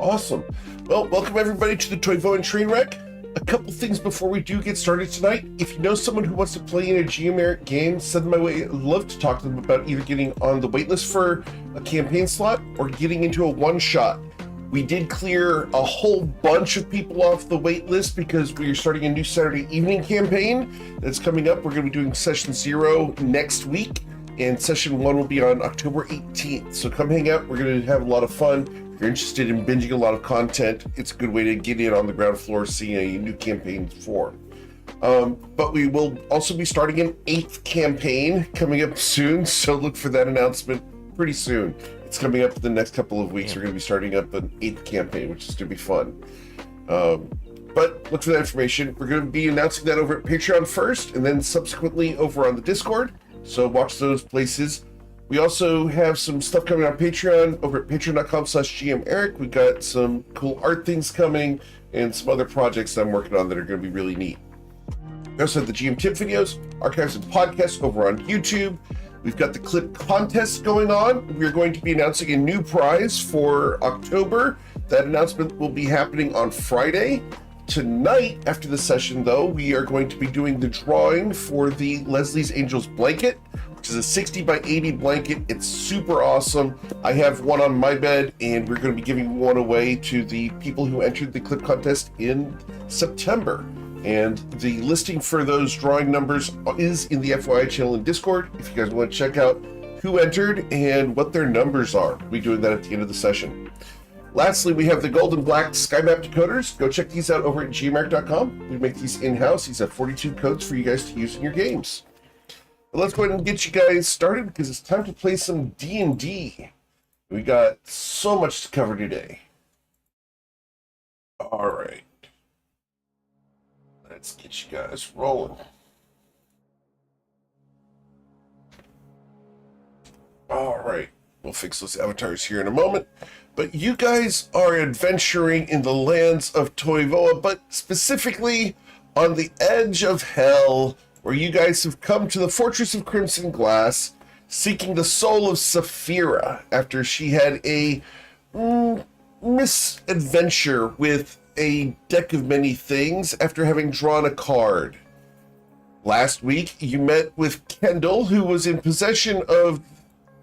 Awesome. Well, welcome everybody to the Toivoan Trainwreck. A couple things before we do get started tonight. If you know someone who wants to play in a Geomeric game, send them my way. I'd love to talk to them about either getting on the waitlist for a campaign slot or getting into a one-shot. We did clear a whole bunch of people off the waitlist because we are starting a new Saturday evening campaign that's coming up. We're going to be doing session 0 next week, and session 1 will be on October 18th. So come hang out. We're going to have a lot of fun. If you're interested in binging a lot of content, it's a good way to get in on the ground floor, seeing a new campaign form. But we will also be starting an 8th campaign coming up soon, so look for that announcement pretty soon. It's coming up the next couple of weeks. We're going to be starting up an 8th campaign, which is going to be fun. But look for that information. We're going to be announcing that over at Patreon first, and then subsequently over on the Discord. So watch those places. We also have some stuff coming on Patreon over at patreon.com/GMEric. We got some cool art things coming and some other projects that I'm working on that are going to be really neat. We also have the GM tip videos, archives, and podcasts over on YouTube. We've got the clip contest going on. We're going to be announcing a new prize for October. That announcement will be happening on Friday. Tonight, after the session, though, we are going to be doing the drawing for the Leslie's Angels blanket, which is a 60 by 80 blanket. It's super awesome. I have one on my bed, and we're going to be giving one away to the people who entered the clip contest in September. And the listing for those drawing numbers is in the FYI channel in Discord. If you guys want to check out who entered and what their numbers are, we'll be doing that at the end of the session. Lastly, we have the gold and black sky map decoders. Go check these out over at gmeric.com. We make these in-house. These have 42 codes for you guys to use in your games. But let's go ahead and get you guys started because it's time to play some D&D. We got so much to cover today. All right. Let's get you guys rolling. All right. We'll fix those avatars here in a moment. But you guys are adventuring in the lands of Toivoa, but specifically on the edge of hell, where you guys have come to the Fortress of Crimson Glass, seeking the soul of Saphira after she had a misadventure with a deck of many things after having drawn a card. Last week, you met with Kendall, who was in possession of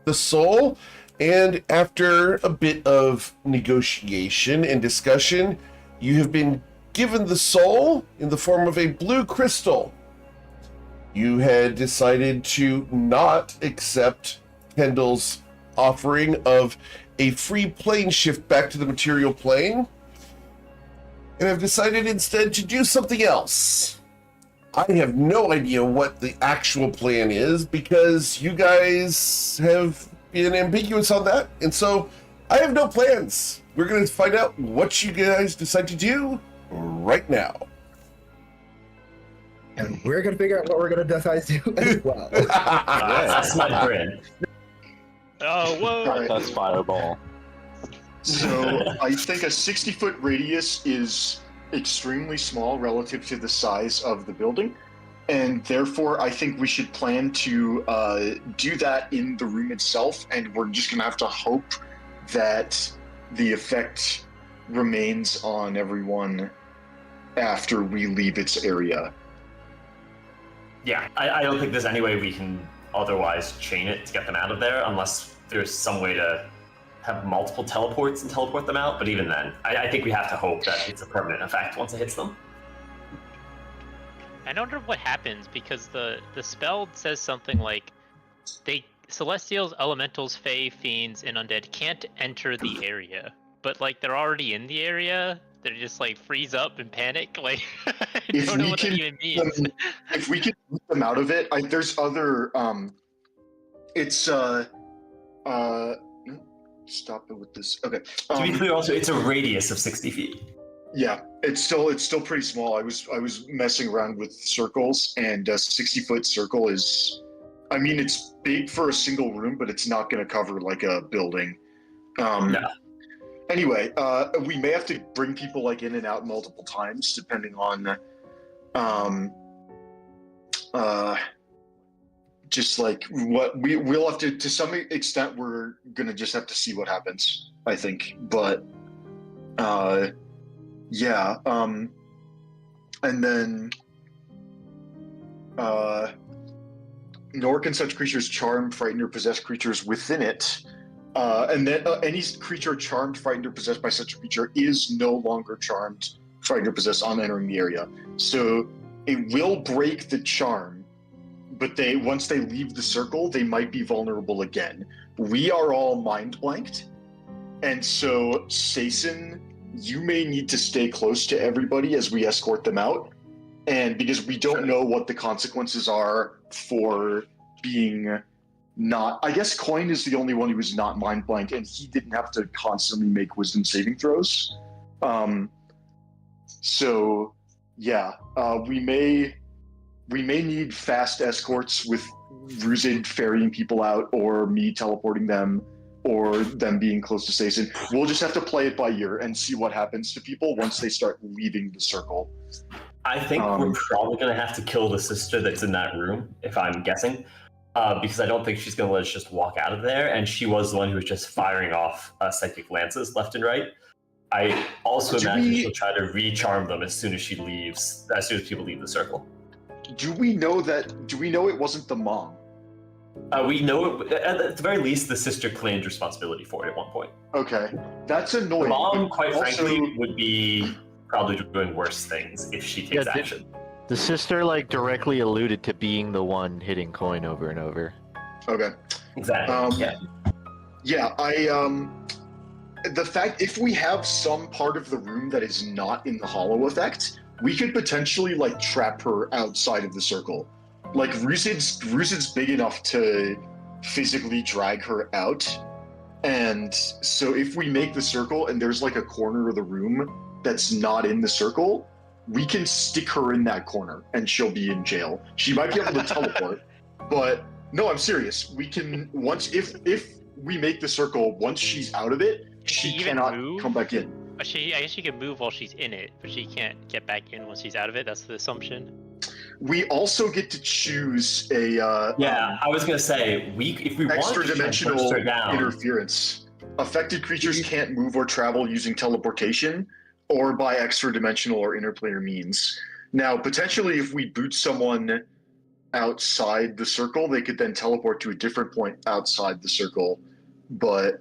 the soul, and after a bit of negotiation and discussion, you have been given the soul in the form of a blue crystal. You had decided to not accept Kendall's offering of a free plane shift back to the material plane, and have decided instead to do something else. I have no idea what the actual plan is because you guys have been ambiguous on that, and so I have no plans. We're going to find out what you guys decide to do right now. And we're going to figure out what we're going to decide to do as well. That's my brain. Oh, whoa! That's fireball. So I think a 60-foot radius is extremely small relative to the size of the building, and therefore I think we should plan to do that in the room itself, and we're just gonna have to hope that the effect remains on everyone after we leave its area. Yeah, I don't think there's any way we can otherwise chain it to get them out of there unless there's some way to have multiple teleports and teleport them out, but even then, I think we have to hope that it's a permanent effect once it hits them. I wonder what happens because the spell says something like Celestials, Elementals, Fae, Fiends, and Undead can't enter the area, but like they're already in the area. They're just like freeze up and panic. Like I don't know what that even means. If we can get them out of it, there's other. Stop it with this. Okay. To be clear, also, it's a radius of 60 feet. Yeah, it's still pretty small. I was messing around with circles, and a 60-foot circle is, I mean, it's big for a single room, but it's not going to cover like a building. No. Anyway, we may have to bring people like in and out multiple times, depending on, just like what we'll have to some extent, we're gonna just have to see what happens, I think. But Yeah. And then nor can such creatures charm, frighten, or possess creatures within it. And then any creature charmed, frightened, or possessed by such a creature is no longer charmed, frightened, or possessed on entering the area. So it will break the charm, but once they leave the circle, they might be vulnerable again. We are all mind blanked, and so Sason, you may need to stay close to everybody as we escort them out, and because we don't know what the consequences are for being not. I guess Coin is the only one who was not mind blank, and he didn't have to constantly make wisdom saving throws. So yeah, we may need fast escorts with Ruzid ferrying people out, or me teleporting them, or them being close to Sason. We'll just have to play it by ear and see what happens to people once they start leaving the circle. I think we're probably going to have to kill the sister that's in that room, if I'm guessing, because I don't think she's going to let us just walk out of there, and she was the one who was just firing off psychic lances left and right. I also imagine she'll try to re-charm them as soon as she leaves, as soon as people leave the circle. Do we know it wasn't the mom? We know, at the very least, the sister claimed responsibility for it at one point. Okay, that's annoying. The mom, quite also, frankly, would be probably doing worse things if she takes action. The sister directly alluded to being the one hitting Coin over and over. Okay. Exactly. Yeah, the fact, if we have some part of the room that is not in the hollow effect, we could potentially trap her outside of the circle. Ruzid's big enough to physically drag her out, and so if we make the circle and there's a corner of the room that's not in the circle, we can stick her in that corner and she'll be in jail. She might be able to teleport, but no, I'm serious. We can, if we make the circle, once she's out of it, she cannot come back in. I guess she can move while she's in it, but she can't get back in once she's out of it. That's the assumption. We also get to choose a I was gonna say if we extra want to dimensional her down, interference. Affected creatures can't move or travel using teleportation or by extra dimensional or interplanar means. Now, potentially, if we boot someone outside the circle, they could then teleport to a different point outside the circle. But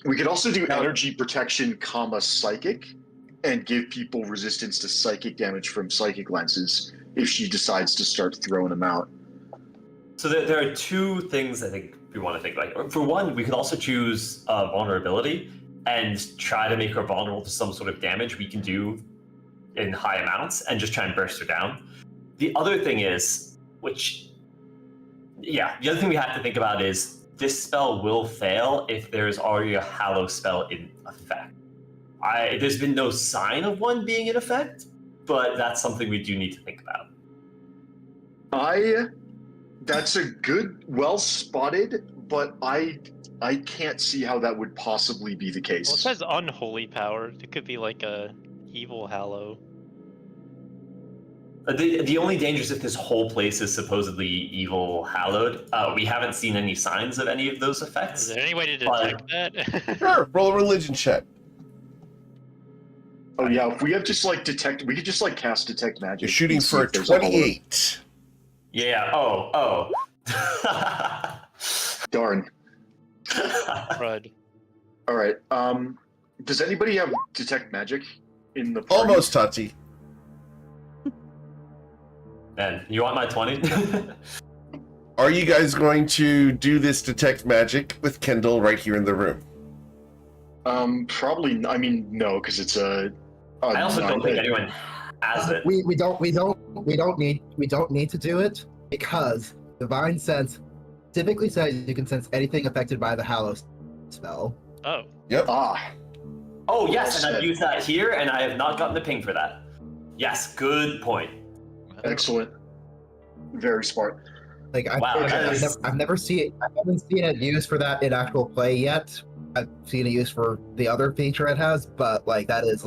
we could also do energy protection, psychic, and give people resistance to psychic damage from psychic lenses if she decides to start throwing them out. So there are two things I think we want to think about. For one, we could also choose vulnerability and try to make her vulnerable to some sort of damage we can do in high amounts and just try and burst her down. The other thing is, the other thing we have to think about is this spell will fail if there's already a Hallow spell in effect. There's been no sign of one being in effect, but that's something we do need to think about. That's a good, well spotted, but I can't see how that would possibly be the case. Well, it says unholy power. It could be a evil Hallow. The only danger is if this whole place is supposedly evil hallowed. We haven't seen any signs of any of those effects. Is there any way to detect that? Sure, roll a religion check. Oh yeah, if we have just detect, we could just cast detect magic. You're shooting for a 28. Yeah. Oh. Darn. Crud. All right. Does anybody have detect magic in the party? Almost, Tati. Man, you want my 20? Are you guys going to do this detect magic with Kendall right here in the room? Probably. I mean, no, because it's a. I also don't think anyone has it. We don't need to do it because Divine Sense typically says you can sense anything affected by the Hallow spell. Oh. Yep. Oh yes, and I've used that here, and I have not gotten the ping for that. Yes, good point. Excellent. Very smart. I've never seen it. I haven't seen it used for that in actual play yet. I've seen it used for the other feature it has, but that is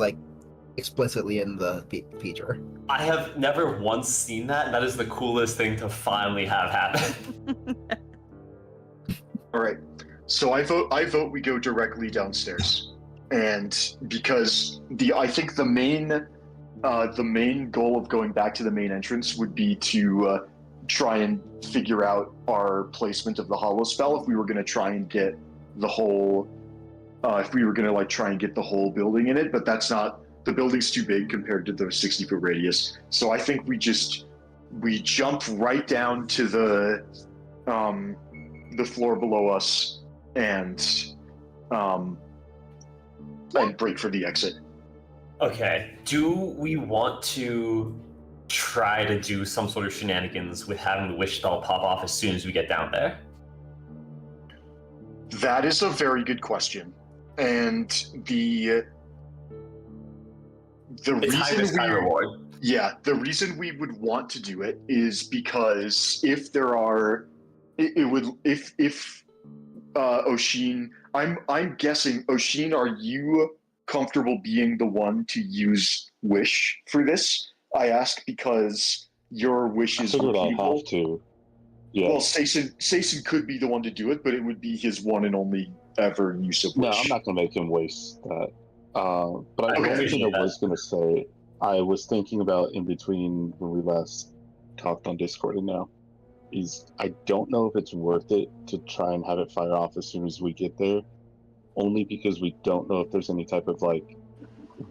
explicitly in the feature. I have never once seen that, and that is the coolest thing to finally have happen. All right. So I vote we go directly downstairs. and because I think the main goal of going back to the main entrance would be to try and figure out our placement of the hollow spell if we were going to try and get the whole try and get the whole building in it, but that's not, the building's too big compared to the 60-foot radius. So I think we jump right down to the floor below us and break for the exit. Okay. Do we want to try to do some sort of shenanigans with having the wish spell pop off as soon as we get down there? That is a very good question. And the reason the reason we would want to do it is because if there are, if Oshin, I'm guessing, Oshin, are you comfortable being the one to use wish for this? I ask because your wish is repeatable. I have to. Yeah. Well, Sayson could be the one to do it, but it would be his one and only ever use of wish. No, I'm not going to make him waste that. But the only thing I was going to say, I was thinking about in between when we last talked on Discord and now, is I don't know if it's worth it to try and have it fire off as soon as we get there, only because we don't know if there's any type of like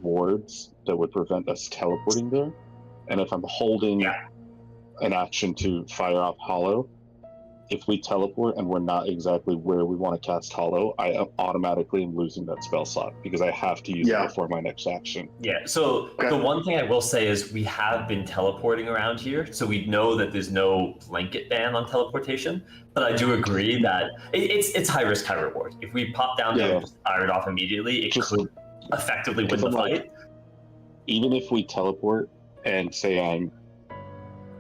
wards that would prevent us teleporting there. And if I'm holding an action to fire off hollow, if we teleport and we're not exactly where we want to cast hollow, I automatically am losing that spell slot because I have to use it before my next action. Yeah, so the one thing I will say is we have been teleporting around here, so we know that there's no blanket ban on teleportation, but I do agree that it's high risk, high reward. If we pop down there and just fire it off immediately, it could effectively win the fight. Even if we teleport and say I'm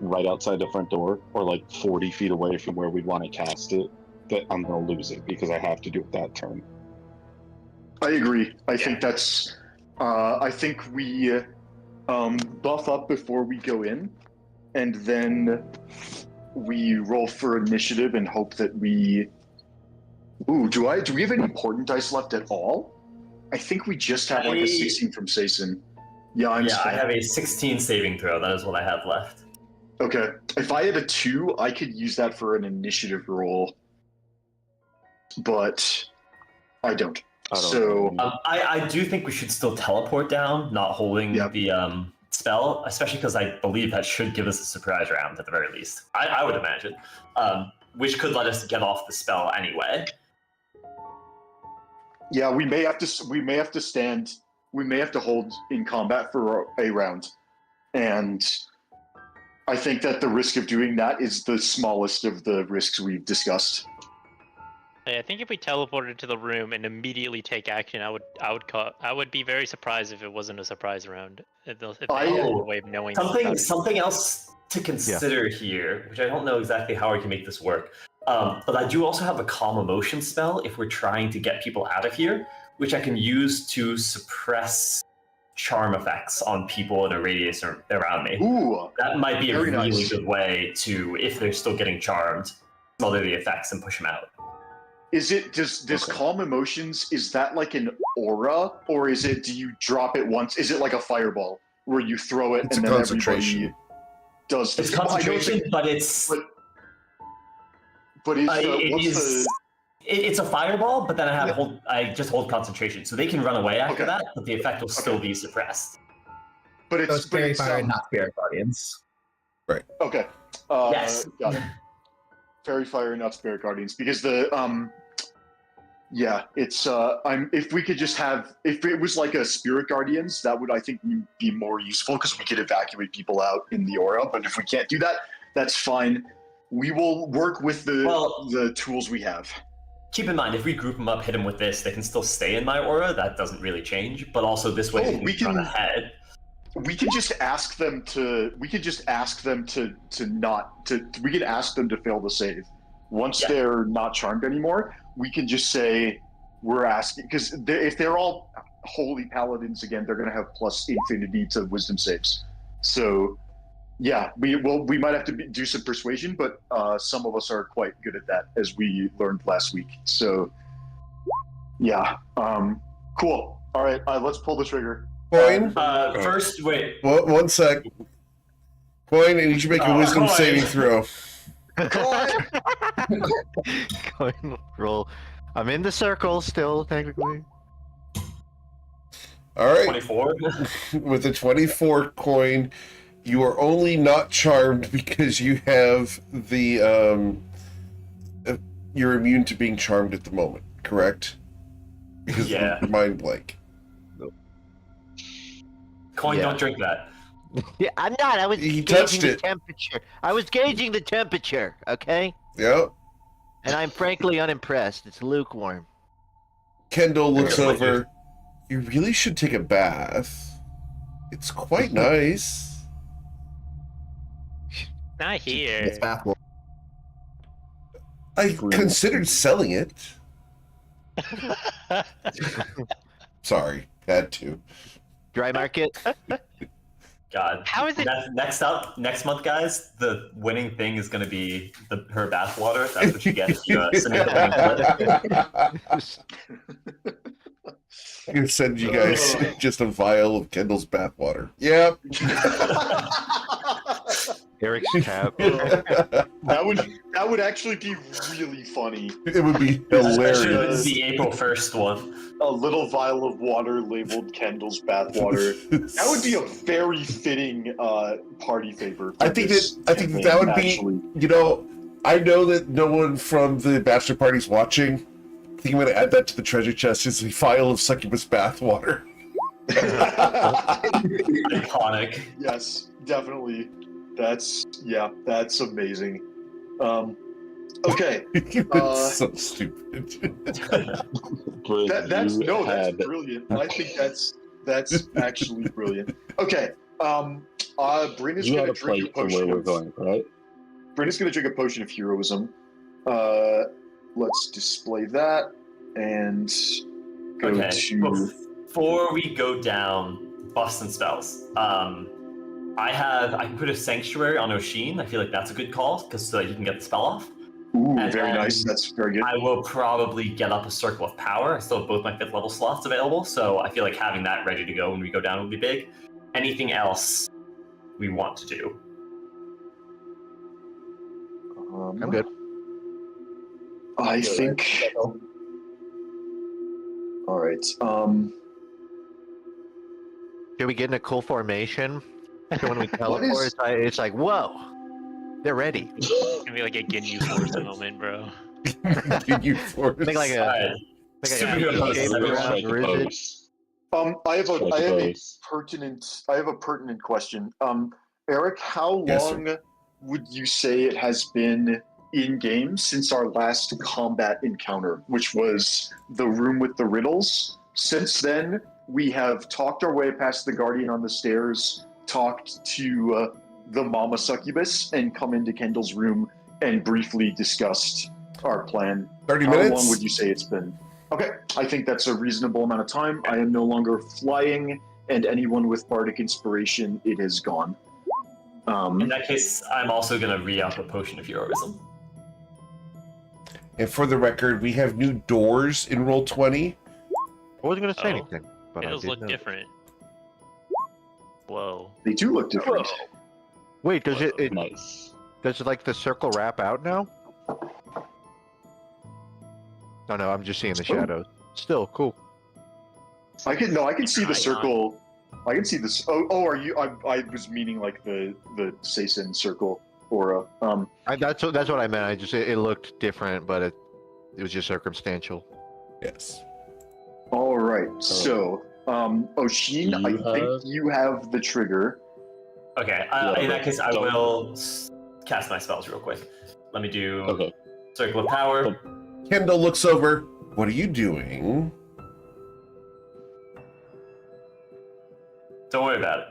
right outside the front door or like 40 feet away from where we'd want to cast it, that I'm going to lose it because I have to do it that turn. I agree. I think that's I think we buff up before we go in, and then we roll for initiative and hope that we do we have any important dice left at all? I think we just have like a 16 from Sayson. I have a 16 saving throw. That is what I have left. Okay. If I had a 2, I could use that for an initiative roll, but I don't. I do think we should still teleport down, not holding the spell, especially because I believe that should give us a surprise round at the very least. I would imagine, which could let us get off the spell anyway. Yeah, we may have to hold in combat for a round, and I think that the risk of doing that is the smallest of the risks we've discussed. I think if we teleported to the room and immediately take action, I would be very surprised if it wasn't a surprise round. If they had a way of knowing something else to consider here, which I don't know exactly how I can make this work. But I do also have a calm emotion spell if we're trying to get people out of here, which I can use to suppress charm effects on people in a radius around me. Ooh, that might be a really nice. good way to, if they're still getting charmed, smother the effects and push them out. Is it does calm emotions? Is that like an aura, or is it? Do you drop it once? Is it like a fireball where you throw it and then everybody does? It's concentration, but it's. But it's a fireball, but then I just hold concentration, so they can run away after that, but the effect will still be suppressed. But it's Fairy Fire, not Spirit Guardians. Right. Okay. Yes. Got it. Fairy Fire, not Spirit Guardians, because the it's if we could just have, if it was like a Spirit Guardians, that would I think be more useful because we could evacuate people out in the aura. But if we can't do that, that's fine. We will work with the tools we have. Keep in mind, if we group them up, hit them with this, they can still stay in my aura. That doesn't really change. But also this way, we can run ahead. We can just ask them to. We can just ask them to not to. We can ask them to fail the save. Once they're not charmed anymore, we can just say we're asking, because if they're all holy paladins again, they're going to have plus infinity to wisdom saves. So yeah, we might have to do some persuasion, but some of us are quite good at that, as we learned last week. So yeah, cool. All right, let's pull the trigger. Coin. First, wait. One sec. Coin, and you should make a wisdom Coin. saving throw. Coin roll. I'm in the circle still, technically. All right. 24. With a 24 coin, you are only not charmed because you have the you're immune to being charmed at the moment, correct? Because Yeah. of mind blank. Coin, Yeah. don't drink that. Yeah, I'm not. I was He gauging touched the it. temperature. I was gauging the temperature, okay? Yep. And I'm frankly unimpressed. It's lukewarm. Kendall looks Yeah, over. You really should take a bath. It's quite nice. Not here. It's bath water. I considered selling it. Sorry, had to. Dry market. God. How is it- Next month, guys, the winning thing is going to be her bath water. That's what you get if you submit the winning clip. I'm gonna send you guys just a vial of Kendall's bathwater. Yep. Eric's cap. That would actually be really funny. It would be Especially hilarious. the April 1st one. A little vial of water labeled Kendall's bathwater. That would be a very fitting party favor. I think that would actually. be. You know, I know that no one from the bachelor party's watching. I think I'm going to add that to the treasure chest. It's a vial of succubus bathwater. Iconic. Yes, definitely. That's amazing. Okay. It's so stupid. That's brilliant. I think that's actually brilliant. Okay. Brina's You gonna had a drink a plate for where potion we're of going, right? Brina's gonna drink a potion of heroism. Let's display that and go Okay. to Before we go down buffs and spells, I can put a sanctuary on Oshin. I feel like that's a good call because so that you can get the spell off. Ooh, And very then nice. That's very good. I will probably get up a circle of power. I still have both my 5th level slots available, so I feel like having that ready to go when we go down would be big. Anything else we want to do? I'm good. I think. All right. Should we get in a cool formation? So when we teleport, it's like, whoa, they're ready. It's gonna be like a Ginyu Force moment, bro. You force. Make like a, Alright. make Superhero a shape poses. around Strike a Rizit. pose. I have Strike a a pose. pertinent question. Eric, how Yes, sir. long would you say it has been in game since our last combat encounter, which was the room with the riddles? Since then, we have talked our way past the guardian on the stairs, talked to the mama succubus, and come into Kendall's room and briefly discussed our plan. 30 How minutes? long would you say it's been? Okay, I think that's a reasonable amount of time. I am no longer flying, and anyone with bardic inspiration, it is gone. In that case, I'm also going to re-up a potion of heroism. And for the record, we have new doors in roll 20. I wasn't gonna say Oh. anything, but It I does did look know. different. Whoa. They do look different. Wait, does it Nice. does it like the circle wrap out now? Oh no, I'm just seeing the shadows. Still cool. I can see the Icon. circle. I can see this. Oh, are you? I was meaning like the Seisen circle aura. That's what I meant. It looked different, but it was just circumstantial. Yes. All right. So, Oshin, You I think have- you have the trigger. Okay, Yeah, in that but case, I don't- will cast my spells real quick. Let me do Okay. Circle of Power. Kendall looks over. What are you doing? Don't worry about it.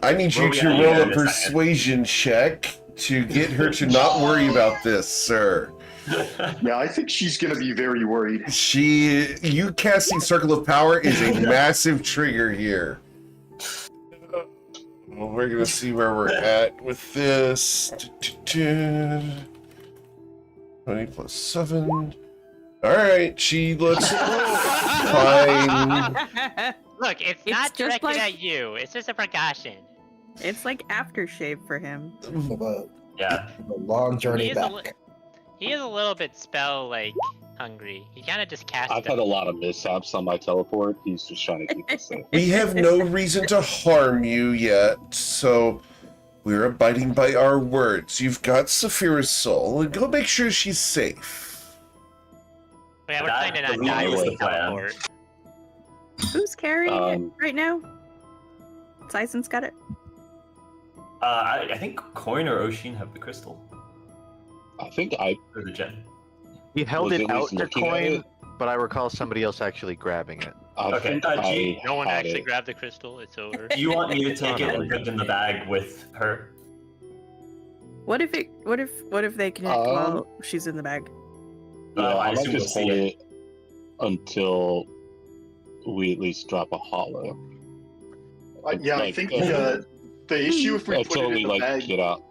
I need you We'll be to out of roll here a in a second. persuasion check to get her to not worry about this, sir. Yeah, I think she's gonna be very worried. You casting Circle of Power is a massive trigger here. Well, we're gonna see where we're at with this. 20 plus 7. All right, she looks fine. Look, it's It's not just directed like- at you. It's just a precaution. It's like aftershave for him. Yeah. A long journey He is a back. li- He is a little bit hungry. He kind of just cast I've had a lot of mishaps on my teleport. He's just trying to keep us safe. We have no reason to harm you yet, so we're abiding by our words. You've got Saphira's soul, and go make sure she's safe. Yeah, we're That trying to not really die was with the the plan. teleport. Who's carrying Um, it right now? Tyson's got it. I think Coin or Oshin have the crystal I think I or the gem. He held Was it at out least to looking at Coin, it. but I recall somebody else actually grabbing it. Okay, think G, I No one had actually it. grabbed the crystal. It's over. Do you want me to take it and put it in the bag with her? What if they connect while she's in the bag? Yeah, I I might assume we'll just see hold it. it until we at least drop a hollow. Yeah, I Like, think the issue if we put Until it we in the like bag, get out.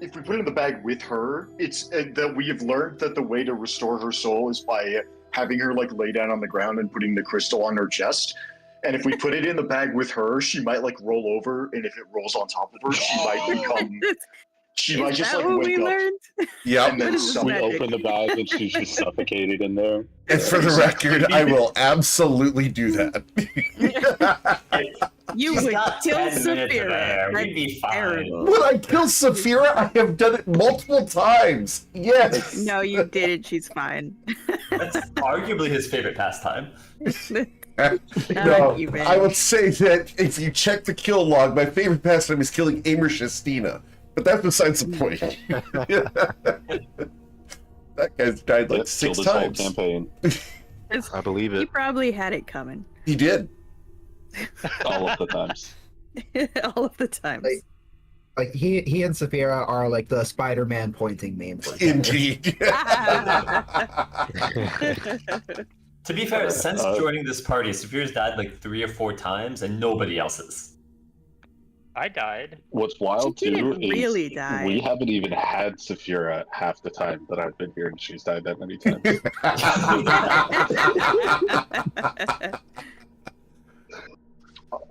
if we put it in the bag with her, it's that we have learned that the way to restore her soul is by having her like lay down on the ground and putting the crystal on her chest. And if we put it in the bag with her, she might like roll over, and if it rolls on top of her, she might become. She might Is just that like what wake we up. learned? Yep. And then What is this some- We magic? open the bag and she's just suffocated in there. And for the record, I will absolutely do that. You She's would got kill 10 minutes of air. Saphira. We'd be That's fine. terrible. Would I kill Saphira? I have done it multiple times. Yes. No, you didn't. She's fine. That's arguably his favorite pastime. No, even. I would say that if you check the kill log, my favorite pastime is killing Amor Shastina. But that's besides the point. That guy's died like That 6 killed his whole times. campaign. I believe He it. probably had it coming. He did. All of the times. All of the times. Like he and Saphira are like the Spider-Man pointing meme for each other. Indeed. To be fair, since Uh, joining this party, Saphira's died like 3 or 4 times, and nobody else's. I died. What's wild She too didn't is really die. we haven't even had Saphira half the time that I've been here, and she's died that many times.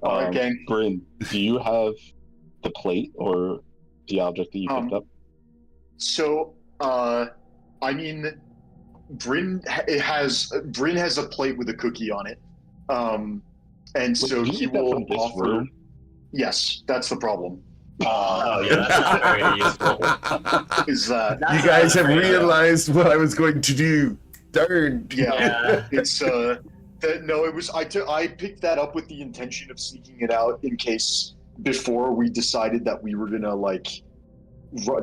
All right, gang. Bryn, do you have the plate or the object that you picked up? So, I mean, Bryn has a plate with a cookie on it, and so Did you he get that will from this offer. room? Yes, that's the problem. Oh yeah, that's not very useful. Is that That's You guys not have very, realized what I was going to do. Darn. yeah? It's no, it was I picked that up with the intention of sneaking it out in case before we decided that we were gonna like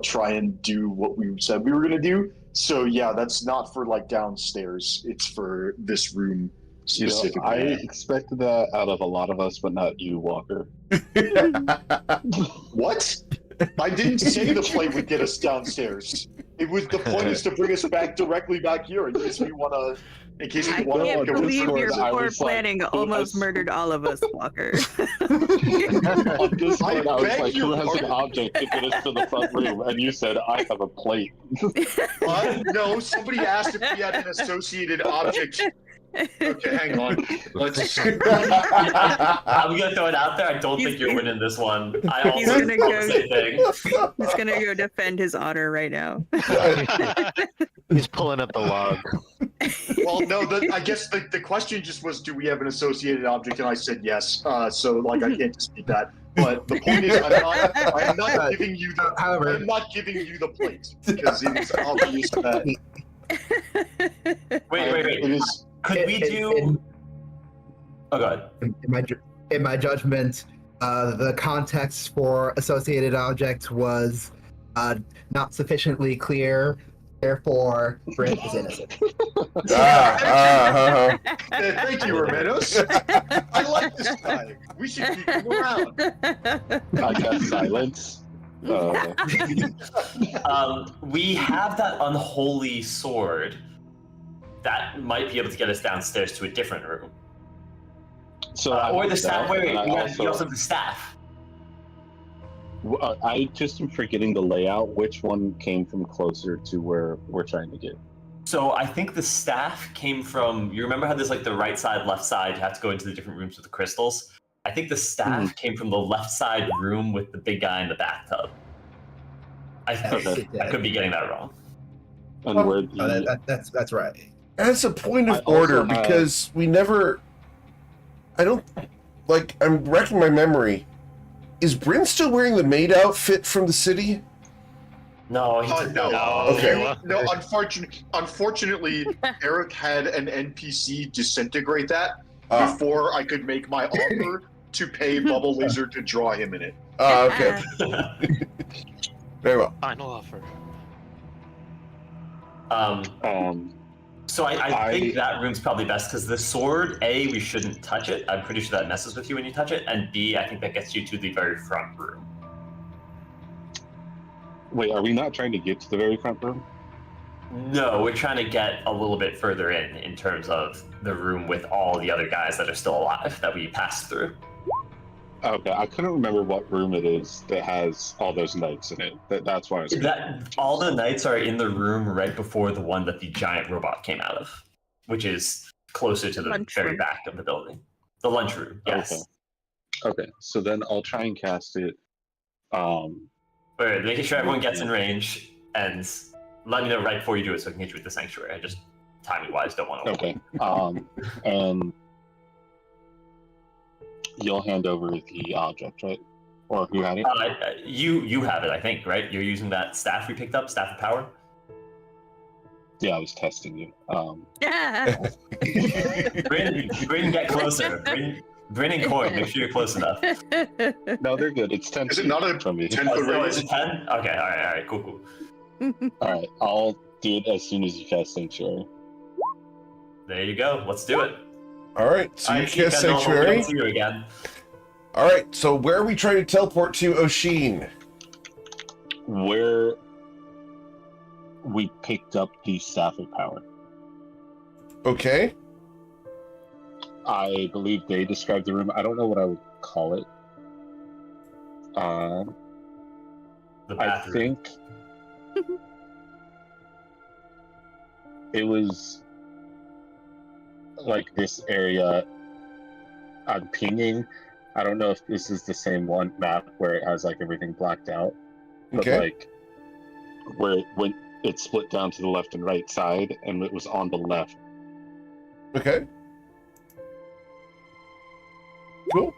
try and do what we said we were gonna do. So yeah, that's not for like downstairs. It's for this room You know, specifically. I expected that out of a lot of us, but not you, Walker. What? I didn't say the plate would get us downstairs. It was the point is to bring us directly back here in case we wanna. In case we I want can't to believe Discord, your I poor was like, planning who almost has- murdered all of us, Walker. On Discord, I was beg like, you, who has an Walker. object to get us to the front room? And you said, I have a plate. No, somebody asked if we had an associated object. Okay, hang on. Let's. I'm gonna throw it out there. I don't think you're winning this one. I He's also gonna thought go- the same thing. He's gonna go defend his honor right now. He's pulling up the log. Well, no. I guess the question just was, do we have an associated object? And I said yes. So like, I can't dispute that. But the point is, I'm not giving you the. However- I'm not giving you the plate because it is obvious that Wait. it is. Could we do? Oh god. In my judgment, the context for associated object was not sufficiently clear. Therefore, Brent is innocent. Thank you, Romanos. I like this guy. We should keep him around. I got silence. We have that unholy sword that might be able to get us downstairs to a different room. So Or the staff. Wait, and I we also have the staff. I just am forgetting the layout. Which one came from closer to where we're trying to get? So I think the staff came from. You remember how there's like the right side, left side. You have to go into the different rooms with the crystals. I think the staff came from the left side room with the big guy in the bathtub. I could be getting that wrong. And where That's right. As a point of I also order, have- because we never. I don't. Like, I'm wrecking my memory. Is Bryn still wearing the maid outfit from the city? No, he took that no. off. Okay. No, unfortunately, Eric had an NPC disintegrate that before I could make my offer to pay Bubble Laser to draw him in it. Okay. Very well. Final offer. So I think that room's probably best because the sword, A, we shouldn't touch it. I'm pretty sure that messes with you when you touch it. And B, I think that gets you to the very front room. Wait, are we not trying to get to the very front room? No, we're trying to get a little bit further in terms of the room with all the other guys that are still alive that we passed through. Okay, I couldn't remember what room it is that has all those knights in it. That's why I was. All the knights are in the room right before the one that the giant robot came out of, which is closer to the very back of the building. The lunchroom, yes. Okay, so then I'll try and cast it. Alright, making sure everyone gets in range, and let me know right before you do it so I can hit you with the sanctuary. I just, timing-wise, don't want to. Okay, and you'll hand over the object, right? Or who had it? You have it, I think, right? You're using that staff we picked up, staff of power. Yeah, I was testing you. Bryn, get closer. Bryn and Coin, make sure you're close enough. No, they're good. It's 10 Is it feet not a from me. 10 foot Oh, radius? is it 10? Okay, all right, cool. All right, I'll do it as soon as you cast Sanctuary. There you go. Let's do it. All right, so you cast Kendall, Sanctuary. See you again. All right, so where are we trying to teleport to, Oshin? Where we picked up the Staff of Power. Okay. I believe they described the room. I don't know what I would call it. The I bathroom. think it was like this area. I'm pinging. I don't know if this is the same one map where it has like everything blacked out, but Okay. like where when it split down to the left and right side, and it was on the left. Okay. Cool.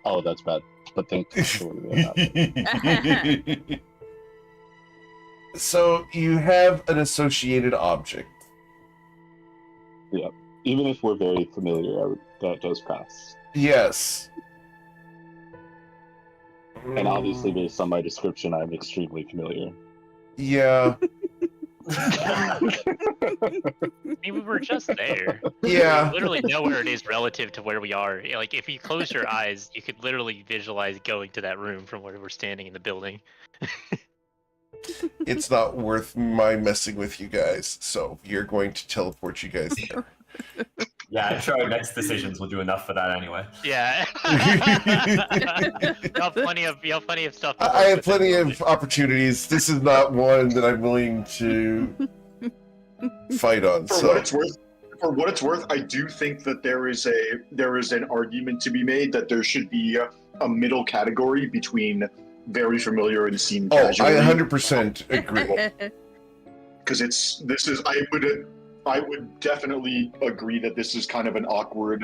Oh, that's bad. But thank you for that. So you have an associated object. Even if we're very familiar, that does pass. Yes. And obviously, based on my description, I'm extremely familiar. Yeah. We were just there. Yeah. You literally know where it is relative to where we are. Like, if you close your eyes, you could literally visualize going to that room from where we're standing in the building. It's not worth my messing with you guys, so you're going to teleport you guys there. Yeah, I'm sure our next decisions will do enough for that anyway. Yeah. you have plenty of stuff. to I work have with plenty it. of opportunities. This is not one that I'm willing to fight on. For what it's worth, I do think that there is an argument to be made that there should be a middle category between very familiar and seen Oh, casually. I 100% agree. Because I would definitely agree that this is kind of an awkward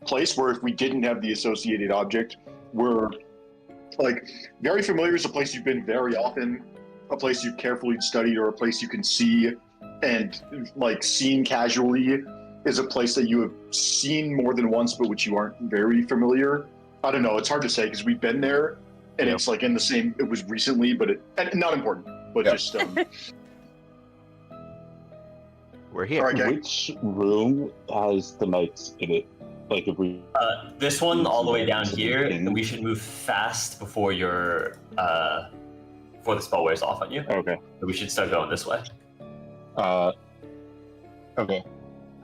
place where if we didn't have the associated object, we're like very familiar is a place you've been very often, a place you've carefully studied, or a place you can see, and like seen casually is a place that you have seen more than once but which you aren't very familiar. I don't know, it's hard to say because we've been there and it's like in the same, it was recently, but and not important, but just We're here. All right, gang. Which room has the knights in it? Like if we This one all the way down here, we should move fast before your before the spell wears off on you. okay. So we should start going this way. Okay.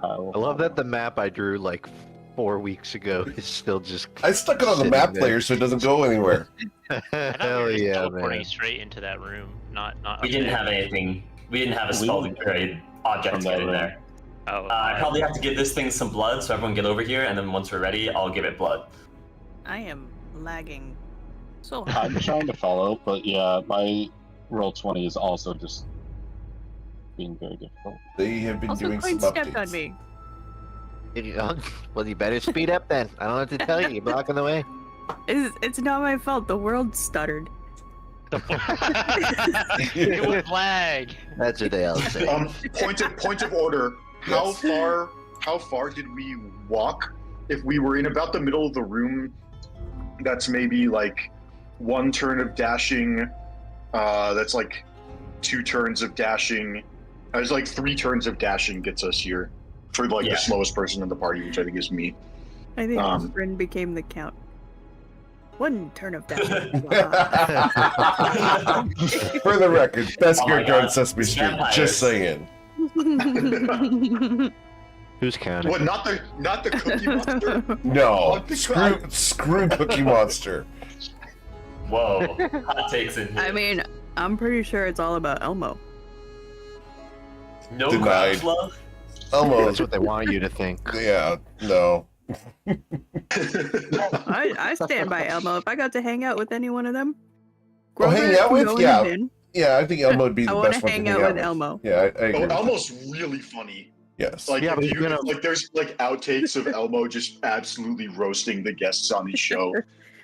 I love that the map I drew like 4 weeks ago is still just. I stuck it on the sitting map there. player so it doesn't go anywhere. I thought Hell we were just yeah, teleporting man. straight into that room, not. We didn't have anything. We didn't have a spell to create object From to get that in room. there. Oh, I probably have to give this thing some blood, so everyone get over here, and then once we're ready, I'll give it blood. I am lagging so hard. I'm trying to follow, but yeah, my roll 20 is also just being very difficult. They have been Also, doing Coin some stepped on updates. me. Well, you better speed up then. I don't know what to tell you. You're blocking the way. It's not my fault. The world stuttered. It would lag. That's what they all say. Point of order. How far did we walk? If we were in about the middle of the room, that's maybe like 1 turn of dashing. That's like 2 turns of dashing. There's like 3 turns of dashing gets us here for like Yeah. the slowest person in the party, which I think is me. I think Um, Bryn became the count. 1 turn of dash. For the record, best Oh my character on God. Sesame Street. Vampires. Just saying. Who's counting? What? Not the Cookie Monster? No, Oh, the screw Cookie Monster. Whoa, hot takes in here. I mean, I'm pretty sure it's all about Elmo. no denied. crouch love. Elmo. That's what they want you to think. Yeah, no. I stand by Elmo. If I got to hang out with any one of them, Oh, hang out with? Grover, Yeah. Finn, Yeah, I think Elmo would be I the want best to one hang to out hang with Elmo. Yeah, I agree. Oh, with Elmo's really funny. that. Yes. Like, Yeah, but if you, you know- like, there's like outtakes of Elmo just absolutely roasting the guests on his show.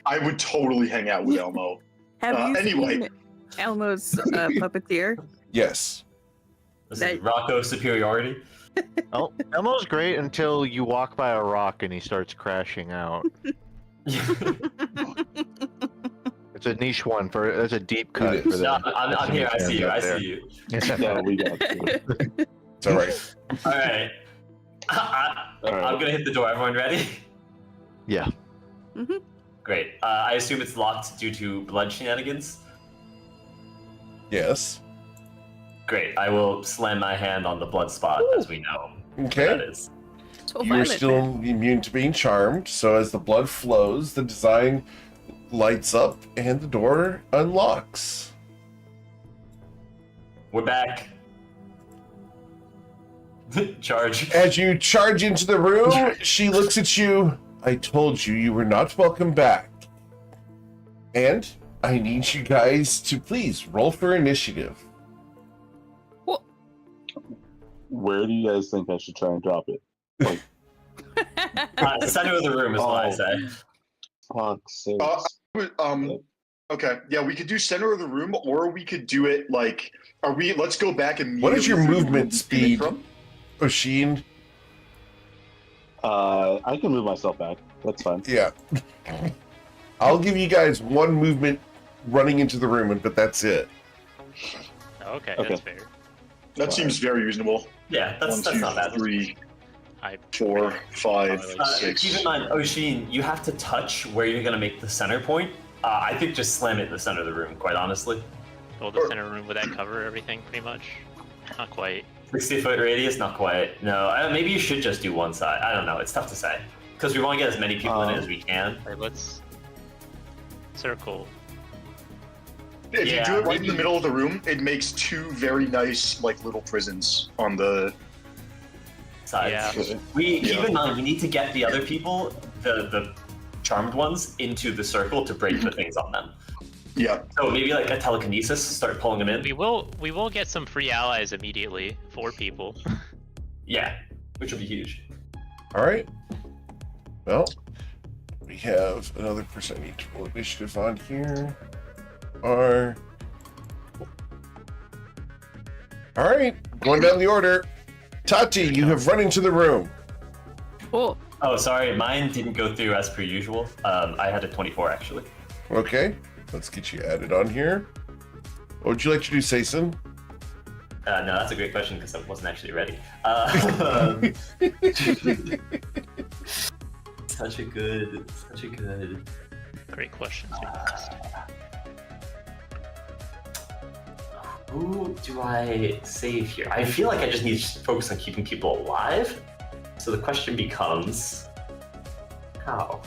I would totally hang out with Elmo. Have you Anyway. seen Elmo's puppeteer? Yes. This That- is Rocco superiority. Oh, Elmo's great until you walk by a rock and he starts crashing out. It's a niche one for. That's a deep cut It for is. the. No, I'm here. I see you. I there. see you. Yeah, we got you. It's all right. All right. I'm gonna hit the door. Everyone ready? Yeah. Great. I assume it's locked due to blood shenanigans. Yes. Great. I will slam my hand on the blood spot, as we know what that Okay. is. So You're violent, still man. immune to being charmed, so as the blood flows, the design lights up and the door unlocks. We're back. Charge. As you charge into the room, she looks at you. I told you you were not welcome back. And I need you guys to please roll for initiative. Where do you guys think I should try and drop it? Center of the room is what I say. Fuck sake. Okay, yeah, we could do center of the room, or we could do it like, let's go back and. What is your immediately through the movement room we came speed? from. Oshin? I can move myself back. That's fine. Yeah. I'll give you guys 1 movement running into the room, but that's it. Okay, Okay. that's fair. That seems very reasonable. Yeah, 1, that's 2, not bad. 3, I 4, 5, Keep 6. Keep in mind, Oshin, you have to touch where you're gonna make the center point. I think just slam it in the center of the room, quite honestly. well, the center room, would that cover everything pretty much? Not quite. 60-foot radius, not quite. No, maybe you should just do one side. I don't know. It's tough to say because we want to get as many people in as we can. Alright, let's circle. If Yeah, you do it right in maybe- the middle of the room, it makes 2 very nice, like, little prisons on the. Sides. Yeah. We keep Yeah. in mind we need to get the other people, the charmed ones, into the circle to break the things on them. Yeah. So maybe like a telekinesis, start pulling them in. We will get some free allies immediately. 4 people. Yeah, which will be huge. All right. Well, we have another person I need to roll initiative on here. All right, going down the order. Tati, you have run into the room. Oh, Oh, sorry, mine didn't go through as per usual. I had a 24 actually. Okay, let's get you added on here. What would you like to do, Sason? No, that's a great question because I wasn't actually ready. Such a good. Great question. Who do I save here? I feel like I just need to focus on keeping people alive. So the question becomes, how?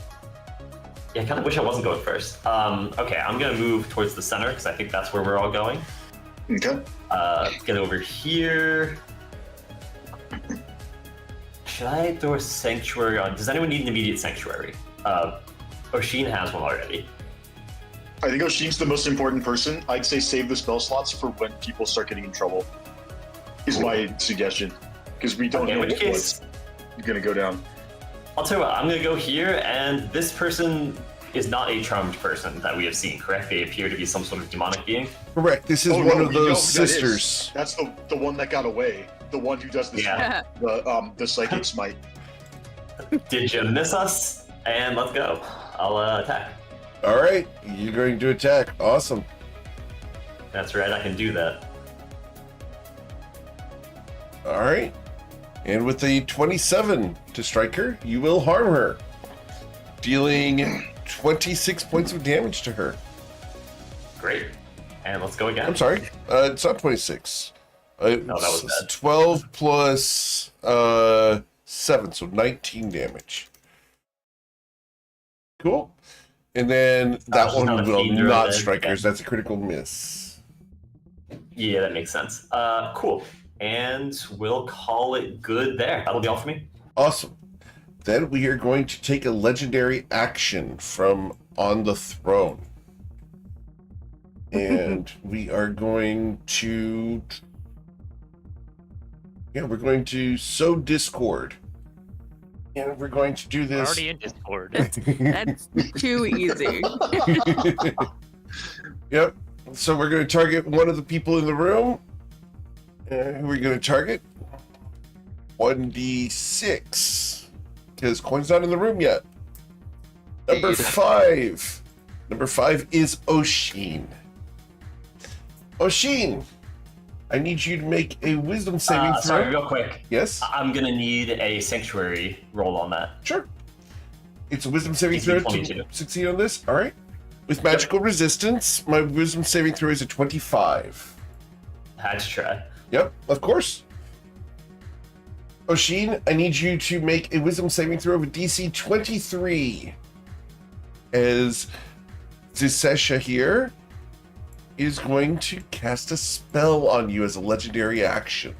Yeah, I kind of wish I wasn't going first. Okay, I'm gonna move towards the center because I think that's where we're all going. Okay. Get over here. should I throw a sanctuary on? Does anyone need an immediate sanctuary? Oshin has one already. I think Oshin's the most important person. I'd say save the spell slots for when people start getting in trouble. Is my suggestion, because we don't know what's going to go down. I'll tell you what. I'm going to go here, and this person is not a charmed person that we have seen. Correct? They appear to be some sort of demonic being. Correct. This is one of those sisters. That's the one that got away. The one who does the smite, the psychic smite. Did you miss us? And let's go. I'll attack. All right, you're going to attack. Awesome. That's right. I can do that. All right, and with a 27 to strike her, you will harm her, dealing 26 points of damage to her. Great. And let's go again. I'm sorry, it's not 26. No, that was bad. 12 plus 7, so 19 damage. Cool. And then that one will not strike her. That's a critical miss. Yeah, that makes sense. Cool. And we'll call it good there. That'll be all for me. Awesome. Then we are going to take a legendary action from On the Throne. And we are going to... Yeah, we're going to sow discord. And we're going to do this... Already in Discord. That's too easy. Yep. So we're going to target one of the people in the room. Who are we going to target? 1d6. Because Coin's not in the room yet. Number 5. Number 5 is Oshin. Oshin, I need you to make a wisdom saving throw. Sorry, real quick. Yes? I'm going to need a sanctuary roll on that. Sure. It's a wisdom saving throw to succeed on this. All right. With magical resistance, my wisdom saving throw is a 25. Had to try. Yep, of course. Oshin, I need you to make a wisdom saving throw of a DC 23. As Zisesha here is going to cast a spell on you as a legendary action.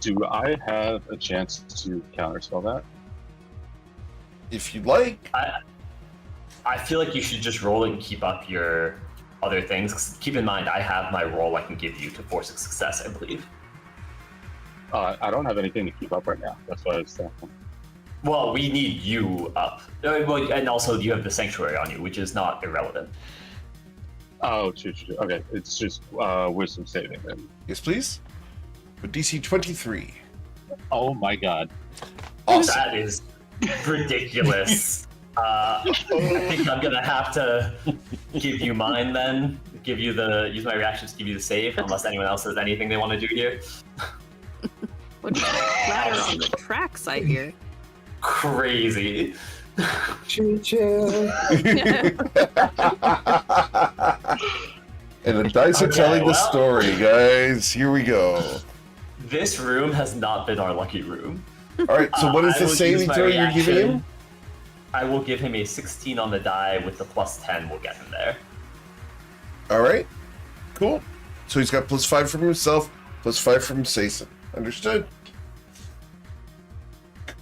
Do I have a chance to counterspell that? If you'd like. I feel like you should just roll it and keep up your other things. 'Cause keep in mind, I have my roll I can give you to force a success, I believe. I don't have anything to keep up right now. That's why I was saying. Well, we need you up. Well, and also you have the sanctuary on you, which is not irrelevant. Oh, true. Okay, it's just wisdom saving then. Yes, please. With DC 23. Oh my god. Awesome. That is ridiculous. I think I'm gonna have to give you mine then. Use my reactions to give you the save, unless anyone else has anything they want to do here. What's ladder on the tracks, I hear? Crazy. Choo-choo. And the dice are telling the story, guys. Here we go. This room has not been our lucky room. All right, so what is I the will saving use my throw you're giving reaction. him? I will give him a 16 on the die with the plus 10. We'll get him there. All right, cool. So he's got +5 from himself, +5 from Sason. Understood?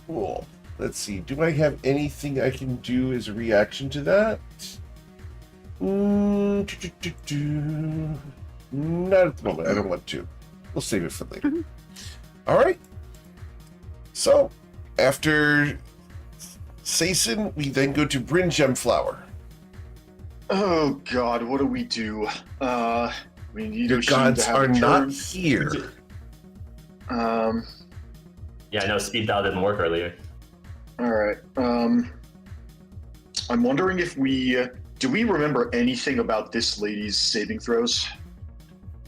Cool. Let's see. Do I have anything I can do as a reaction to that? Not at the moment. I don't want to. We'll save it for later. All right. So, after Sason, we then go to Bryn Gemflower. Oh god, what do we do? We need Your Oshin gods to have are a not turn. here. Yeah, I know speed dial didn't work earlier. Alright. I'm wondering if do we remember anything about this lady's saving throws?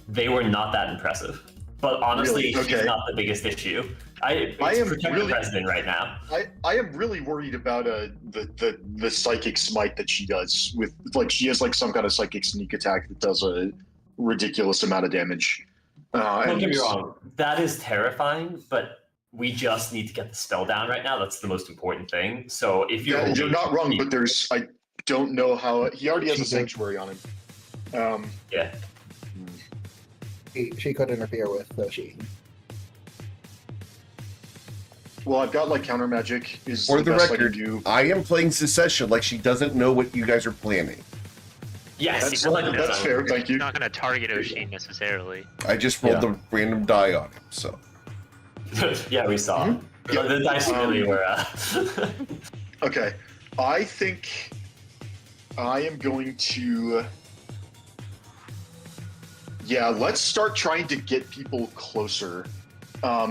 They were not that impressive. But honestly, Really? Okay. he's not the biggest issue. I am protect really- the president right now. I am really worried about the psychic smite that she does with she has some kind of psychic sneak attack that does a ridiculous amount of damage. Don't get me wrong, that is terrifying, but we just need to get the spell down right now. That's the most important thing. So if you're You're not wrong, but I don't know how he already has a sanctuary on him. Yeah. she could interfere with Osheen. Well, I've got like counter magic. Is For the best record, I can do. I am playing Secession like she doesn't know what you guys are planning. Yes, That's fair. Thank you. You're not going to target Oshin necessarily. I just rolled the random die on him, so. Yeah, we saw. Yeah. The dice really were. Okay, I think I am going to. Yeah, let's start trying to get people closer,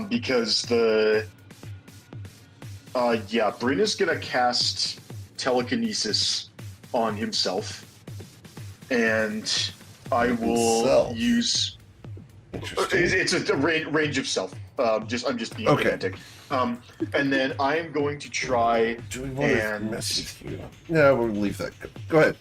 because Bryn is gonna cast telekinesis on himself, and I will Himself. use. Interesting. It's a range of self. I'm just being pedantic. And then I am going to try. Do we want to mess with you? No, we'll leave that. Go ahead.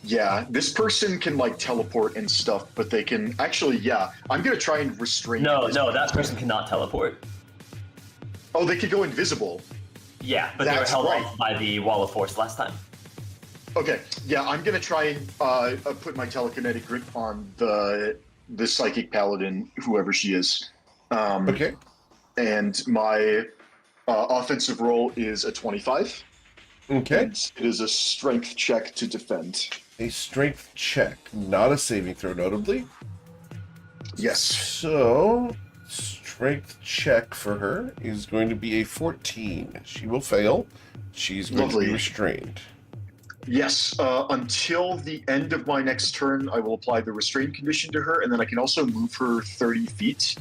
Yeah, this person can like teleport and stuff, but they can actually. Yeah, I'm gonna try and restrain. No, that person cannot teleport. Oh, they could go invisible. Yeah, but they were That's held right. off by the wall of force last time. Okay, yeah, I'm gonna try and put my telekinetic grip on the psychic paladin, whoever she is. Okay. And my offensive roll is a 25. Okay. And it is a strength check to defend. A strength check, not a saving throw, notably. Yes. So, strength check for her is going to be a 14. She will fail. She's going to Lovely. be restrained. Yes, until the end of my next turn, I will apply the restraint condition to her, and then I can also move her 30 feet.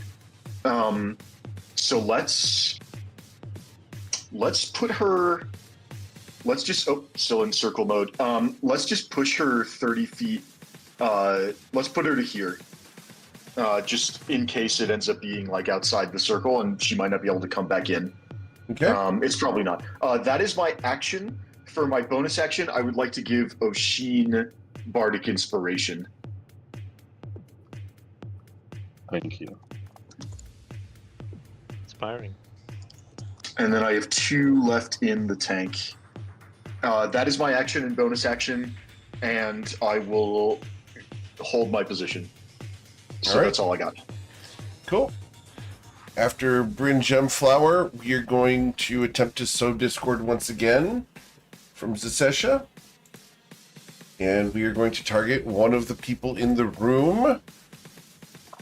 So let's put her. Let's just still in circle mode. Let's just push her 30 feet. Let's put her to here, just in case it ends up being like outside the circle, and she might not be able to come back in. Okay. It's probably not. That is my action. For my bonus action, I would like to give Oshin Bardic Inspiration. Thank you. Inspiring. And then I have 2 left in the tank. That is my action and bonus action, and I will hold my position. So All right. that's all I got. Cool. After Bryn Gemflower, we are going to attempt to sow discord once again from Zesesha. And we are going to target one of the people in the room.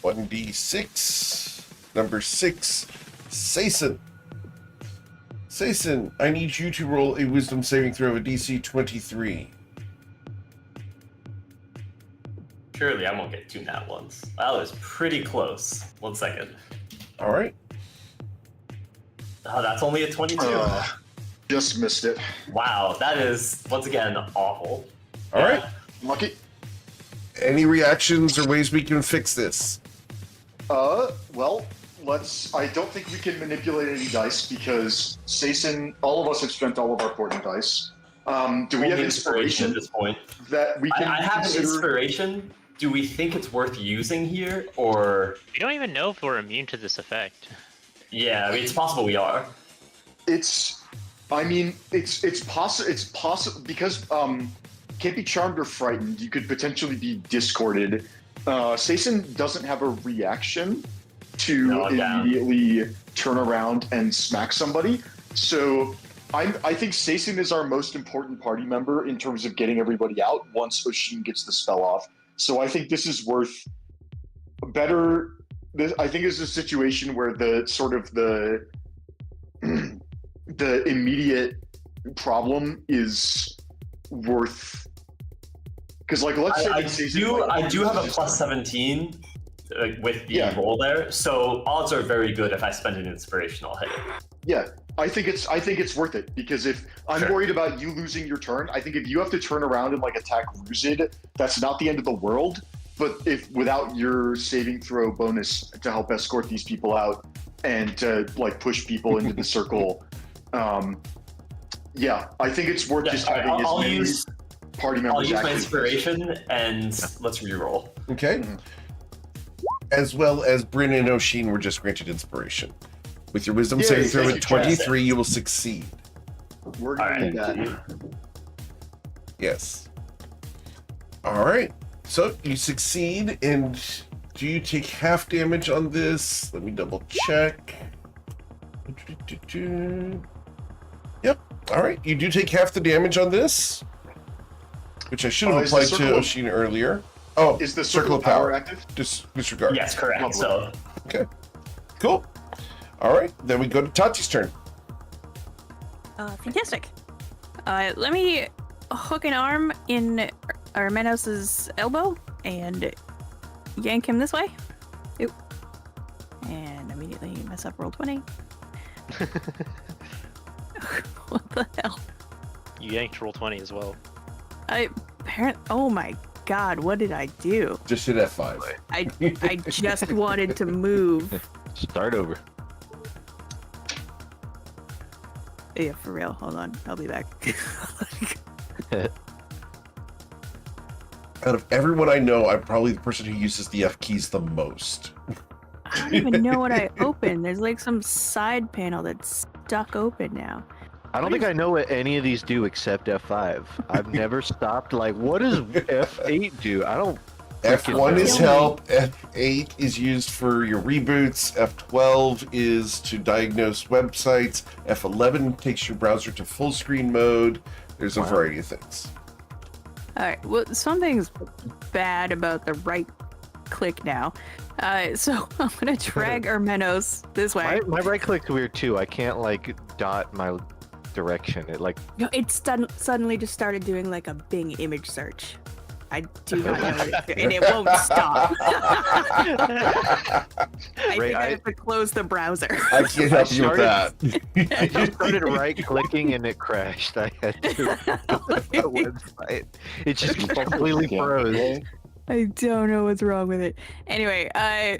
1d6. Number 6, Sason. Sason, I need you to roll a wisdom saving throw of a DC 23. Surely I won't get 2 nat ones. That was pretty close. 1 second. All right. Oh, that's only a 22. Just missed it. Wow, that is, once again, awful. All right. Lucky. Any reactions or ways we can fix this? Well, I don't think we can manipulate any dice because Sason, all of us have spent all of our important dice. Do we have inspiration at this point? that we can I have an consider? inspiration. Do we think it's worth using here, or? We don't even know if we're immune to this effect. Yeah, I mean, it's possible we are. It's possible. It's possible because can't be charmed or frightened. You could potentially be discorded. Sason doesn't have a reaction to immediately turn around and smack somebody. So I think Sason is our most important party member in terms of getting everybody out once Oshin gets the spell off. So I think this is worth better. I think it's a situation where the sort of the immediate problem is worth, because like let's say I do have a plus 17 with the roll there, so odds are very good if I spend an inspiration, I'll hit it. Yeah, I think it's worth it because if I'm worried about you losing your turn, I think if you have to turn around and like attack Ruzid, that's not the end of the world. But if without your saving throw bonus to help escort these people out and to like push people into the circle, yeah, I think it's worth just having as many party members. I'll use my active. inspiration and let's reroll. Okay. As well as Bryn and Oshin were just granted inspiration. With your wisdom saving throw at 23, you will succeed. We're gonna All need right. that. Yes. All right. So you succeed, and do you take half damage on this? Let me double check. Yep. All right. You do take half the damage on this, which I should have applied to Oshina earlier. Oh, is the circle of power active? Disregard. Yes, correct. Lovely. So Okay. Cool. All right. Then we go to Tati's turn. Fantastic. Let me hook an arm in Armenos' elbow and yank him this way. Oop. And immediately mess up roll 20. What the hell? You yanked roll 20 as well. Oh my god, what did I do? Just hit F5. I just wanted to move. Start over. Yeah, for real. Hold on. I'll be back. Out of everyone I know, I'm probably the person who uses the F keys the most. I don't even know what I opened. There's like some side panel that's stuck open now. I don't think I know what any of these do except F5. I've never stopped. Like, what does F8 do? I don't. F1 is help, F8 is used for your reboots, F12 is to diagnose websites, F11 takes your browser to full screen mode. There's a variety of things. Alright, well, something's bad about the right click now. So I'm gonna drag Armenos this way. My right click's weird too. I can't like dot my direction. It like No, it suddenly just started doing like a Bing image search. I do not know what it's doing, and it won't stop. I think I have to close the browser. I can't help you with that. I just started right clicking and it crashed. I had to the website. It just completely froze. I don't know what's wrong with it. Anyway, yeah,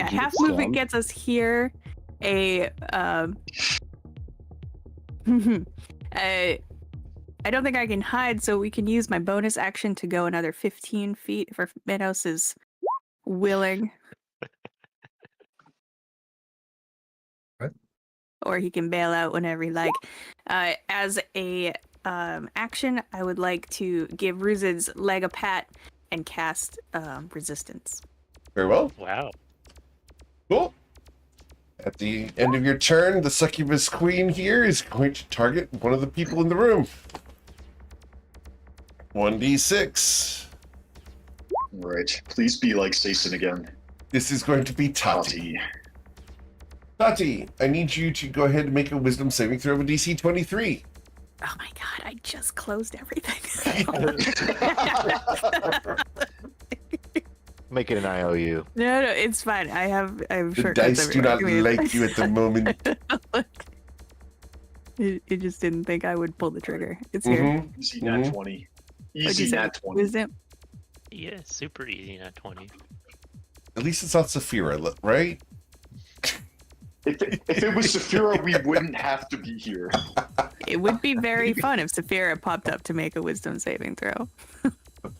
half movement gets us here. I don't think I can hide, so we can use my bonus action to go another 15 feet if Armenos is willing. What? Or he can bail out whenever he like. As a action, I would like to give Ruzid's leg a pat and cast resistance. Very well. Wow. Cool. At the end of your turn, the succubus queen here is going to target one of the people in the room. 1d6. Right. Please be like Sason again. This is going to be Tati. Tati, I need you to go ahead and make a wisdom saving throw of a DC 23. Oh my god, I just closed everything. Make it an IOU. No, it's fine. I'm The sure dice do not like you at the moment. It just didn't think I would pull the trigger. It's here. Easy nat 20. What'd you Easy say? nat 20. Wisdom? Yeah, super easy, not 20. At least it's not Saphira, right? If it was Saphira, we wouldn't have to be here. It would be very fun if Saphira popped up to make a wisdom saving throw.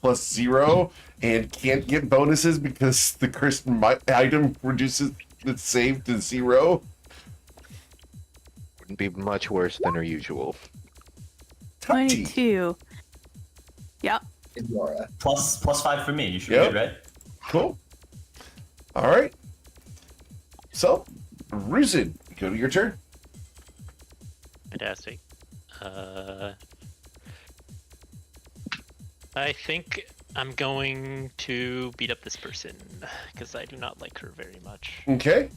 +0 and can't get bonuses because the cursed item reduces the save to 0. Wouldn't be much worse than her usual. Tati. 22. Yep. Laura. +5 for me. You should Yep. be good, right? Cool. All right. So, Ruzid, go to your turn. Fantastic. I think I'm going to beat up this person because I do not like her very much. Okay.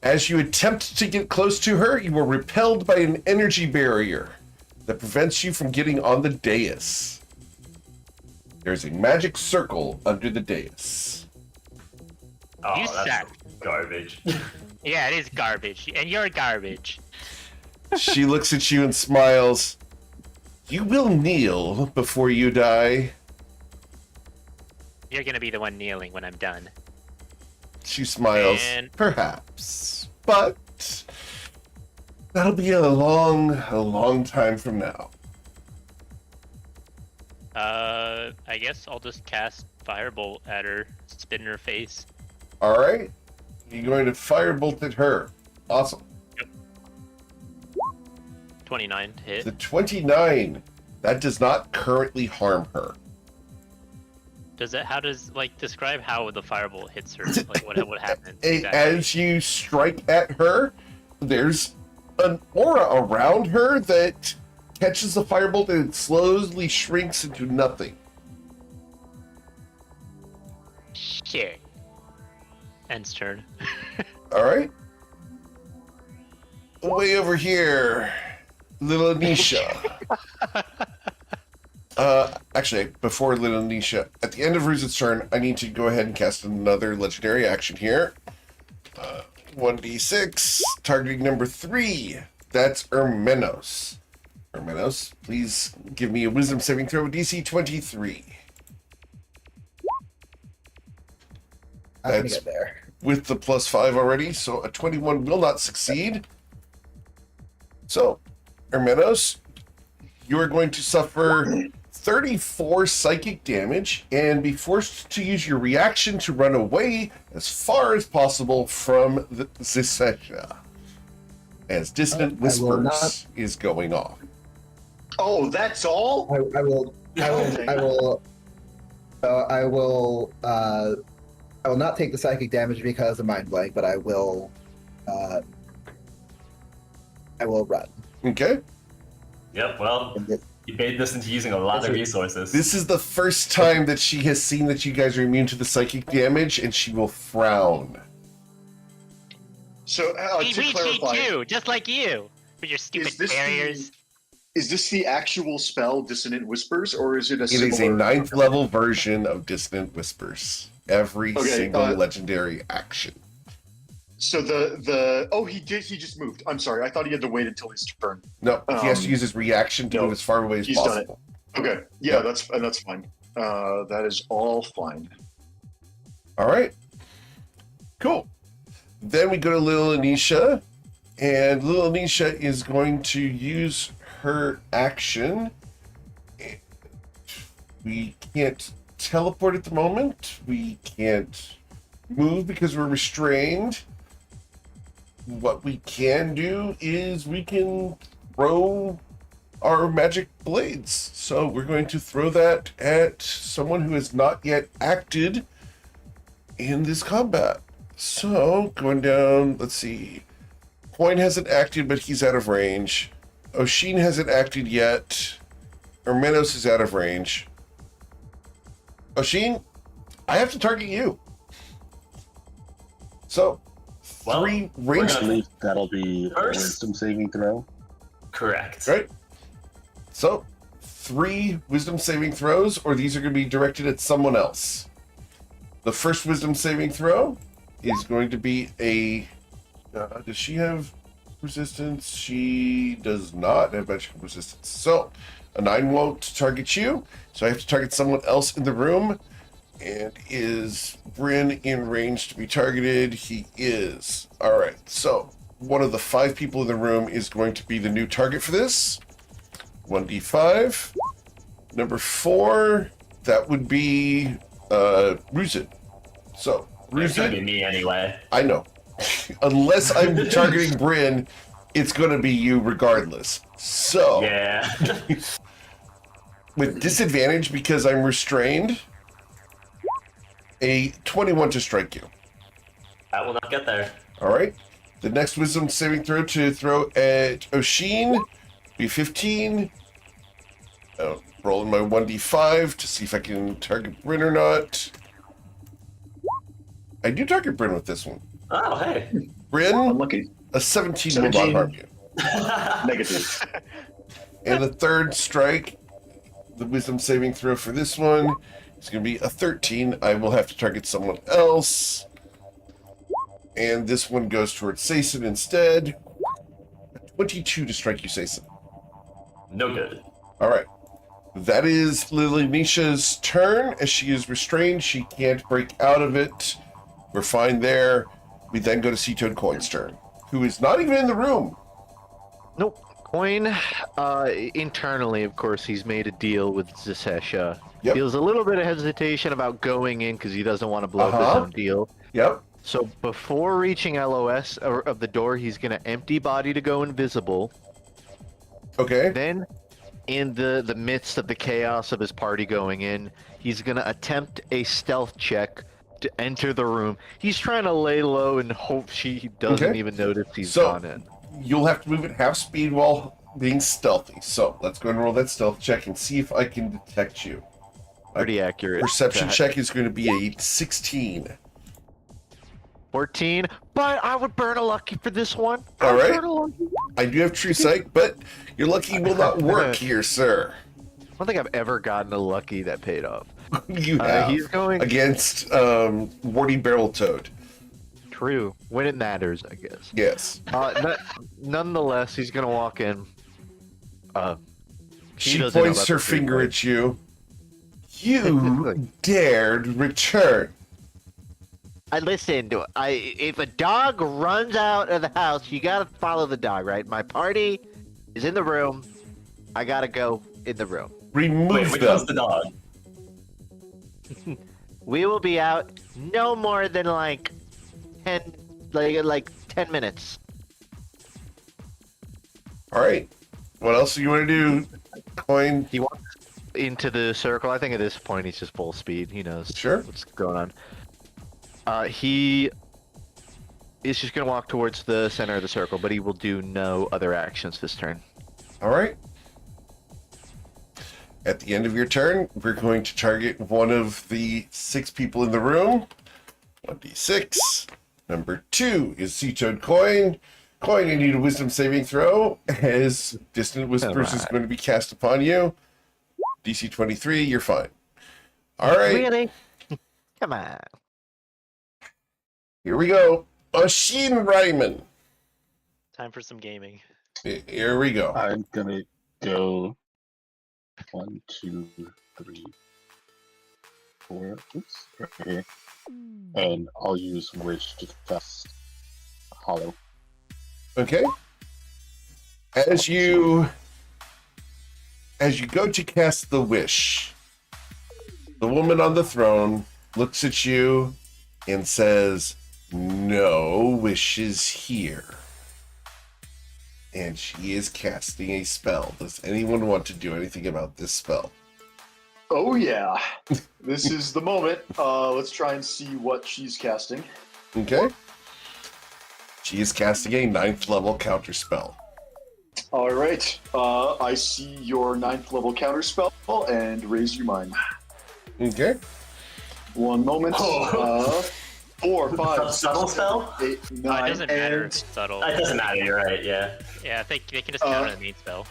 As you attempt to get close to her, you are repelled by an energy barrier that prevents you from getting on the dais. There's a magic circle under the dais. Oh, You that's suck. garbage. Yeah, it is garbage, and you're garbage. She looks at you and smiles. You will kneel before you die. You're gonna be the one kneeling when I'm done. She smiles. And- Perhaps. But that'll be a long time from now. I guess I'll just cast Firebolt at her, spit in her face. All right. You're going to firebolt at her. Awesome. 29 to hit. The 29. That does not currently harm her. Does it? How does describe how the firebolt hits her? Like what happens? As you strike at her, there's an aura around her that catches the firebolt and it slowly shrinks into nothing. Sure. End's turn. All right. Way over here, little Anisha. Actually, before little Anisha, at the end of Ruza's turn, I need to go ahead and cast another legendary action here. 1d6, targeting number 3. That's Ermenos. Ermenos, please give me a wisdom saving throw, DC 23. I'm gonna That's get there. with the +5 already, so a 21 will not succeed. So, Ermenos, you are going to suffer 34 psychic damage and be forced to use your reaction to run away as far as possible from the Zisesha, as Dissonant I will Whispers not- is going off. Oh, that's all? I will not take the psychic damage because of mind blank, but I will run. Okay? Yep. Well, you bait this into using a lot of resources. This is the first time that she has seen that you guys are immune to the psychic damage, and she will frown. So, we to cheat clarify, you, just like you, with your stupid barriers. Is this the actual spell Dissonant Whispers, or is it a It is a similar... 9th level version of Dissonant Whispers. Every Okay, single legendary action. So he just moved. I'm sorry, I thought he had to wait until his turn. No, he has to use his reaction to move as far away as he's done it. possible. Okay, yeah, that's fine. That is all fine. All right. Cool. Then we go to Lil Anisha, and Lil Anisha is going to use her action. We can't teleport at the moment. We can't move because we're restrained. What we can do is we can throw our magic blades. So we're going to throw that at someone who has not yet acted in this combat. So going down, let's see. Coin hasn't acted, but he's out of range. Oshin hasn't acted yet. Ermenos is out of range. Oshin, I have to target you. So, Well, 3 we're range. gonna- I believe that'll be a First- wisdom saving throw. Correct. Right? So, 3 wisdom saving throws, or these are going to be directed at someone else. The first wisdom saving throw is going to be a. Does she have resistance? She does not have magical resistance. So, a 9 won't target you. So, I have to target someone else in the room. And is Bryn in range to be targeted? He is. All right. So, one of the 5 people in the room is going to be the new target for this. 1d5. Number 4, that would be Ruzid. So, It's gonna be Ruzid, me anyway. I know. Unless I'm targeting Bryn, it's going to be you regardless. So, Yeah. with disadvantage because I'm restrained, a 21 to strike you. That will not get there. All right. The next wisdom saving throw to throw at Oshin be 15. Rolling my 1d5 to see if I can target Bryn or not. I do target Bryn with this one. Oh, hey. Bryn, Unlucky. a 17 will not 17. harm you. Negative. And the third strike, the wisdom saving throw for this one is going to be a 13. I will have to target someone else. And this one goes towards Sason instead. A 22 to strike you, Sason. No good. All right. That is Lily Nisha's turn. As she is restrained, she can't break out of it. We're fine there. We then go to Sea-Toad Coin's turn, who is not even in the room. Nope. Coin, internally, of course, he's made a deal with Zisesha. Yep. Feels a little bit of hesitation about going in because he doesn't want to blow up his Uh-huh. own deal. Yep. So before reaching LOS of the door, he's going to empty body to go invisible. Okay. Then in the midst of the chaos of his party going in, he's gonna attempt a stealth check to enter the room. He's trying to lay low and hope she doesn't Okay. even notice he's So- gone in. You'll have to move at half speed while being stealthy. So let's go and roll that stealth check and see if I can detect you. Pretty accurate. Perception check is going to be a 16. 14, but I would burn a lucky for this one. All right. Burn a lucky. I do have true sight, but your lucky will not work here, sir. I don't think I've ever gotten a lucky that paid off. You have He's going against Warty Barrel Toad. true when it matters, I guess. Yes. Nonetheless, he's gonna walk in. She doesn't know points about her the free finger play. at you. You dared return. I listened. If a dog runs out of the house, you gotta follow the dog, right? My party is in the room. I gotta go in the room. Remove Wait, which them. one's the dog? We will be out no more than like 10 minutes. All right. What else do you want to do? Coin. He walks into the circle. I think at this point he's just full speed. He knows Sure. what's going on. He is just gonna walk towards the center of the circle, but he will do no other actions this turn. All right. At the end of your turn, we're going to target one of the 6 people in the room. 1d6. Number 2 is Sea-Toad Coin. Coin, I need a wisdom saving throw, as Distant Whispers is going to be cast upon you. DC 23, you're fine. All right, Really? Come on. here we go. Oshin Ryman. Time for some gaming. Here we go. I'm gonna go 1, 2, 3, 4. Oops, right here. And I'll use Wish to cast Hollow. Okay. As you go to cast the wish, the woman on the throne looks at you and says, "No wishes here." And she is casting a spell. Does anyone want to do anything about this spell? Oh yeah, this is the moment. Let's try and see what she's casting. Okay. She is casting a 9th level counter spell. All right, I see your 9th level counterspell and raise you mine. Okay. One moment. Oh. 4, 5, Subtle spell? 8, 9, It doesn't matter if and it's subtle. It doesn't matter, you're right, yeah. Yeah, they can just count on the main spell.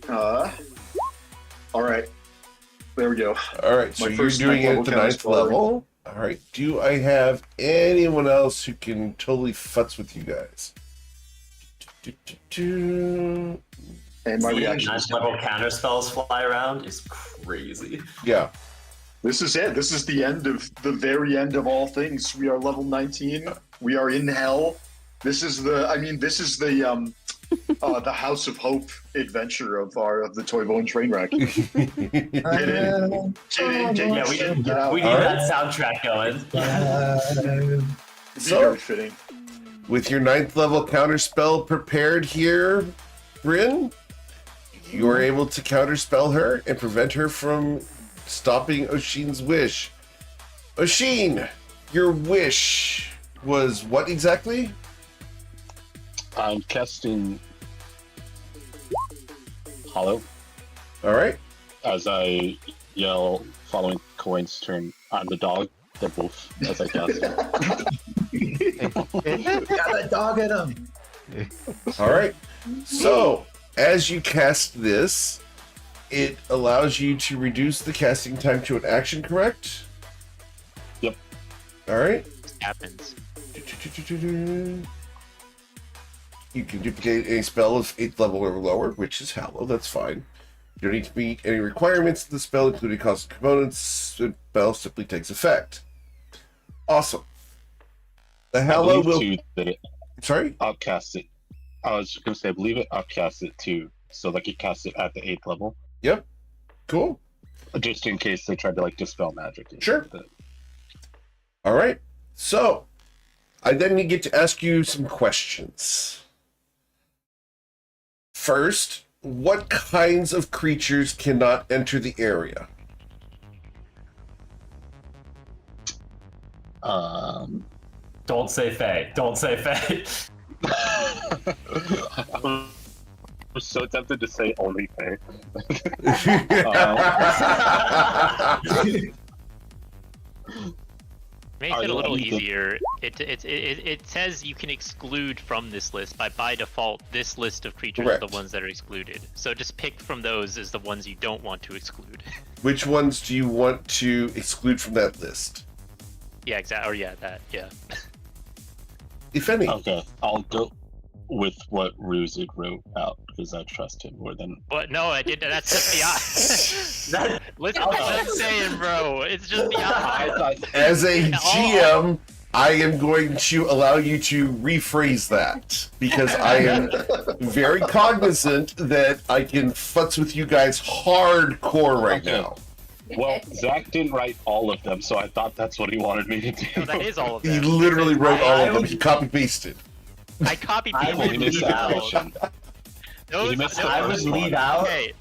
all right. There we go. All right, so My you're first doing it 9th at the level 9th counterspell. level. All right. Do I have anyone else who can totally futz with you guys? And my Seeing reaction ninth is level counter spells fly around is crazy. Yeah. this is it. This is the end of the very end of all things. We are level 19. We are in hell. This is the the House of Hope adventure of the Toivoan Trainwreck. Kidding. Yeah, we need All that soundtrack going. It'd be very fitting. With your 9th level counter spell prepared here, Bryn, you are able to counterspell her and prevent her from stopping Oshin's wish. Oshin, your wish was what exactly? I'm casting Hollow All right. as I yell, following Coin's turn. I'm the dog, the wolf, as I cast it. Got that dog in him. All right. So, as you cast this, it allows you to reduce the casting time to an action, correct? Yep. All right. Happens. You can duplicate a spell of 8th level or lower, which is Hallow. That's fine. You don't need to meet any requirements of the spell, including cost of components. The spell simply takes effect. Awesome. The I Hallow will. believe, too, that it Sorry? outcasts it. I was just going to say, I believe it outcasts it too. So, like, it casts it at the 8th level. Yep. Cool. Just in case they tried to, like, dispel magic. and Sure. shit like that. All right. So, I then get to ask you some questions. First, what kinds of creatures cannot enter the area? Don't say Fae. Don't say Fae. I'm so tempted to say only Fae. Make Are it a there little any good- easier. It says you can exclude from this list, by default, this list of creatures are Correct. the ones that are excluded. So just pick from those as the ones you don't want to exclude. Which ones do you want to exclude from that list, Yeah, exactly. Or yeah, that. Yeah. if any? Okay, I'll go with what Ruzid wrote out because I trust him more than. But no, I did. That's just the listen to what I'm saying, bro. It's just the eye. As a GM, I am going to allow you to rephrase that because I am very cognizant that I can futz with you guys hardcore right Okay. now. Well, Zach didn't write all of them, so I thought that's what he wanted me to do. No, that is all of He them. literally wrote all I of them. would- He copy pasted. I copied I people. would He missed leave the out. question. Those, He missed the those- I would first leave one. out. Okay.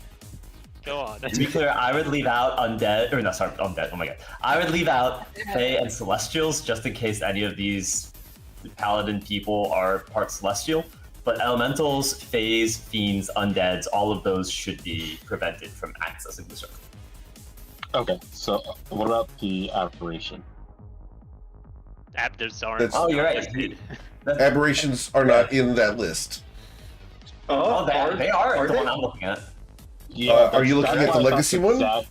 Go on. To be clear, I would leave out undead, or no, sorry, undead. Oh my god, I would leave out Fae and Celestials just in case any of these Paladin people are part Celestial. But Elementals, Faes, Fiends, Undeads, all of those should be prevented from accessing the circle. Okay, so what about the aberration? Those aren't. That's- Oh, you're right. listed. Aberrations are not in that list. Oh, they are the they? one I'm looking at. Yeah, are you that's looking at why the I thought legacy that one? Zach-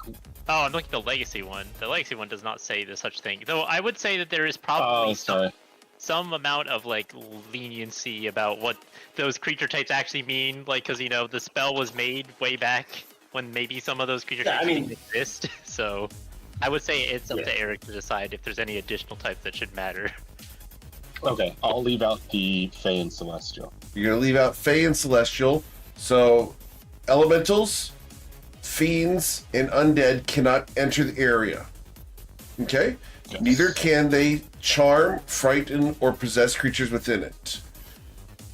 Oh, I'm looking at the legacy one. The legacy one does not say the such thing. Though I would say that there is Oh, probably sorry. some amount of like leniency about what those creature types actually mean. Like, because the spell was made way back when maybe some of those creature Yeah, I types mean- didn't exist. So I would say it's up Yeah. to Eric to decide if there's any additional types that should matter. Okay, I'll leave out the Fae and Celestial. You're going to leave out Fae and Celestial. So, Elementals, Fiends, and Undead cannot enter the area. Okay? Yes. Neither can they charm, frighten, or possess creatures within it.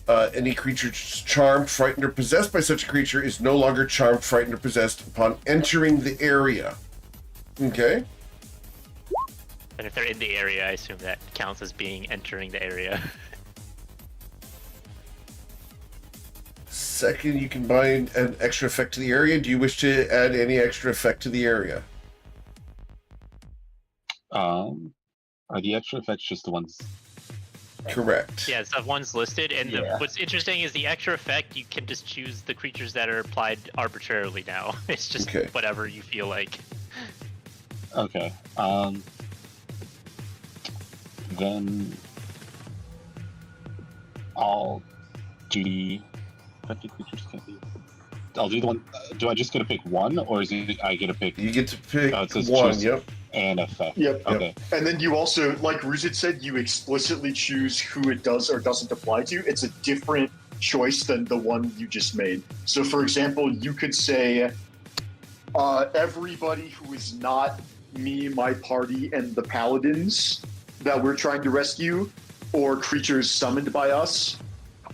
Any creature charmed, frightened, or possessed by such a creature is no longer charmed, frightened, or possessed upon entering the area. Okay? And if they're in the area, I assume that counts as being entering the area. Second, you can bind an extra effect to the area. Do you wish to add any extra effect to the area? Are the extra effects just the ones? Correct. Yeah, so one's listed, and Yeah. what's interesting is the extra effect, you can just choose the creatures that are applied arbitrarily now. It's just Okay. whatever you feel like. Okay. Then I'll do the affected creatures can't be. I'll do the one. Do I just get to pick one, or is it I get to pick You get to pick it says one, choose yep. an effect? Yep. Okay. And then you also, like Ruzit said, you explicitly choose who it does or doesn't apply to. It's a different choice than the one you just made. So, for example, you could say, everybody who is not me, my party, and the paladins that we're trying to rescue, or creatures summoned by us,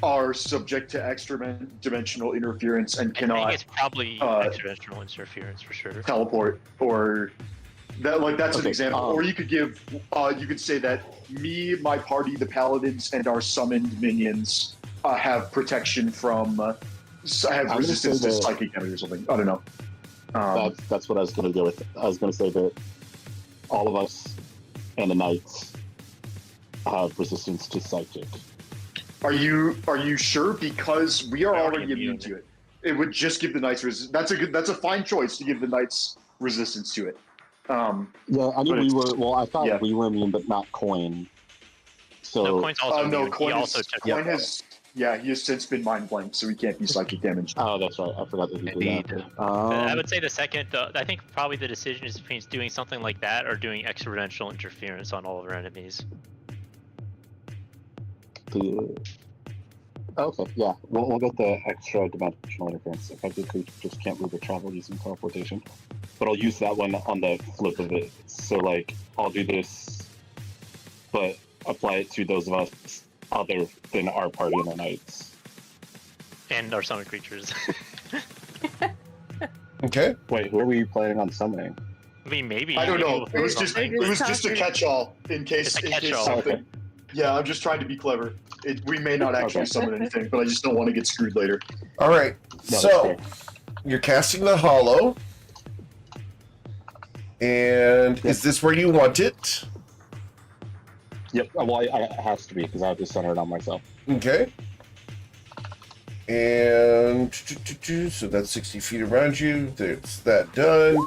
are subject to extra-dimensional interference and I think cannot it's probably extra-dimensional interference for sure. teleport, or that, like, that's an Okay, example. Or you could give, you could say that me, my party, the paladins, and our summoned minions have protection from, have gonna resistance say to that- psychic damage or something. I don't know. That's what I was going to go with. I was going to say that all of us and the knights have resistance to psychic. Are you sure? Because we are They're already already immune immune. to it. It would just give the knights resistance. That's a fine choice to give the knights resistance to it. Yeah, I mean But we it's- were. Well, I thought yeah. we were immune, but not Coin. So No, Coin's also no, immune. Coin He also is, took Coin has, yeah, he has since been mind blanked, so he can't be psychic damaged. Oh, that's right. I forgot that he did Indeed. that. I would say the second, I think probably the decision is between doing something like that or doing extra-dimensional interference on all of our enemies. Okay, yeah. We'll get the extra dimensional interference. Affected creatures can't move or travel using teleportation. But I'll use that one on the flip of it. So, like, I'll do this, but apply it to those of us other than our party and the knights. And our summon creatures. Okay. Wait, who are we planning on summoning? I mean, maybe. I don't maybe know. we'll It was find just something. it was just a catch-all in case It's a catch-all. something. Yeah, I'm just trying to be clever. We may not actually Okay. summon anything, but I just don't want to get screwed later. All right. No, So that's fair. you're casting the hollow, and is this where you want it? Yep. Well, it has to be because I have to center it on myself. Okay. And so that's 60 feet around you. That's that done.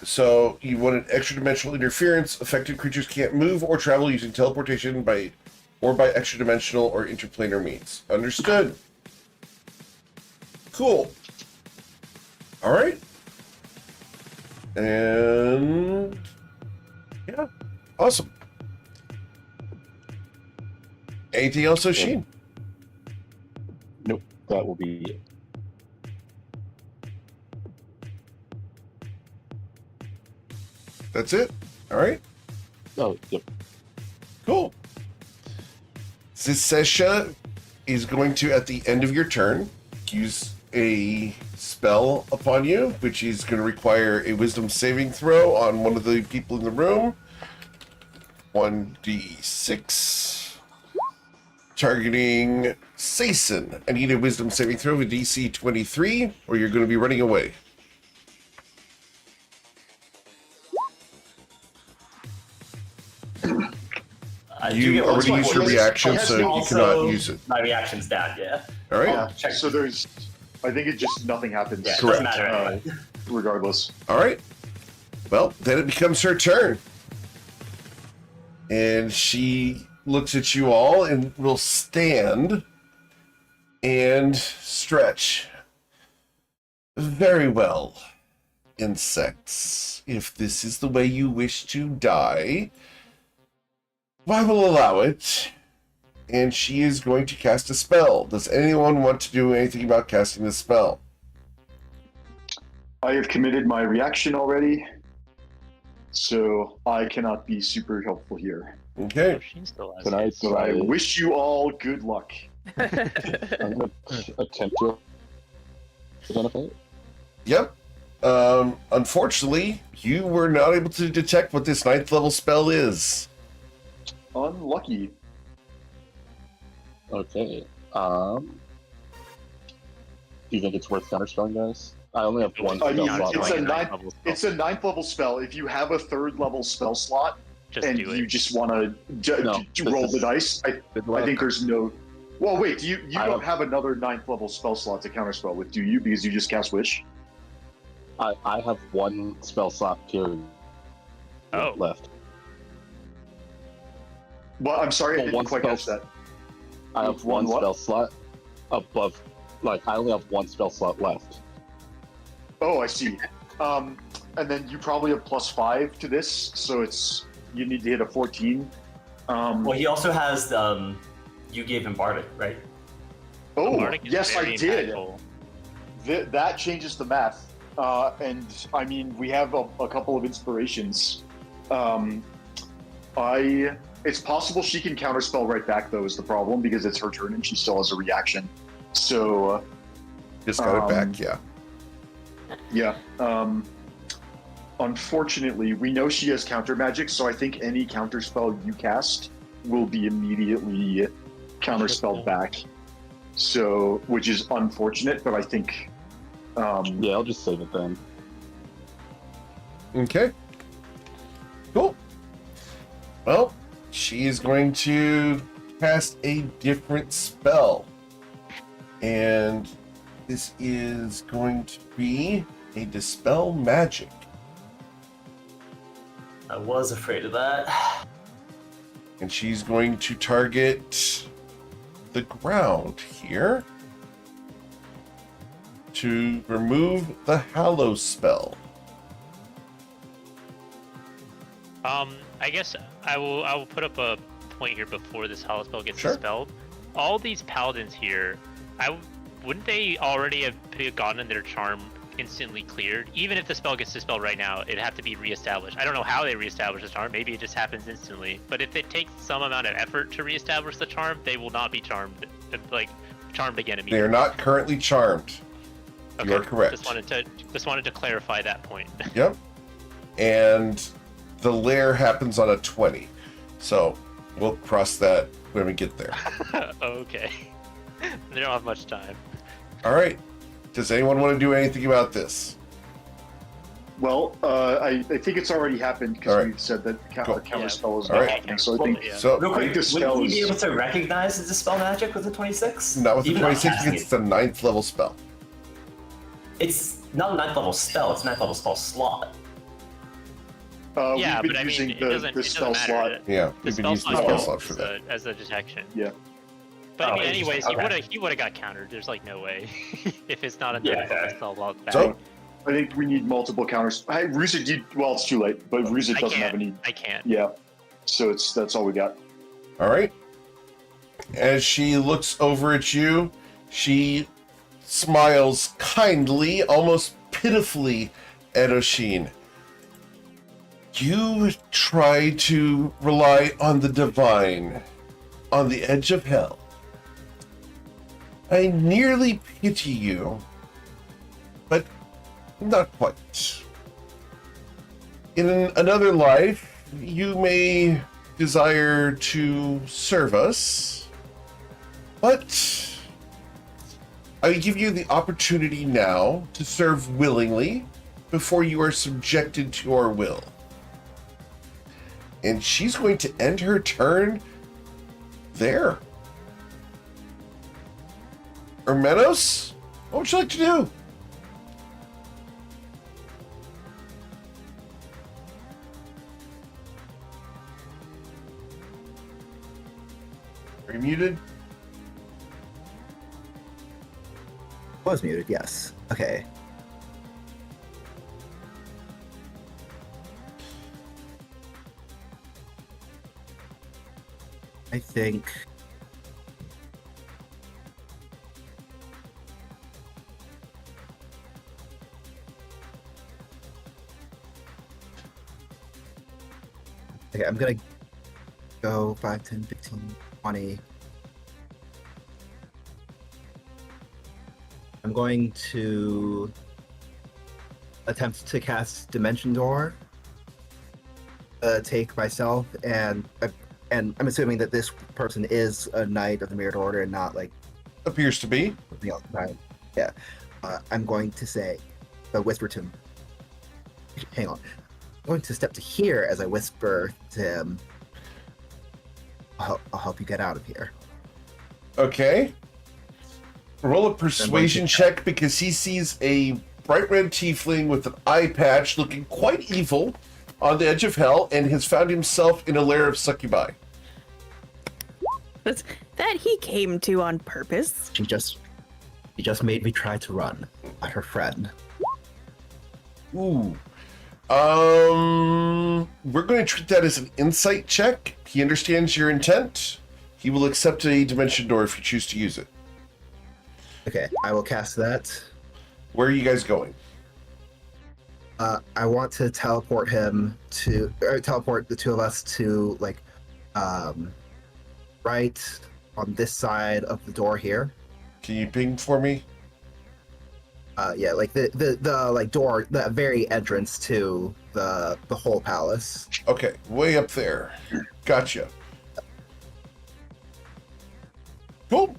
So you want an extra dimensional interference. Affected creatures can't move or travel using teleportation by extra dimensional or interplanar means. Understood. Cool. All right. And yeah, awesome. Anything else, Oshin? Nope. That will be it. That's it. All right. Oh, yep. Cool. Zisesha is going to, at the end of your turn, use a spell upon you, which is going to require a wisdom saving throw on one of the people in the room. 1d6. Targeting Sason. I need a wisdom saving throw with DC 23, or you're going to be running away. You already used your reaction, so you cannot use it. My reaction's down, yeah. All right. Yeah. Check. So there's, I think it just nothing happens. Yeah, it Correct. doesn't matter anyway. Regardless. All right. Well, then it becomes her turn. And she looks at you all and will stand and stretch. Very well, insects. If this is the way you wish to die, I will allow it. And she is going to cast a spell. Does anyone want to do anything about casting the spell? I have committed my reaction already, so I cannot be super helpful here. Okay. Oshin still has Can I it. So I try? wish you all good luck. I'm gonna attempt to identify it. Yep. Unfortunately, you were not able to detect what this 9th level spell is. Unlucky. Okay. Do you think it's worth counterspelling, guys? I only have one I spell mean, slot it's left. a ninth. It's a 9th level spell. If you have a 3rd level spell slot Just and do you it. just want to No, roll this the is- dice, I think there's no. Well, wait. You I don't have another 9th level spell slot to counterspell with, do you? Because you just cast Wish. I have one spell slot period Oh. left. Well, I'm sorry, Well, I didn't one quite spell- catch that. I have One one what? spell slot above. Like, I only have one spell slot left. Oh, I see. And then you probably have +5 to this, so you need to hit a 14. Well, he also has you gave him Bardic, right? Oh, Bardic is yes, I very did. impactful. That changes the math. And I mean, we have a couple of inspirations. It's possible she can counterspell right back, though, is the problem, because it's her turn and she still has a reaction. So, Just got it back, yeah. yeah. Unfortunately, we know she has counter magic, so I think any counterspell you cast will be immediately counterspelled back. So, which is unfortunate, but I think. Yeah, I'll just save it then. Okay. Cool. Well, she is going to cast a different spell. And this is going to be a Dispel Magic. I was afraid of that. And she's going to target the ground here to remove the Hallow spell. I guess I will put up a point here before this hollow spell gets Sure. dispelled. All these paladins here, wouldn't they already have gotten their charm instantly cleared? Even if the spell gets dispelled right now, it'd have to be reestablished. I don't know how they reestablish the charm. Maybe it just happens instantly. But if it takes some amount of effort to reestablish the charm, they will not be charmed again They are immediately. not currently charmed. You are correct. Just wanted to clarify that point. Yep. And the lair happens on a 20. So we'll cross that when we get there. Okay. They don't have much time. All right. Does anyone want to do anything about this? Well, I think it's already happened because All right. we said that the Cool. counter spell is All not right. happening. So I think Yeah. So Real quick, this would spell we be is- able to recognize the Dispel Magic with the 26? not with the Even 26 casting because it's a 9th level spell. It's not a 9th level spell, it's a 9th level spell slot. Yeah, we've been but I mean, using it the doesn't spell matter. slot. Yeah, The we've been spell using the slot spell counts slot for that. as a detection. Yeah. But I Oh, mean, anyways, interesting. he would have got countered. There's like no way if it's not a Yeah, detection okay. spell log back. So, I think we need multiple counters. Hey, Ruzit, well, it's too late, but Ruzit I doesn't have can't. any. I can't. Yeah. So that's all we got. all right. As she looks over at you, she smiles kindly, almost pitifully at Oshin. You try to rely on the divine, on the edge of hell. I nearly pity you, but not quite. In another life, you may desire to serve us, but I give you the opportunity now to serve willingly before you are subjected to our will. And she's going to end her turn there. Hermenos, what would you like to do? Are you muted? Was muted, yes. Okay. I think okay, I'm gonna go 5, 10, 15, 20. I'm going to attempt to cast Dimension Door. Take myself and I'm assuming that this person is a Knight of the Mirrored Order and not like Appears to be. something else. Right. Yeah. I'm going to say, whisper to him. Hang on. I'm going to step to here as I whisper to him. I'll help you get out of here. Okay. Roll a persuasion check because he sees a bright red tiefling with an eye patch looking quite evil on the edge of hell and has found himself in a lair of succubi. That he came to on purpose. She just made me try to run at her friend. Ooh. We're going to treat that as an insight check. He understands your intent. He will accept a dimension door if you choose to use it. Okay, I will cast that. Where are you guys going? I want to teleport him to, or teleport the two of us to like, right on this side of the door here. Can you ping for me? Yeah, like the like door, the very entrance to the whole palace. Okay, way up there. Gotcha. Cool.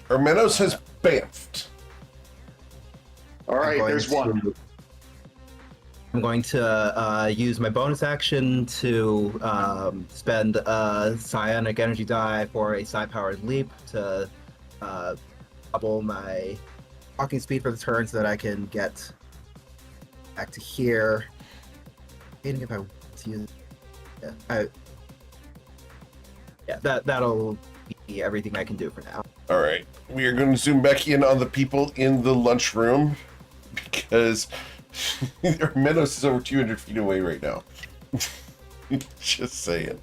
Hermenos has bamfed. All right, there's one. I'm going to use my bonus action to spend a psionic energy die for a psi-powered leap to double my walking speed for the turn so that I can get back to here. Even if I want to use, that'll be everything I can do for now. All right, we are going to zoom back in on the people in the lunchroom because Hermenos is over 200 feet away right now. Just saying.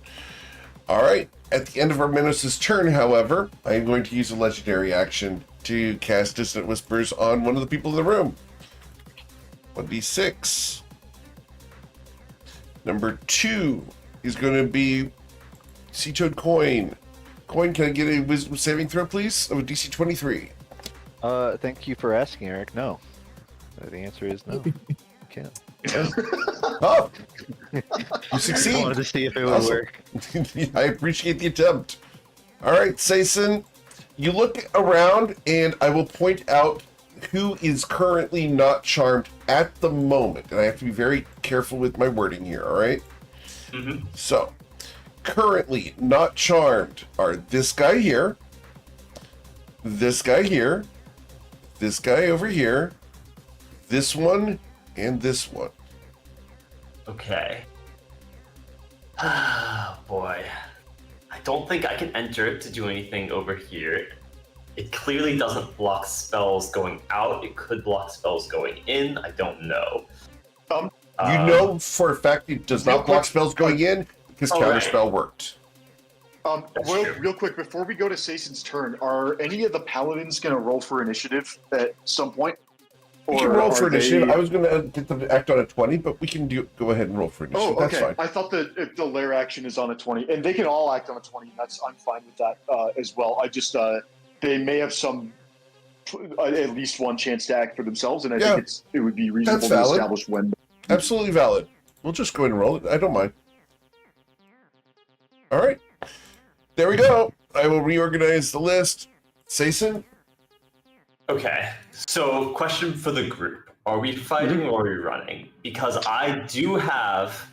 All right, at the end of Hermenos' turn, however, I am going to use a legendary action to cast Dissonant Whispers on one of the people in the room. 1d6. Number 2 is going to be Sea Toad Coin. Coin, can I get a wisdom saving throw, please, of a DC 23? Thank you for asking, Eric. No. The answer is no. You can't. Oh, you I succeed. wanted to see if it would Awesome. work. I appreciate the attempt. All right, Sayson, you look around, and I will point out who is currently not charmed at the moment. And I have to be very careful with my wording here, all right? Mm-hmm. So, currently not charmed are this guy here, this guy here, this guy over here, this one, and this one. Okay. Ah, boy. I don't think I can enter it to do anything over here. It clearly doesn't block spells going out. It could block spells going in. I don't know. You know for a fact it does not block spells going in because Counterspell worked. Real quick, before we go to Sayson's turn, are any of the paladins going to roll for initiative at some point? We can roll for are initiative. they- I was going to get them to act on a 20, but we can go ahead and roll for initiative. Oh, That's okay. fine. I thought that if the lair action is on a 20, and they can all act on a 20. I'm fine with that as well. I just they may have some at least one chance to act for themselves, and I think it would be reasonable to valid. establish when. Absolutely valid. We'll just go ahead and roll it. I don't mind. All right. There we go. I will reorganize the list. Sayson? Okay, so question for the group. Are we fighting or are we running? Because I do have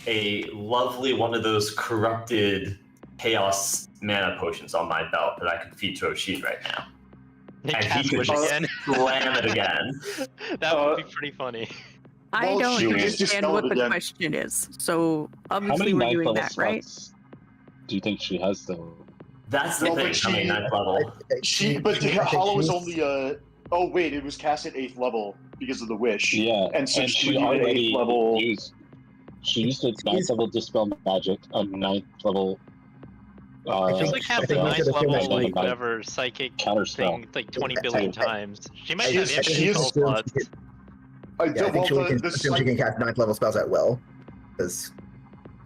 a lovely one of those corrupted chaos mana potions on my belt that I can feed to Oshin right now. And he could again. slam it again. That would be pretty funny. I Well, don't she can just understand dispel what it the again. question is. So How obviously many we're ninth doing level that, right? spots do you think she has, though? That's the Well, thing. but I mean, she- ninth level. But I think Hollow was she's- only oh wait, it was cast at 8th level because of the wish. Yeah, And so she she would need an already 8th level. used. She used a 9th level Dispel Magic, a 9th level. She's like half the think we ninth should assume level, that like she- whatever psychic Counterspell. thing, like 20 billion times. She might She have is- infinite she is- spell slots. I think she can assume she can cast 9th level spells at will. Because,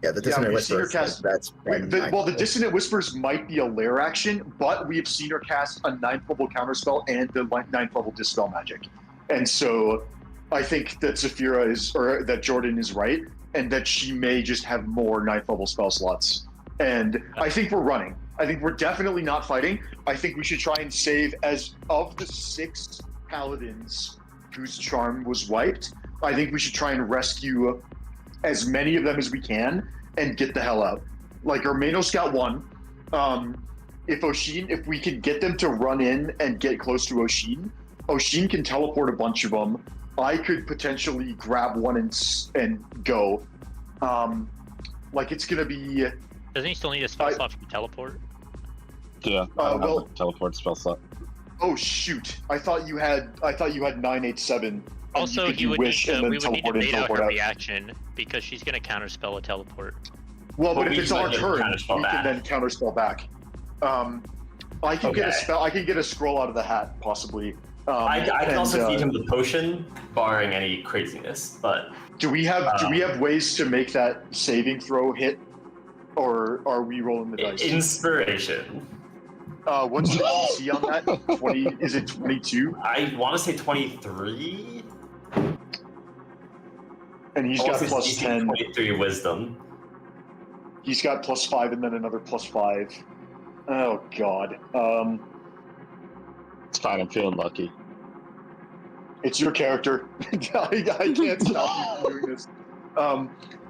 the Dissonant we've seen her Whispers, cast- that's when The ninth level. Dissonant Whispers might be a lair action, but we have seen her cast a 9th level counterspell and the 9th level Dispel Magic. And so I think that that Jordan is right, and that she may just have more 9th level spell slots. And I think we're running. I think we're definitely not fighting. I think we should try and save as of the 6 paladins whose charm was wiped. I think we should try and rescue as many of them as we can and get the hell out. Like Hermanos got one. If we could get them to run in and get close to Oshin can teleport a bunch of them. I could potentially grab one and go. It's gonna be. Doesn't he still need a spell slot for teleport? Yeah, well- teleport spell slot. Oh shoot! I thought you had 987. Also, he would we would need to bait out her reaction because she's gonna counterspell a teleport. Well, but But if we it's our might get turn, counterspell we back. can then counterspell back. I can get a Okay. spell. I can get a scroll out of the hat, possibly. I can and, also feed him the potion, barring any craziness. But Do we have ways to make that saving throw hit, or are we rolling the dice? inspiration. What's the DC on that? 20? Is it 22? I want to say 23. And he's I wanna got say plus DC 10. 23 wisdom. He's got plus 5 and then another plus 5. Oh god. It's fine. I'm feeling lucky. It's your character. I can't stop you from doing this.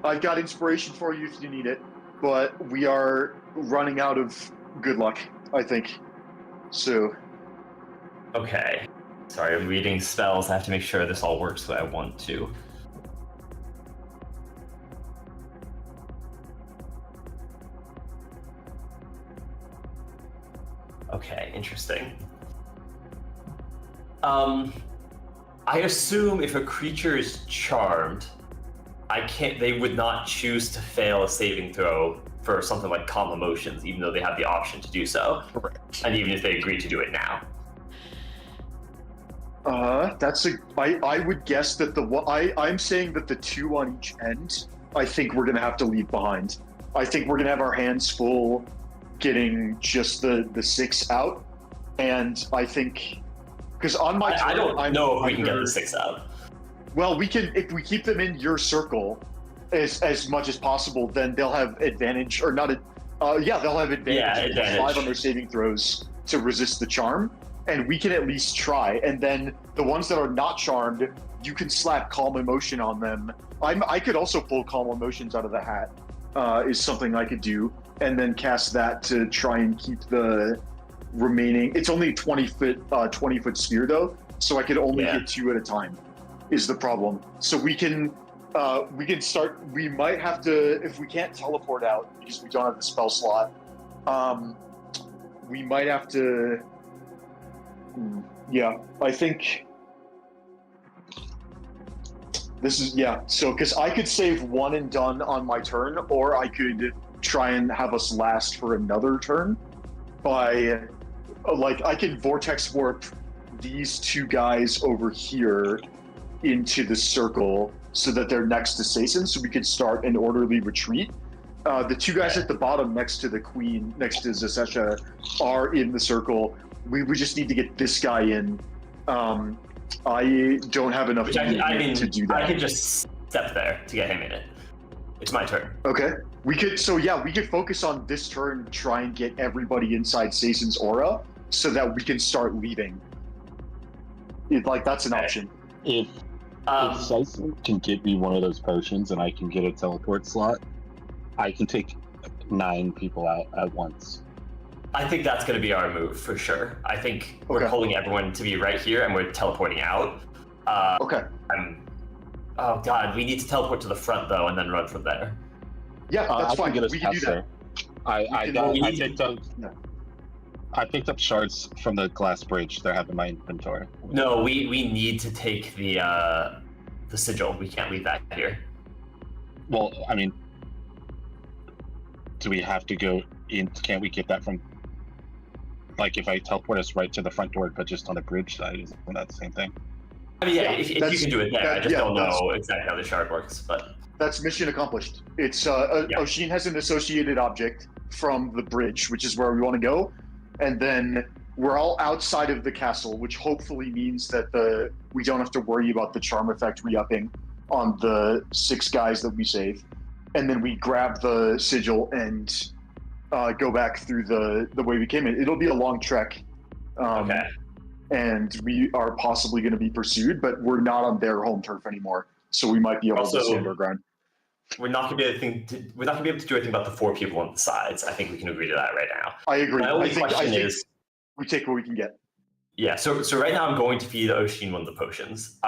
I've got inspiration for you if you need it, but we are running out of good luck, I think. So, Okay. Sorry, I'm reading spells. I have to make sure this all works the way I want to. Okay, interesting. I assume if a creature is charmed, they would not choose to fail a saving throw for something like calm emotions, even though they have the option to do so. Correct. And even if they agree to do it now. I would guess that I'm saying that the 2 on each end, I think we're going to have to leave behind. I think we're going to have our hands full getting just the 6 out. And I think Because on my turn, I don't know if we can get either- the 6 out. Well, we can if we keep them in your circle as much as possible. Then they'll have advantage, or not? They'll have advantage. Yeah, advantage. 5 on their saving throws to resist the charm, and we can at least try. And then the ones that are not charmed, you can slap Calm Emotion on them. I could also pull Calm Emotions out of the hat. Is something I could do, and then cast that to try and keep the remaining. It's only 20-foot sphere though, so I could only hit 2 at a time. Is the problem? So we can start. We might have to, if we can't teleport out because we don't have the spell slot. We might have to. Yeah, I think this is So because I could save 1 and done on my turn, or I could try and have us last for another turn by, I can vortex warp these 2 guys over here into the circle so that they're next to Saison, so we could start an orderly retreat. The 2 guys at the bottom next to the queen, next to Zasesha, are in the circle. We just need to get this guy in. I don't have enough To do that. I could just step there to get him in it. It's my turn. Okay. We could focus on this turn, try and get everybody inside Saison's aura so that we can start leaving. That's an option. If Saison can get me one of those potions and I can get a teleport slot, I can take 9 people out at once. I think that's going to be our move for sure. I think we're pulling everyone to be right here and we're teleporting out. Okay. Oh god, we need to teleport to the front though and then run from there. Yeah, that's I fine. Can get us We can do that. I picked up shards from the glass bridge. They're having my inventory. No, we need to take the sigil. We can't leave that here. Well, I mean, do we have to go in? Can't we get that from? If I teleport us right to the front door, but just on the bridge side, isn't that the same thing? I mean, if you can do it there, I just don't know exactly how the shard works, but... That's mission accomplished. It's, Oshin has an associated object from the bridge, which is where we want to go, and then we're all outside of the castle, which hopefully means that we don't have to worry about the charm effect re-upping on the 6 guys that we save. And then we grab the sigil and go back through the way we came in. It'll be a long trek. Okay. And we are possibly going to be pursued, but we're not on their home turf anymore, so we might be able to stand our ground. We're not going to be able to do anything about the 4 people on the sides. I think we can agree to that right now. I agree. My only I think is we take what we can get. Yeah. So right now I'm going to feed Oshin one of the potions.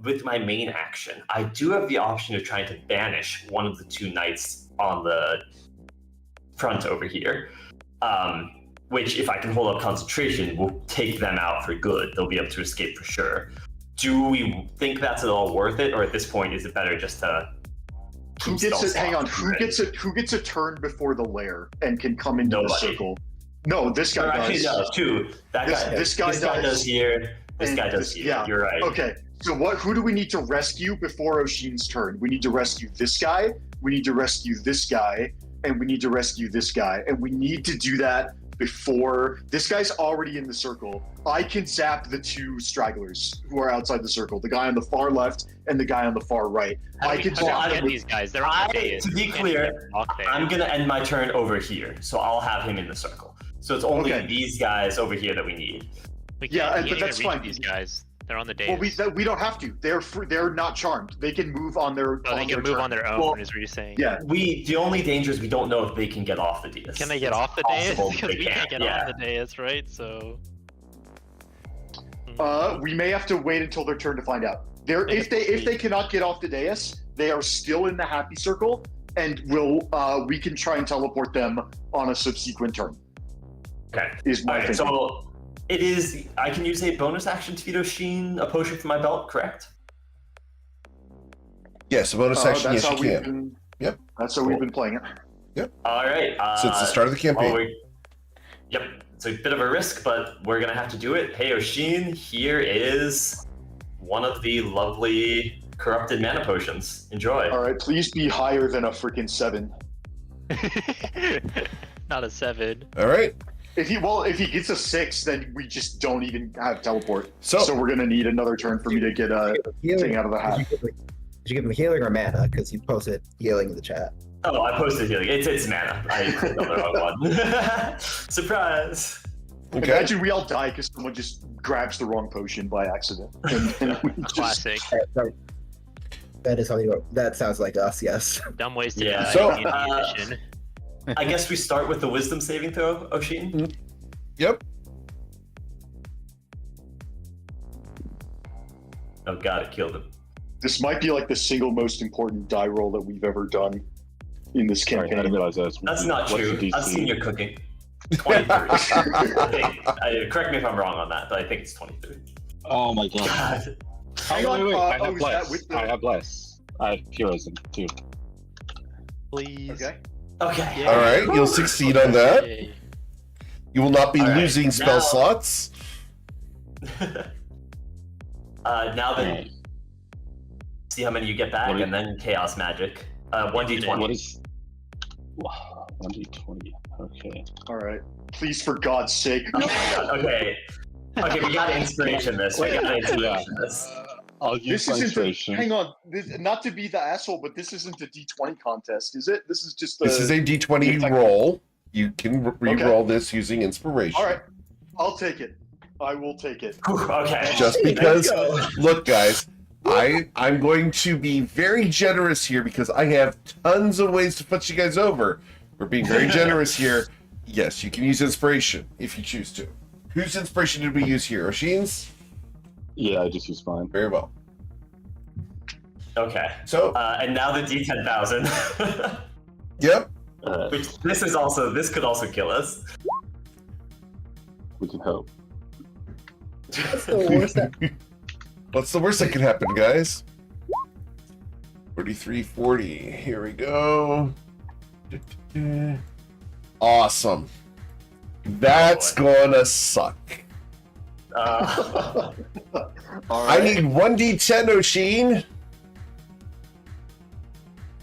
With my main action, I do have the option of trying to banish one of the 2 knights on the front over here. Which, if I can hold up concentration, will take them out for good. They'll be able to escape for sure. Do we think that's at all worth it, or at this point, is it better just to? Who gets it? Hang on. Who gets a turn before the lair and can come into the circle? No, this guy does. Actually, does too. This guy does here. This guy does here. Yeah. You're right. Okay. So who do we need to rescue before Oshin's turn? We need to rescue this guy. We need to rescue this guy, and we need to rescue this guy, and we need to do that before this guy's already in the circle. I can zap the 2 stragglers who are outside the circle, the guy on the far left and the guy on the far right. I can zap them. These guys, they're on the dais. To be clear, I'm gonna end my turn over here, so I'll have him in the circle. So it's only these guys over here that we need. We can't, but that's fine. These guys, they're on the dais. Well, we don't have to. They're not charmed. They can move on their. Oh, they can move on their own. Well, is what you're saying. Yeah. The only danger is we don't know if they can get off the dais. Can they get off the dais? Because we can't get off the dais, right? So. We may have to wait until their turn to find out. If they cannot get off the dais, they are still in the happy circle, and we can try and teleport them on a subsequent turn. Okay. Is my thinking. So it is. I can use a bonus action to feed Oshin a potion from my belt, correct? Yes, a bonus action. Yes, you can. Yep. That's how we've been playing it. Yep. All right. So it's the start of the campaign. Yep. It's a bit of a risk, but we're gonna have to do it. Hey, Oshin, here is one of the lovely corrupted mana potions. Enjoy. All right. Please be higher than a freaking 7. Not a 7. All right. If he gets a 6, then we just don't even have teleport. So- So we're gonna need another turn for me to get a thing out of the hat. Did you give him healing or mana? Because you posted healing in the chat. Oh, I posted healing. It's mana. I clicked on the wrong one. Surprise! Okay. Imagine we all die because someone just grabs the wrong potion by accident. And we just- Classic. That is how you. That sounds like us. Yes. Dumb ways to Yeah. die So, in the edition. I guess we start with the wisdom saving throw, Oshin. Yep. Oh god, it killed him. This might be like the single most important die roll that we've ever done in this Sorry, I didn't campaign. realize that. That's not What's true. the I've DC? seen your cooking. 23. Correct me if I'm wrong on that, but I think it's 23. Oh my god. God. Hang Oh, on, wait, I oh, have is that less. with the- I have less. I have heroism too. Please. Okay. Okay. All right, you'll succeed on that. Yay. You will not be All right, losing spell now- slots. Now then, Alright. see how many you get back, What is- and then chaos magic. 1d20. What is 1d20? Okay. All right. Please, for God's sake. Okay. Okay, we got inspiration this. We got inspiration this. I'll use This my isn't. inspiration. Hang on. Not to be the asshole, but this isn't a D20 contest, is it? This is just a. This is a D20 effect- roll. You can re-roll this using inspiration. All right. I'll take it. I will take it. Whew, okay. Just because, look, guys, I'm going to be very generous here because I have tons of ways to put you guys over. We're being very generous here. Yes, you can use inspiration if you choose to. Whose inspiration did we use here? Oshin's? Yeah, I just used mine. Very well. Okay. So, And now the D10,000. yep. Which this could also kill us. We can hope. That's the worst. What's the worst that could happen, guys? 43, 40. Here we go. Awesome. That's gonna suck. Uh, All I right. need 1d10, Oshin.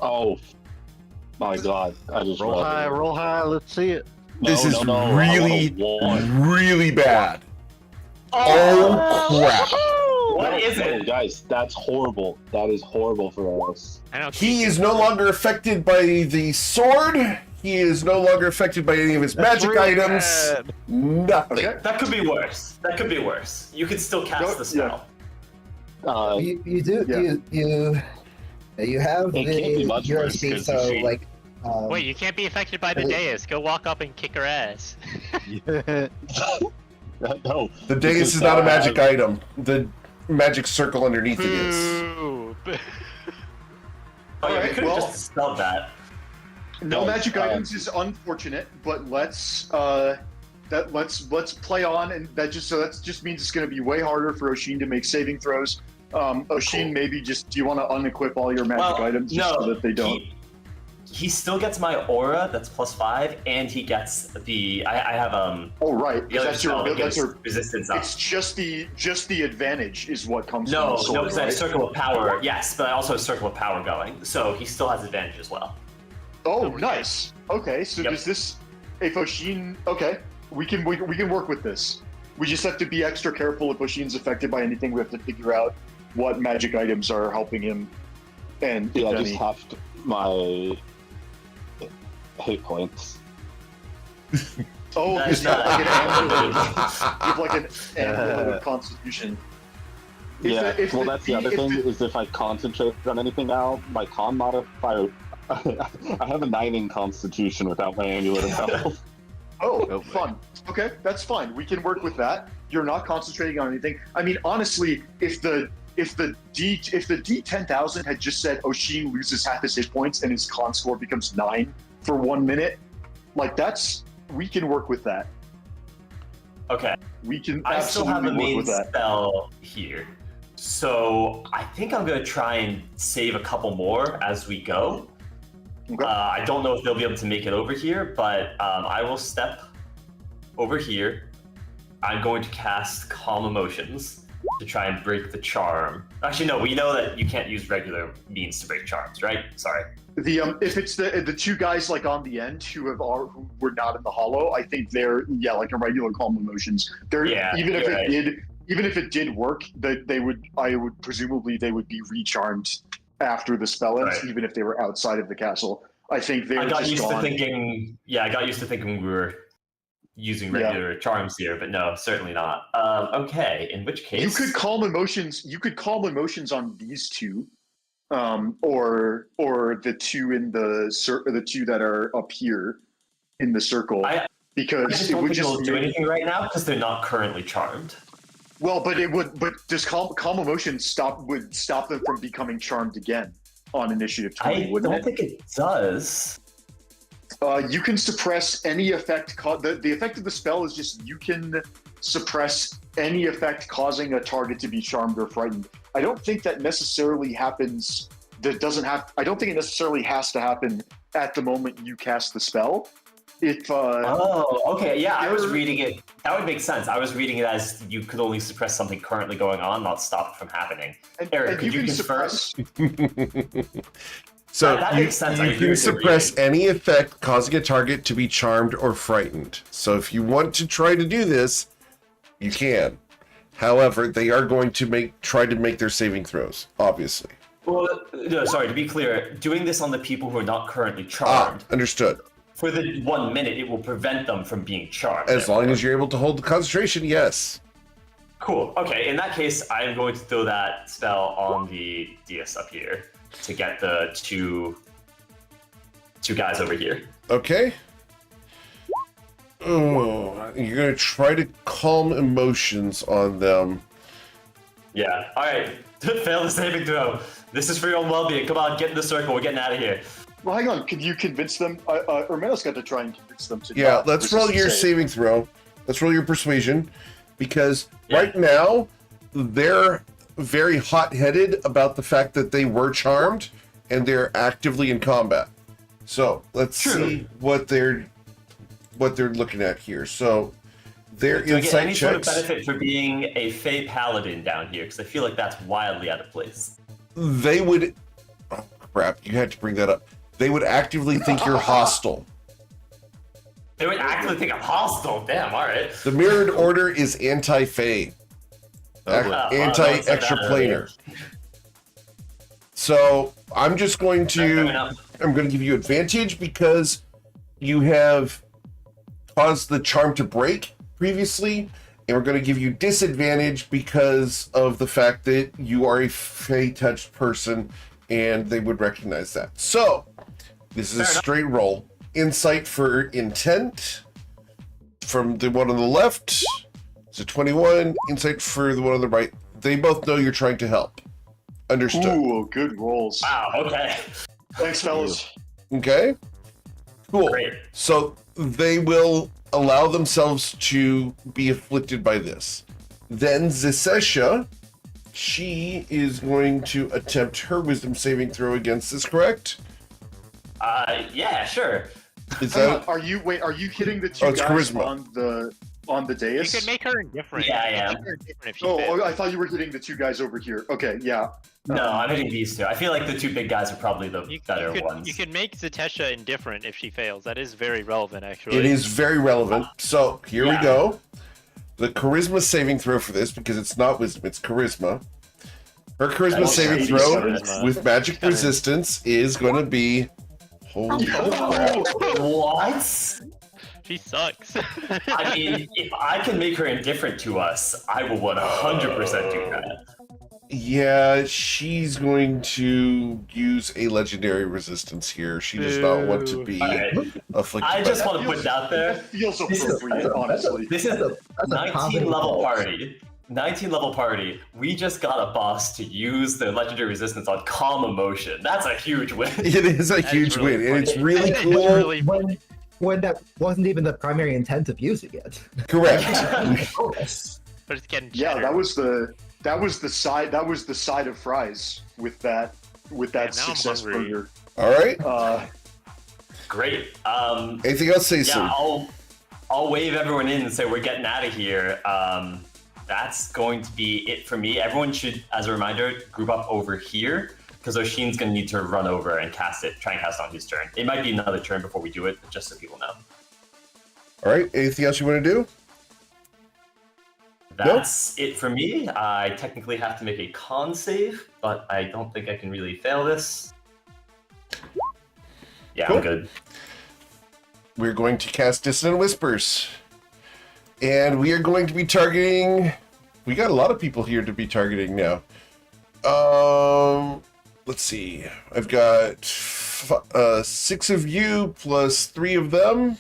Oh my god! I just Roll rolled it. high, roll high. Let's see it. No, This is no, no, I really, want a one. really bad. Oh, crap. what is No, it? guys, that's horrible. That is horrible for us. I don't He is no longer affected by the sword. He is no longer affected by any of his magic really items. bad. Nothing. Okay. That could be worse. That could be worse. You could still cast Go- the spell. You do Yeah. you have It can't be the much hero worse, speed, 'cause so she- like. Wait, you can't be affected by the dais. Go walk up and kick her ass. No. The dais is not a magic item. The magic circle underneath it is. Boo. Oh, yeah, we Alright, could have well- just dispelled that. No Guys, magic items is unfortunate, but let's play on, and that just means it's going to be way harder for Oshin to make saving throws. Oshin, Cool. maybe just do you want to unequip all your magic items just no, so that they don't? He still gets my aura. That's +5, and he gets the. I have Oh right, the other that's your spell that that's gives your. resistance up. It's just the advantage is what comes No, from the no, sword, because I have right? circle of power. Yes, but I also have circle of power going, so he still has advantage as well. Oh, nice. Okay, so Yep. does this? If Oshin, okay, we can work with this. We just have to be extra careful if Oshin's affected by anything. We have to figure out what magic items are helping him, and Yeah, I if just any. halved my hit points. Oh, That's because you have like an amulet. not. You have like an amulet of Constitution. If Yeah, the- if well, the- that's the other if thing, the- is if I concentrate on anything now, my con modifier. I have a 9 in Constitution without my amulet of health. Oh, Oh, fun. Okay, that's fine. We can work with that. You're not concentrating on anything. I mean, honestly, if the D10,000 had just said Oshin loses half his hit points and his con score becomes 9 for 1 minute, like we can work with that. Okay, We can I still have absolutely a work main with that. spell here, so I think I'm gonna try and save a couple more as we go. Okay. I don't know if they'll be able to make it over here, but I will step over here. I'm going to cast Calm Emotions. to try and break the charm. Actually, no, we know that you can't use regular means to break charms, right? Sorry. If it's the two guys like on the end who were not in the hollow, I think they're like a regular calm emotions. Even if it did work, I would presumably they would be recharmed after the spell ends, even if they were outside of the castle. I think they. I got used to thinking we were using regular charms here, but no, certainly not. Okay, in which case you could calm emotions. You could calm emotions on these two, or the two in the two that are up here in the circle. Because it would just do anything right now because they're not currently charmed. Well, but it would. But does calm emotions would stop them from becoming charmed again on initiative 20? I don't think it does. You can suppress any effect. The effect of the spell is just you can suppress any effect causing a target to be charmed or frightened. I don't think that necessarily happens. I don't think it necessarily has to happen at the moment you cast the spell. Okay, yeah, I was reading it. That would make sense. I was reading it as you could only suppress something currently going on, not stop it from happening. Eric, could you confirm? So that makes sense. You can suppress any effect causing a target to be charmed or frightened. So if you want to try to do this, you can. However, they are going to try to make their saving throws, obviously. Well, no, sorry, to be clear, doing this on the people who are not currently charmed. Understood. For the 1 minute, it will prevent them from being charmed. As long as you're able to hold the concentration, yes. Cool. Okay, in that case, I'm going to throw that spell on the DS up here to get the two guys over here. Okay. Oh, you're going to try to calm emotions on them. Yeah. All right. Fail the saving throw. This is for your own well-being. Come on, get in the circle. We're getting out of here. Well, hang on. Could you convince them? Hermenos got to try and convince them to. Yeah, let's roll your saving throw. Let's roll your persuasion, because right now they're very hot-headed about the fact that they were charmed and they're actively in combat. So let's see what they're looking at here. So their insight checks. Do I get any sort of benefit for being a Fey Paladin down here? Because I feel like that's wildly out of place. They would. Oh crap! You had to bring that up. They would actively think you're hostile. They would actively think I'm hostile? Damn, alright. The mirrored order is anti-Fey. Anti-extraplanar. So I'm just going to... I'm going to give you advantage because you have caused the charm to break previously, and we're going to give you disadvantage because of the fact that you are a Fey-touched person, and they would recognize that. So... this is a straight roll. Insight for intent from the one on the left. It's a 21. Insight for the one on the right. They both know you're trying to help. Understood. Ooh, good rolls. Wow, okay. Thanks, fellas. Okay. Cool. Great. So they will allow themselves to be afflicted by this. Then Zisesha, she is going to attempt her wisdom saving throw against this, correct? Yeah, sure. Is that... Are you hitting the two guys charisma on the dais? You can make her indifferent. Yeah, I am. I thought you were hitting the two guys over here. Okay, yeah. No, I'm hitting these two. I feel like the two big guys are probably the better ones. You can make Zetesha indifferent if she fails. That is very relevant, actually. It is very relevant. So here we go. The charisma saving throw for this, because it's not wisdom, it's charisma. Her charisma saving throw with magic resistance is going to be... holy crap. What? She sucks. I mean, if I can make her indifferent to us, I will 100% do that. Yeah, she's going to use a legendary resistance here. She does not want to be afflicted. I just want to put it out there. That feels appropriate, honestly. This is a 19-level party. 19-level party. We just got a boss to use the legendary resistance on calm emotion. That's a huge win. It is a huge win, and it's really cool. When that wasn't even the primary intent of using it. Correct. But it's getting yeah, that was the side of fries with that success burger. All right. Great. Anything else, Jason? Yeah, I'll wave everyone in and say we're getting out of here. that's going to be it for me. Everyone should, as a reminder, group up over here because Oshin's going to need to run over and try and cast on his turn. It might be another turn before we do it, but just so people know. All right. Anything else you want to do? That's it for me. I technically have to make a con save, but I don't think I can really fail this. Yeah, Cool. I'm good. We're going to cast Dissonant Whispers. And we are going to be targeting... We got a lot of people here to be targeting now. Let's see. I've got 6 of you plus 3 of them.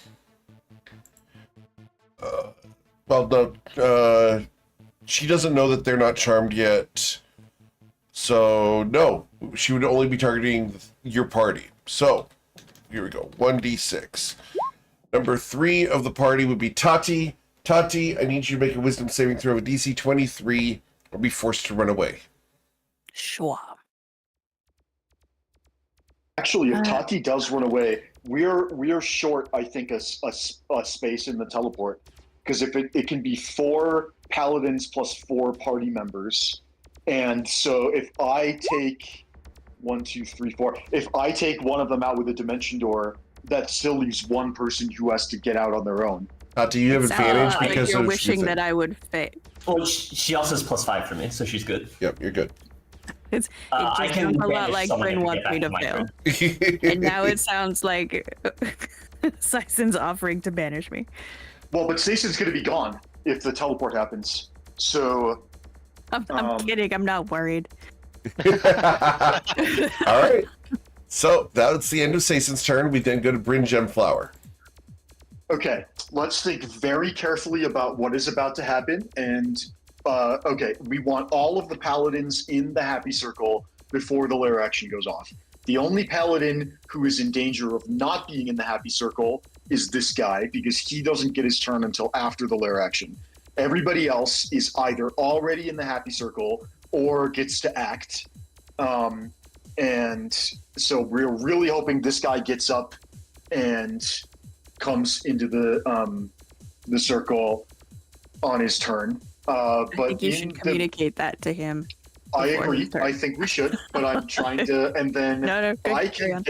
She doesn't know that they're not charmed yet. So, no. She would only be targeting your party. So, here we go. 1d6. Number 3 of the party would be Tati. Tati, I need you to make a wisdom saving throw of DC 23 or be forced to run away. Sure. Actually, if Tati does run away, we are short, I think, a space in the teleport. Because if it can be 4 paladins plus 4 party members. And so if I take 1, 2, 3, 4, if I take one of them out with a dimension door, that still leaves one person who has to get out on their own. Do you have advantage Like because you're of wishing your thing? that I would fail. Well, she also has +5 for me, so she's good. Yep, you're good. It I just can sounds a lot banish like someone Bryn if we wants get me back to my fail. turn. And now it sounds like Syson's offering to banish me. Well, but Station's going to be gone if the teleport happens. So... I'm kidding. I'm not worried. All right. So that's the end of Sason's turn. We then go to Bryn Gemflower. Okay, let's think very carefully about what is about to happen. And, okay, we want all of the paladins in the happy circle before the lair action goes off. The only paladin who is in danger of not being in the happy circle is this guy, because he doesn't get his turn until after the lair action. Everybody else is either already in the happy circle or gets to act. And so we're really hoping this guy gets up and comes into the circle on his turn. I But think you should communicate that to him. I before agree. his turn. I think we should, but I'm trying to, and then No, good. I Carry on.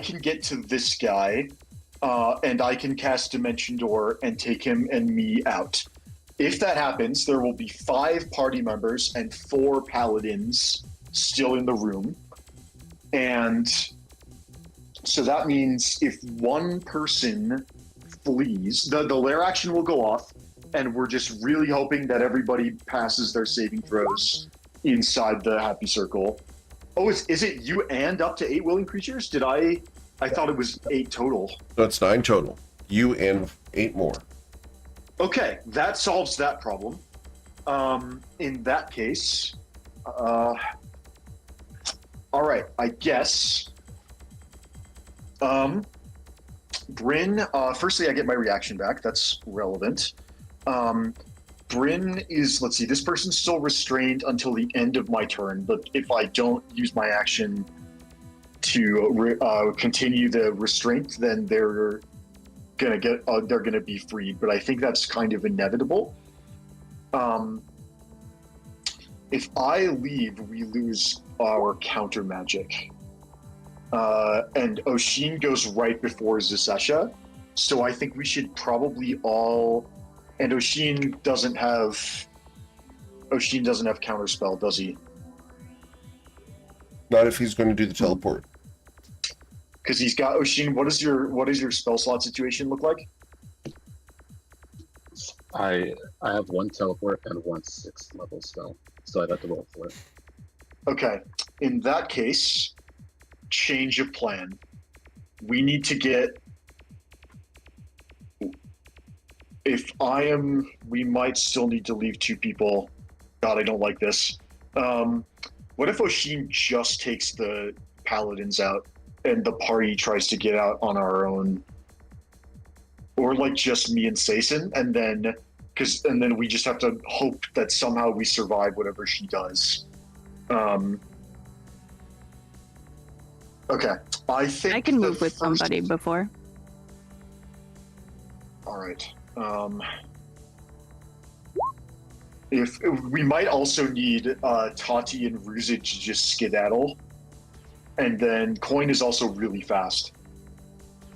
can get to this guy, and I can cast Dimension Door and take him and me out. If that happens, there will be 5 party members and 4 paladins still in the room. And so that means if one person flees, the lair action will go off, and we're just really hoping that everybody passes their saving throws inside the happy circle. Oh, is it you and up to 8 willing creatures? I thought it was 8 total. So it's 9 total. You and 8 more. Okay, that solves that problem. In that case, all right, I guess. Bryn, firstly, I get my reaction back. That's relevant. Bryn is, let's see, this person's still restrained until the end of my turn, but if I don't use my action to continue the restraint, then they're gonna be freed. But I think that's kind of inevitable. If I leave, we lose our counter magic. And Oshin goes right before Zesesha, so I think we should probably all. And Oshin doesn't have counterspell, does he? Not if he's going to do the teleport. Because he's got Oshin. What does your spell slot situation look like? I have 1 teleport and 1 6th level spell, so I'd have to roll for it. Okay, in that case, change of plan. We need to get. We might still need to leave 2 people. God, I don't like this. What if Oshin just takes the paladins out and the party tries to get out on our own? Or like just me and Sason, and then we just have to hope that somehow we survive whatever she does. Okay, I think I can the move with first- somebody before. All right. If we might also need Tati and Ruzit to just skedaddle, and then Coin is also really fast.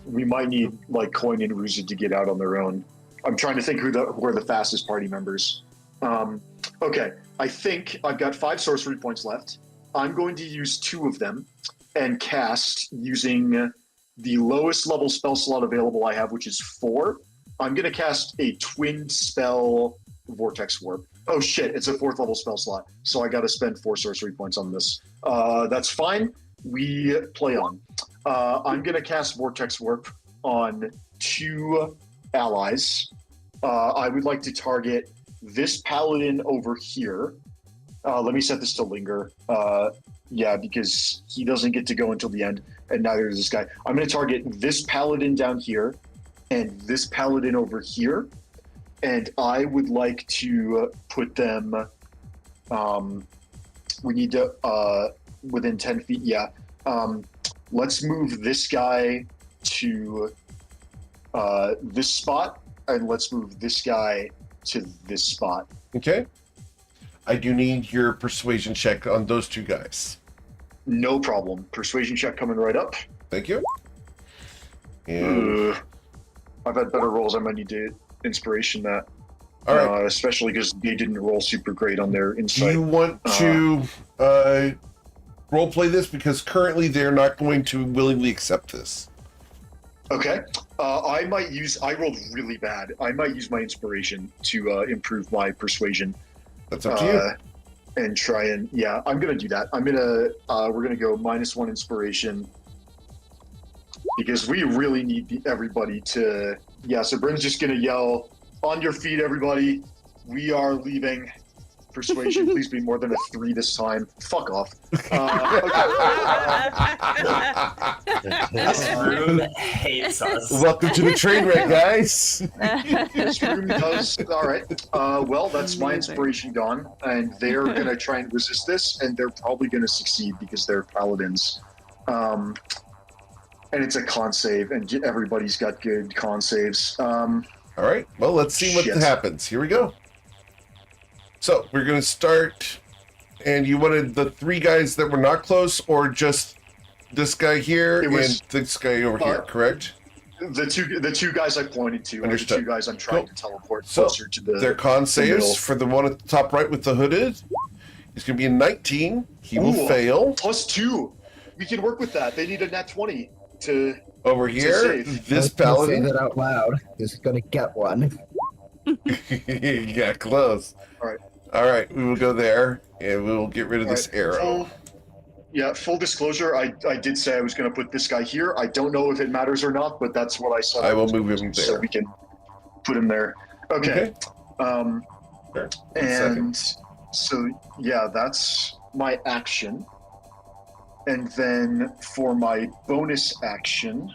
We might need like Coin and Ruzit to get out on their own. I'm trying to think who are the fastest party members. Okay, I think I've got 5 sorcery points left. I'm going to use 2 of them and cast using the lowest level spell slot available I have, which is 4. I'm going to cast a twinned spell Vortex Warp. Oh shit, it's a 4th level spell slot, so I got to spend 4 sorcery points on this. That's fine. We play on. I'm going to cast Vortex Warp on 2 allies. I would like to target this paladin over here. Let me set this to linger. Yeah, because he doesn't get to go until the end, and neither does this guy. I'm going to target this paladin down here and this paladin over here. And I would like to put them, we need to, within 10 feet, yeah. Let's move this guy to this spot, and let's move this guy to this spot. Okay. I do need your persuasion check on those 2 guys. No problem. Persuasion check coming right up. Thank you. And I've had better rolls. I might need to inspiration that. all right. Especially because they didn't roll super great on their Do insight. you want to role play this? Because currently they're not going to willingly accept this. Okay. I rolled really bad. I might use my inspiration to improve my persuasion. That's up to you. And try and, yeah, I'm going to do that. We're going to go -1 inspiration. Because we really need everybody to, yeah, so Bryn's just going to yell, on your feet, everybody. We are leaving. Persuasion, please be more than a 3 this time. Fuck off. This room hates us. Welcome to the train wreck, guys. This room does. All right. Well, that's my inspiration gone, and they're gonna try and resist this, and they're probably gonna succeed because they're paladins. And it's a con save, and everybody's got good con saves. All right. Well, let's see what Shit. happens. Here we go. So we're going to start, and you wanted the 3 guys that were not close, or just this guy here and this guy over here, correct? The two guys I pointed to Understood. are the 2 guys I'm trying to teleport So, closer to the. Their con saves middle. for the one at the top right with the hooded. He's going to be a 19. He will Ooh, fail. +2. We can work with that. They need a nat 20 to. Over here, save. this Say paladin. that out loud. He's gonna get one. Yeah, close. All right. All right, we will go there, and we will get rid of this arrow. Full disclosure, I did say I was going to put this guy here. I don't know if it matters or not, but that's what I said. I will move him So there. we can put him there. Okay. Sure. And so, yeah, that's my action. And then for my bonus action,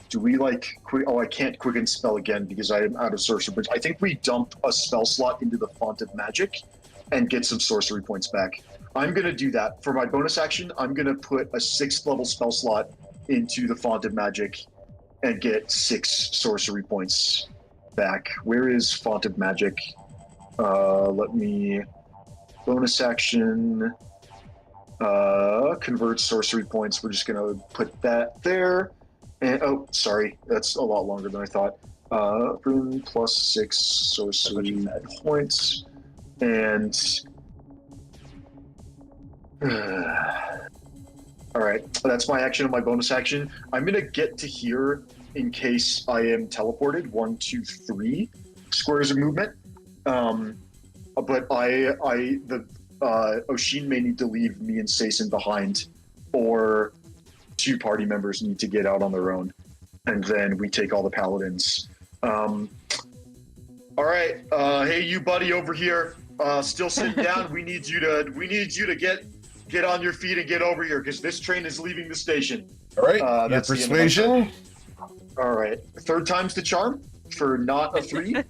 do we like quick? Oh, I can't quicken spell again because I am out of sorcery. But I think we dump a spell slot into the font of magic and get some sorcery points back. I'm gonna do that for my bonus action. I'm gonna put a 6th level spell slot into the font of magic and get 6 sorcery points back. Where is font of magic? Let me bonus action. Convert sorcery points. We're just gonna put that there. And oh, sorry, that's a lot longer than I thought. +6 sorcery points, and all right, that's my action and my bonus action. I'm gonna get to here in case I am teleported. 1, 2, 3 squares of movement. But Oshin may need to leave me and Saison behind, or 2 party members need to get out on their own, and then we take all the paladins. All right, hey, you buddy over here, still sitting down. We need you to get on your feet and get over here because this train is leaving the station. All right, your that's the end of my persuasion. All right, 3rd time's the charm for not a 3.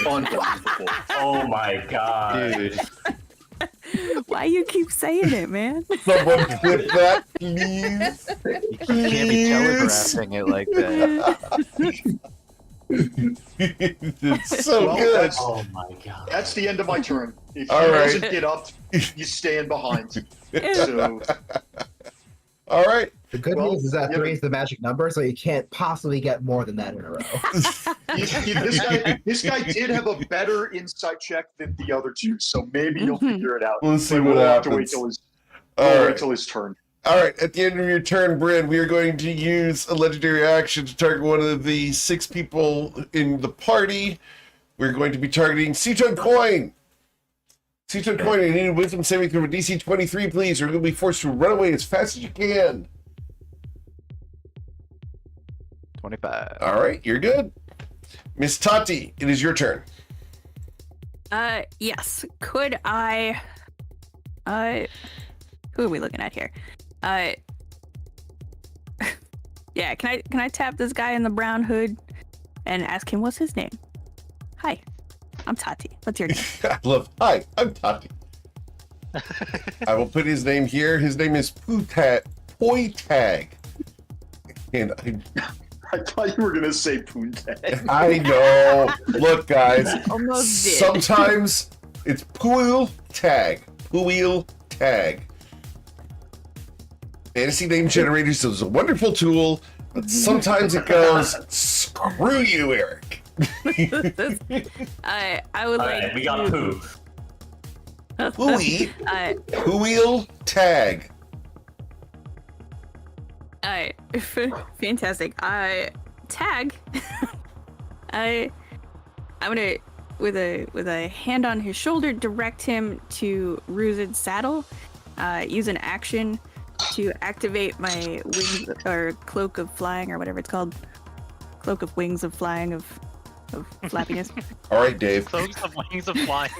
Unbelievable. Oh my god. Dude. Why you keep saying it, man? Someone clip that, please. You can't be telegraphing it like that. It's so Well, good. that's- Oh my god. That's the end of my turn. If he All right. doesn't get up, you stand behind. So All right. The good Well, news is that yeah, 3 is the magic number, so you can't possibly get more than that in a row. this guy did have a better insight check than the other two, so maybe he'll figure it out. We'll see But what we'll have to wait happens. till his, All we'll right. wait till his turn. All right, at the end of your turn, Bryn, we are going to use a legendary action to target one of the 6 people in the party. We're going to be targeting Seaton Coin. Seaton Coin, you need a wisdom saving throw of DC 23, please, or you'll be forced to run away as fast as you can. 25. All right, you're good. Miss Tati, it is your turn. Yes. Could I? Who are we looking at here? Yeah. Can I tap this guy in the brown hood and ask him what's his name? Hi, I'm Tati. What's your name? I love. Hi, I'm Tati. I will put his name here. His name is Toy Tag. And I thought you were gonna say Poontang. I know. Look, guys. Almost did. Sometimes it's Puil Tag. Puil Tag. Fantasy name generators is a wonderful tool, but sometimes it goes, screw you, Eric. I would All like. right, we got to- poo. Puil Uh, Puil Tag. fantastic. Tag. I'm gonna with a hand on his shoulder direct him to Ruzid's saddle. Use an action to activate my wings or cloak of flying or whatever it's called. Cloak of wings of flying of flappiness. All right, Dave. Cloaks of wings of flying.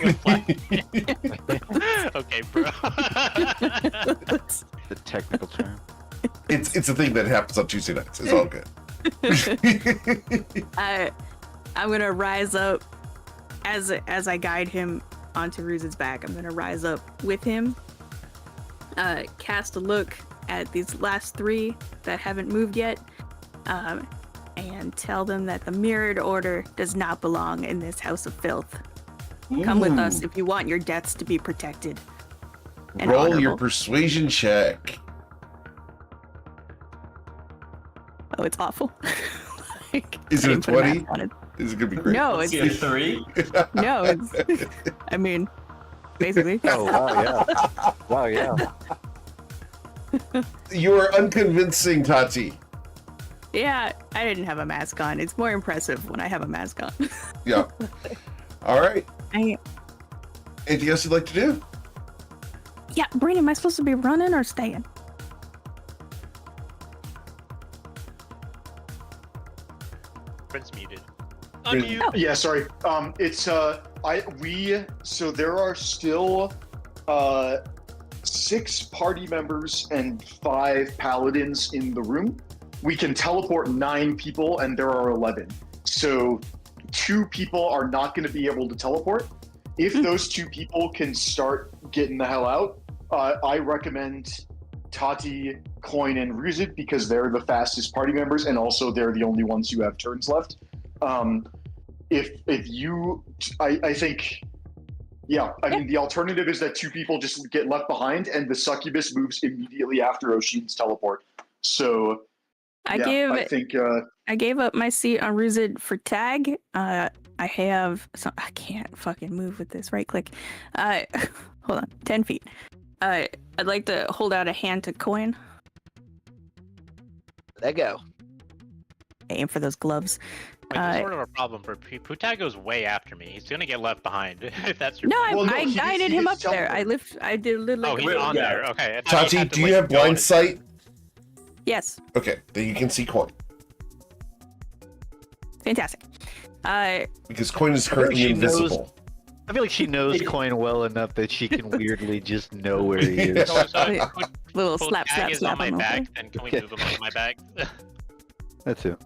Okay, bro. The technical term. It's a thing that happens on Tuesday nights. It's all good. I'm gonna rise up as I guide him onto Ruzid's back. I'm gonna rise up with him. Cast a look at these last 3 that haven't moved yet, and tell them that the mirrored order does not belong in this house of filth. Come with us if you want your deaths to be protected. And Roll your honorable. persuasion check. Oh, it's awful. Like, Is I it a didn't put math 20? on it. This is gonna be great. No, Let's it's see a 3. no, it's. I mean, basically. Oh, wow, yeah. Wow, yeah. You are unconvincing, Tati. Yeah, I didn't have a mask on. It's more impressive when I have a mask on. Yeah. All right. I Anything else you'd like to do? Yeah, Breen, am I supposed to be running or staying? Prince muted. Bryn- Unmute. Yeah, sorry. So there are still 6 party members and 5 paladins in the room. We can teleport 9 people, and there are 11. So 2 people are not going to be able to teleport. If those 2 people can start getting the hell out, I recommend Tati, Coin, and Ruzid because they're the fastest party members, and also they're the only ones who have turns left. If you, I think, yeah, I mean, the alternative is that 2 people just get left behind, and the succubus moves immediately after Oshin's teleport. So, I I think, gave up my seat on Ruzid for tag. I have so I can't fucking move with this right click. Hold on, 10 feet. I'd like to hold out a hand to Coin. Let go. Aim for those gloves. Wait, there's sort of a problem for Putag goes way after me. He's gonna get left behind if that's your. No, plan. Well, no, I he guided gets him up there. teleported. I did a little. Oh, like he's a- on yeah. there. Okay. I thought Tati, had to, do you like, have go on blind his- sight? Yes, Okay, then you can see Coin. fantastic. Because Coin is I feel like currently she knows- invisible. I feel like she knows Coin well enough that she can weirdly just know where he is. So, Yeah. Little slap, Putag slap, is slap on my on the back. way. Then can we Okay. move him on my back? That's it.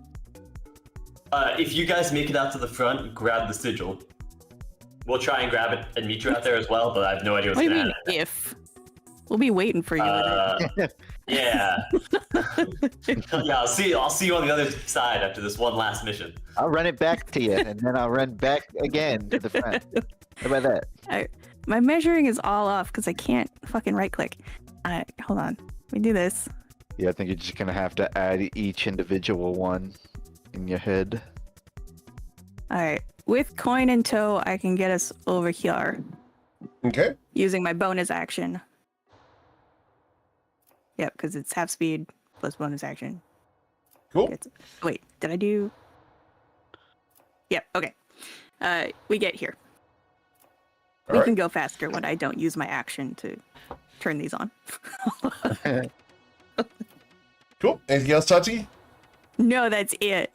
If you guys make it out to the front, grab the sigil. We'll try and grab it and meet you out there as well, but I have no idea what's What do you going to mean happen. if? We'll be waiting for you. Yeah. Yeah, I'll see you on the other side after this one last mission. I'll run it back to you, and then I'll run back again to the front. How about that? My measuring is all off because I can't fucking right click. Hold on. Let me do this. Yeah, I think you're just gonna have to add each individual one in your head. All right. With coin in tow, I can get us over here Okay. using my bonus action. Yep, because it's half speed plus bonus action. Cool. Wait, did I do? Yep. Okay. We get here. All We right. can go faster when I don't use my action to turn these on. Cool. Anything else, Tati? No, that's it.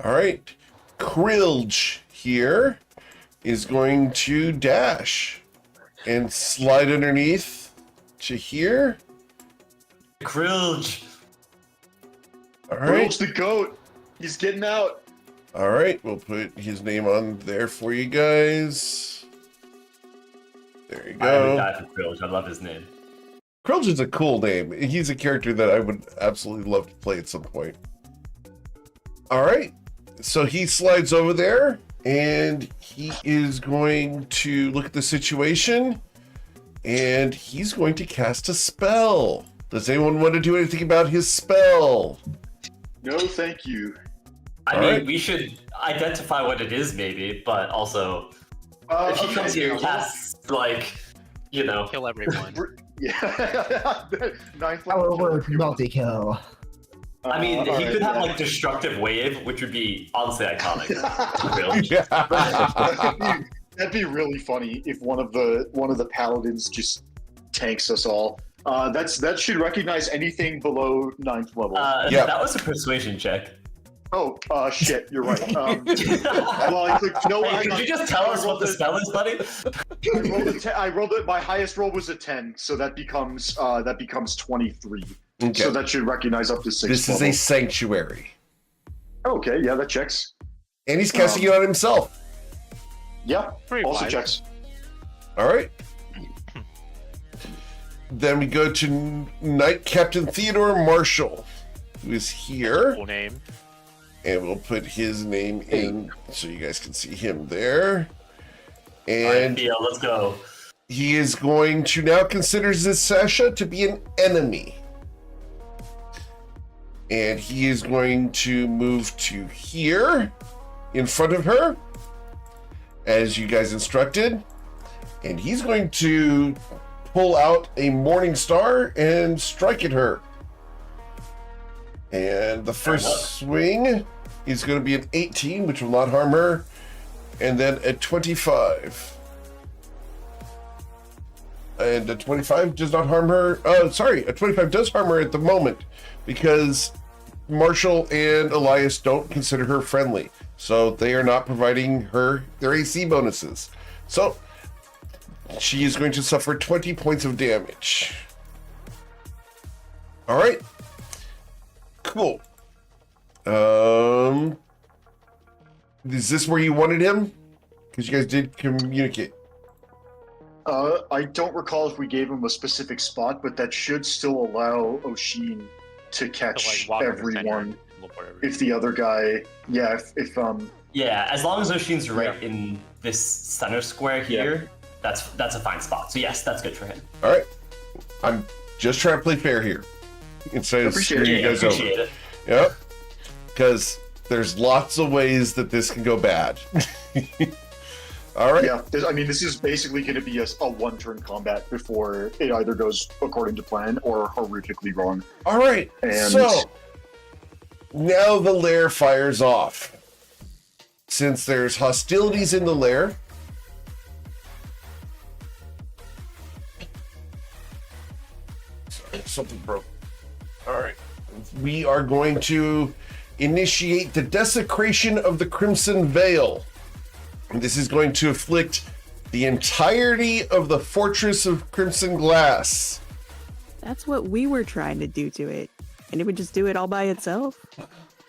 All right. Krilge here is going to dash and slide underneath to here. Krilge. All right. Where's the goat? He's getting out. All right. We'll put his name on there for you guys. There you I would go. die for Krilge. I love his name. Krilge is a cool name. He's a character that I would absolutely love to play at some point. All right. So he slides over there and he is going to look at the situation and he's going to cast a spell. Does anyone want to do anything about his spell? No, thank you. I All mean, right. we should identify what it is, maybe, but also, if he comes here and casts, like, you know, Kill everyone. Yeah. Ninth Power level. word multi-kill. I mean, he alright, could have yeah. like destructive wave, which would be honestly iconic. Krilge. Yeah. That'd be really funny if one of the paladins just tanks us all. That should recognize anything below 9th level. Yeah. That was a persuasion check. Oh, shit, you're right. Well, I clicked, no, Hey, I could got- you just tell us what the spell is, buddy? I rolled it. My highest roll was a 10, so that becomes 23. Okay. So that should recognize up to 6. This is a sanctuary. Okay, yeah, that checks. And he's casting it on himself. Yeah, Pretty also wise. checks. All right. Then we go to Knight Captain Theodore Marshall, who is here. Cool name. And we'll put his name in so you guys can see him there. Alright, And Theo, let's go. he is going to now consider Sasha to be an enemy. And he is going to move to here in front of her, as you guys instructed. And he's going to pull out a Morning Star and strike at her. And the first swing is going to be an 18, which will not harm her. And then a 25. And a 25 does not harm her. Oh, sorry, a 25 does harm her at the moment because Marshall and Elias don't consider her friendly. So they are not providing her their AC bonuses. So she is going to suffer 20 points of damage. All right. Cool. Is this where you wanted him? Because you guys did communicate. I don't recall if we gave him a specific spot, but that should still allow Oshin to To, catch walk in the center everyone. and look wherever. If the other guy, yeah, if Yeah, as long as Oshin's right in this center square here, that's a fine spot. So yes, that's good for him. All right. I'm just trying to play fair here. Instead of Appreciate screwing it. you guys over. Appreciate it. Yep. Because there's lots of ways that this can go bad. All right. yeah, I mean, this is basically going to be a one-turn combat before it either goes according to plan or horrifically wrong. All right. And- So now the lair fires off. Since there's hostilities in the lair, sorry, something broke. All right. We are going to initiate the desecration of the Crimson Veil. And this is going to afflict the entirety of the Fortress of Crimson Glass. That's what we were trying to do to it. And it would just do it all by itself.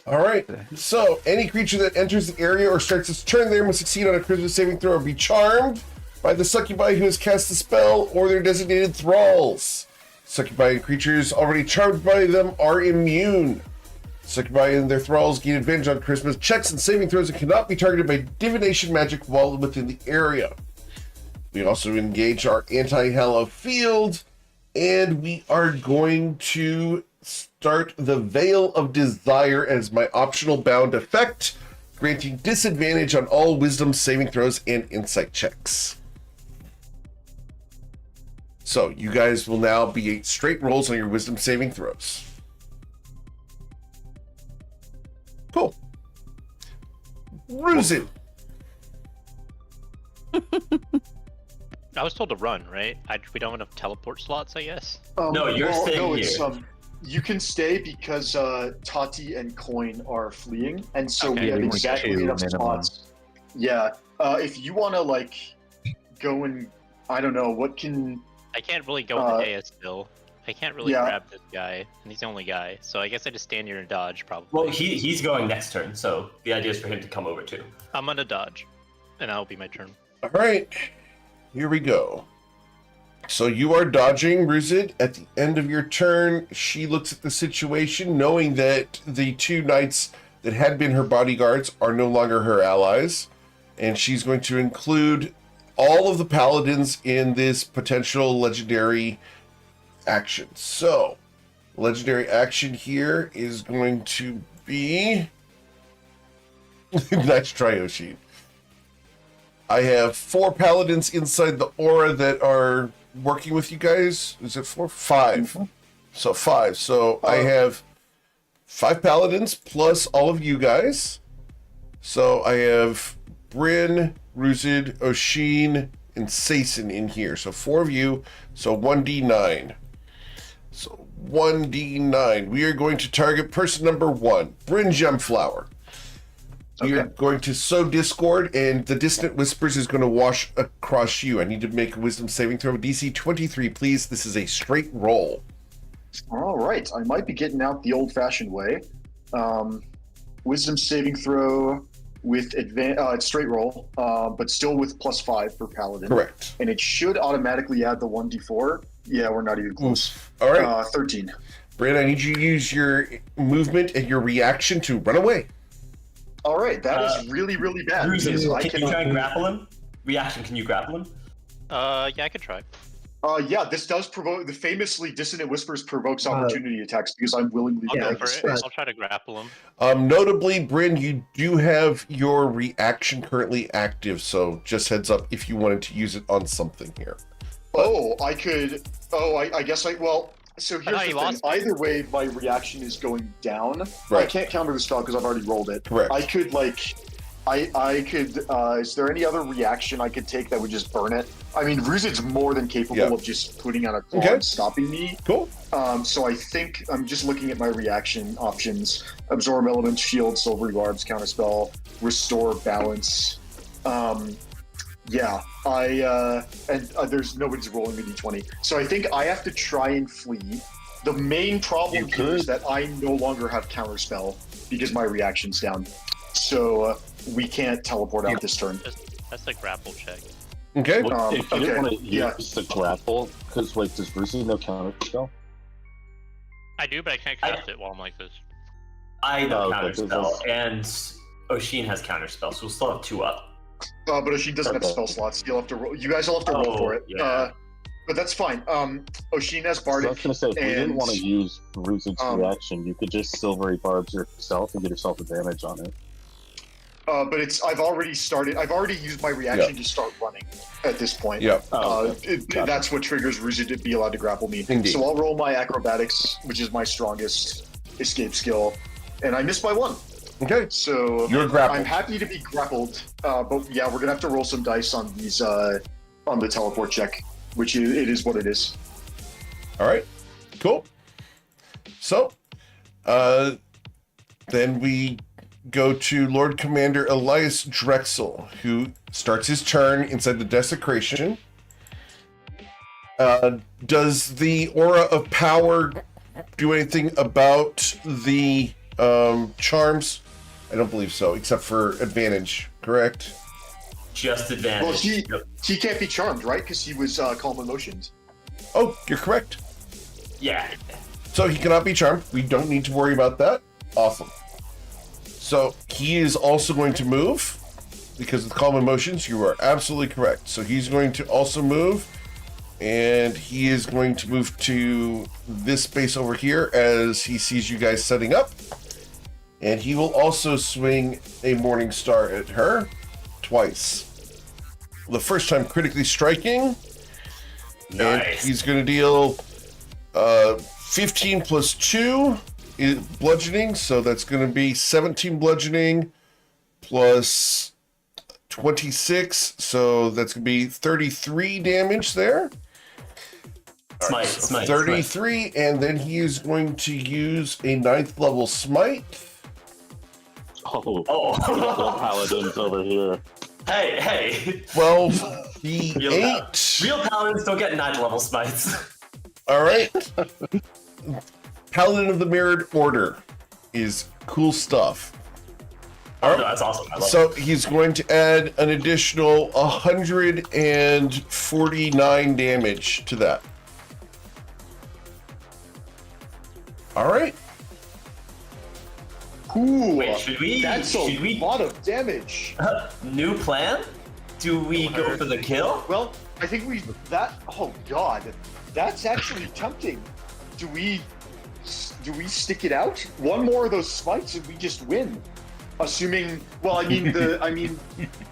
All right. So, any creature that enters the area or starts its turn there must succeed on a charisma saving throw or be charmed by the succubi who has cast the spell or their designated thralls. Succubi and creatures already charmed by them are immune. Succubi and their thralls gain advantage on charisma checks and saving throws and cannot be targeted by divination magic while within the area. We also engage our anti-hallow field, and we are going to start the Veil of Desire as my optional bound effect, granting disadvantage on all wisdom saving throws and insight checks. So you guys will now be straight rolls on your wisdom saving throws. Cool. Ruzin. I was told to run, right? We don't have enough teleport slots, I guess. No, you're staying here. You can stay because Tati and Coin are fleeing, and so Okay. we have Only exactly two enough minimum. spots. Yeah. If you want to like go and I don't know what can. I can't really go in the dais still. I can't really yeah. grab this guy, and he's the only guy. So I guess I just stand here and dodge, probably. Well, he's going next turn, so the idea is for him to come over too. I'm gonna dodge, and that'll be my turn. All right. Here we go. So you are dodging, Ruzid. At the end of your turn, she looks at the situation, knowing that the two knights that had been her bodyguards are no longer her allies. And she's going to include all of the paladins in this potential legendary action. So, legendary action here is going to be... Nice try, Oshin. I have 4 paladins inside the aura that are working with you guys. Is it 4? 5. Mm-hmm. So 5. So I have 5 paladins plus all of you guys. So I have Bryn, Ruzid, Oshin, and Sason in here. So 4 of you. So 1d9. So 1d9. We are going to target person number 1, Bryn Gemflower. You're going to sow discord, and the dissonant whispers is going to wash across you. I need to make a wisdom saving throw. DC 23, please. This is a straight roll. All right. I might be getting out the old-fashioned way. Wisdom saving throw with it's straight roll, but still with +5 for paladin. Correct. And it should automatically add the 1d4. Yeah, we're not even close. All right. 13. Bryn, I need you to use your movement and your reaction to run away. All right, that is really, really bad. Ruzin, because can you try and grapple him? Reaction, can you grapple him? Yeah, I could try. Yeah, this does provoke. The famously dissonant whispers provokes opportunity attacks because I'm willingly I'll go drag for the it. space. I'll try to grapple him. Notably, Bryn, you do have your reaction currently active, so just heads up if you wanted to use it on something here. Oh, I could. Oh, I guess I. Well, so here's the thing. Either way, my reaction is going down. Right. I can't counter the spell because I've already rolled it. Correct. I could I could. Is there any other reaction I could take that would just burn it? I mean, Ruzid's more than capable of just putting on a claw and stopping me. Cool. So I think I'm just looking at my reaction options: absorb elements, shield, silvery barbs, counterspell, restore balance. Yeah, there's nobody's rolling a d20, so I think I have to try and flee. The main problem here is that I no longer have counterspell because my reaction's down, so we can't teleport out this turn. That's a grapple check. Okay. If you didn't want to use the grapple, because like, does Brucey know counter spell? I do, but I can't cast it while I'm like this. I know okay, counterspell, and Oshin has counterspell, so we'll still have 2 up. But she doesn't have spell slots. You'll have to roll. You guys will have to roll for it. Yeah. But that's fine. Oshin has So I Bardic. was gonna say, if we didn't want to use Brucey's reaction, you could just silvery barbs yourself and get yourself advantage on it. But I've already started. I've already used my reaction to start running at this point. Yeah. That's what triggers Ruzid to be allowed to grapple me. Indeed. So I'll roll my acrobatics, which is my strongest escape skill, and I missed by 1. Okay. So You're grappled. I'm happy to be grappled, but yeah, we're gonna have to roll some dice on these on the teleport check, which it is what it is. All right. Cool. So, then we go to Lord Commander Elias Drexel, who starts his turn inside the desecration. Does the aura of power do anything about the Charms? I don't believe so, except for advantage, correct? Just advantage. Well, he can't be charmed, right? Because he was calm emotions. Oh, you're correct. Yeah. So he cannot be charmed. We don't need to worry about that. Awesome. So he is also going to move because of calm emotions. You are absolutely correct. So he's going to also move, and he is going to move to this space over here as he sees you guys setting up. And he will also swing a Morning Star at her twice. The first time critically striking. Nice. And he's going to deal 15 plus 2 is bludgeoning. So that's going to be 17 bludgeoning plus 26. So that's going to be 33 damage there. Smite, So smite, 33. And then he is going to use a 9th level smite. Oh, paladins over here. Hey. 12 D8. Real paladins don't get 9th level smites. All right. Paladin of the Mirrored Order is cool stuff. All right. No, that's awesome. I love So he's going to add an additional 149 damage to that. All right. Ooh, Wait, should we? That's a lot of damage. New plan? Do we go for the kill? Well, I think oh god, that's actually tempting. Do we stick it out? One more of those smites and we just win. Assuming, well, I mean,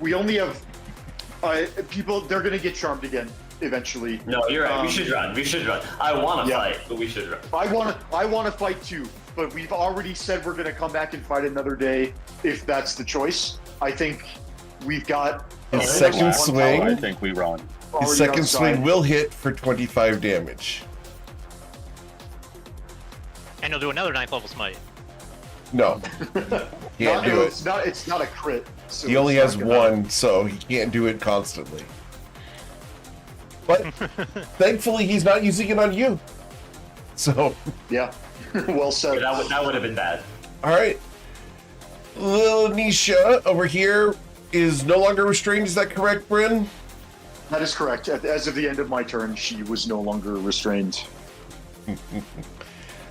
we only have people. They're gonna get charmed again eventually. No, you're right. We should run. I want to Yeah. fight, but we should run. I want to fight too, but we've already said we're gonna come back and fight another day if that's the choice. I think we've got His second swing. I think we run. His already second outside. swing will hit for 25 damage. And he'll do another 9th level smite. No, can't do it. It's not a crit. So He only it's has not gonna- one, so he can't do it constantly. But thankfully, he's not using it on you. So, Yeah. Well said. That would have been bad. all right. Little Nisha over here is no longer restrained. Is that correct, Bryn? That is correct. As of the end of my turn, she was no longer restrained.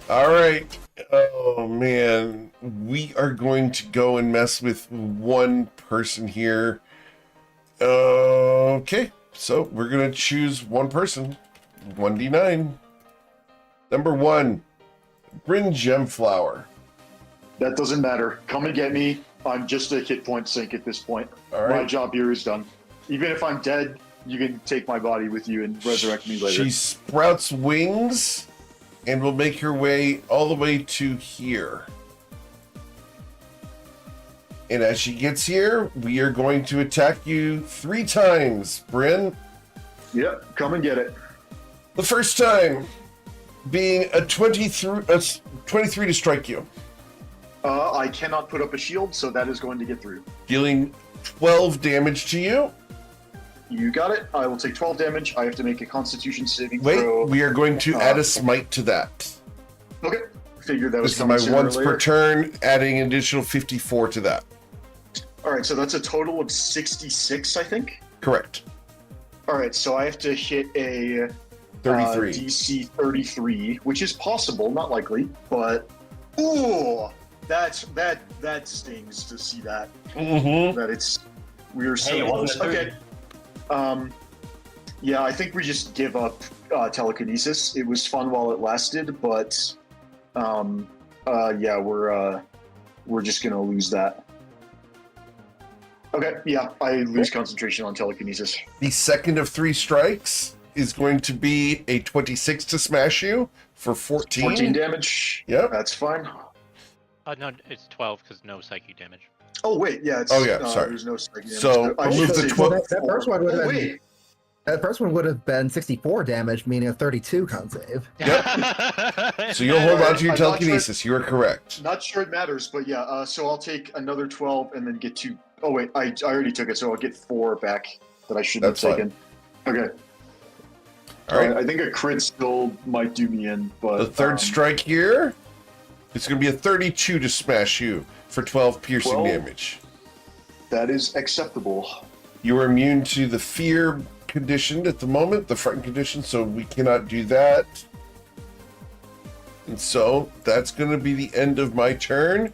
All right. Oh, man. We are going to go and mess with one person here. Okay. So we're going to choose one person. 1d9. Number 1, Bryn Gemflower. That doesn't matter. Come and get me. I'm just a hit point sink at this point. All My right. job here is done. Even if I'm dead, you can take my body with you and resurrect me later. She sprouts wings and will make her way all the way to here. And as she gets here, we are going to attack you 3 times, Bryn. Yep, come and get it. The first time being a 23 to strike you, I cannot put up a shield, so that is going to get through. dealing 12 damage to you. You got it. I will take 12 damage. I have to make a Constitution saving Wait, throw. we are going to add a smite to that. Okay. Figured that was This is coming my sooner or once per later. turn, adding an additional 54 to that. All right, so that's a total of 66, I think. Correct. All right, so I have to hit a 33. DC 33, which is possible, not likely, but ooh, that stings to see that. Mm-hmm. That it's we are so Hey, it close. wasn't a Okay. Yeah, I think we just give up telekinesis. It was fun while it lasted, but yeah, we're just gonna lose that. Okay, yeah, I lose concentration on telekinesis. The second of 3 strikes is going to be a 26 to smash you for 14. 14 damage. Yep. That's fine. No, it's 12 because no psychic damage. Oh wait, yeah. It's, Oh, yeah, sorry. There's no psychic damage. So, I I'll move should the say 12 That first one would have Oh, been. wait. That first one would have been 64 damage, meaning a 32 con save. So you'll hold on to your I'm not sure- telekinesis. You are correct. Not sure it matters, but yeah. So I'll take another 12 and then get 2. Oh wait, I already took it, so I'll get 4 back that I shouldn't That's have taken. Okay. All right. I think a crit still might do me in, but The third strike here It's going to be a 32 to smash you for 12 piercing 12? damage. That is acceptable. You are immune to the fear condition at the moment, the frightened condition, so we cannot do that. And so that's going to be the end of my turn.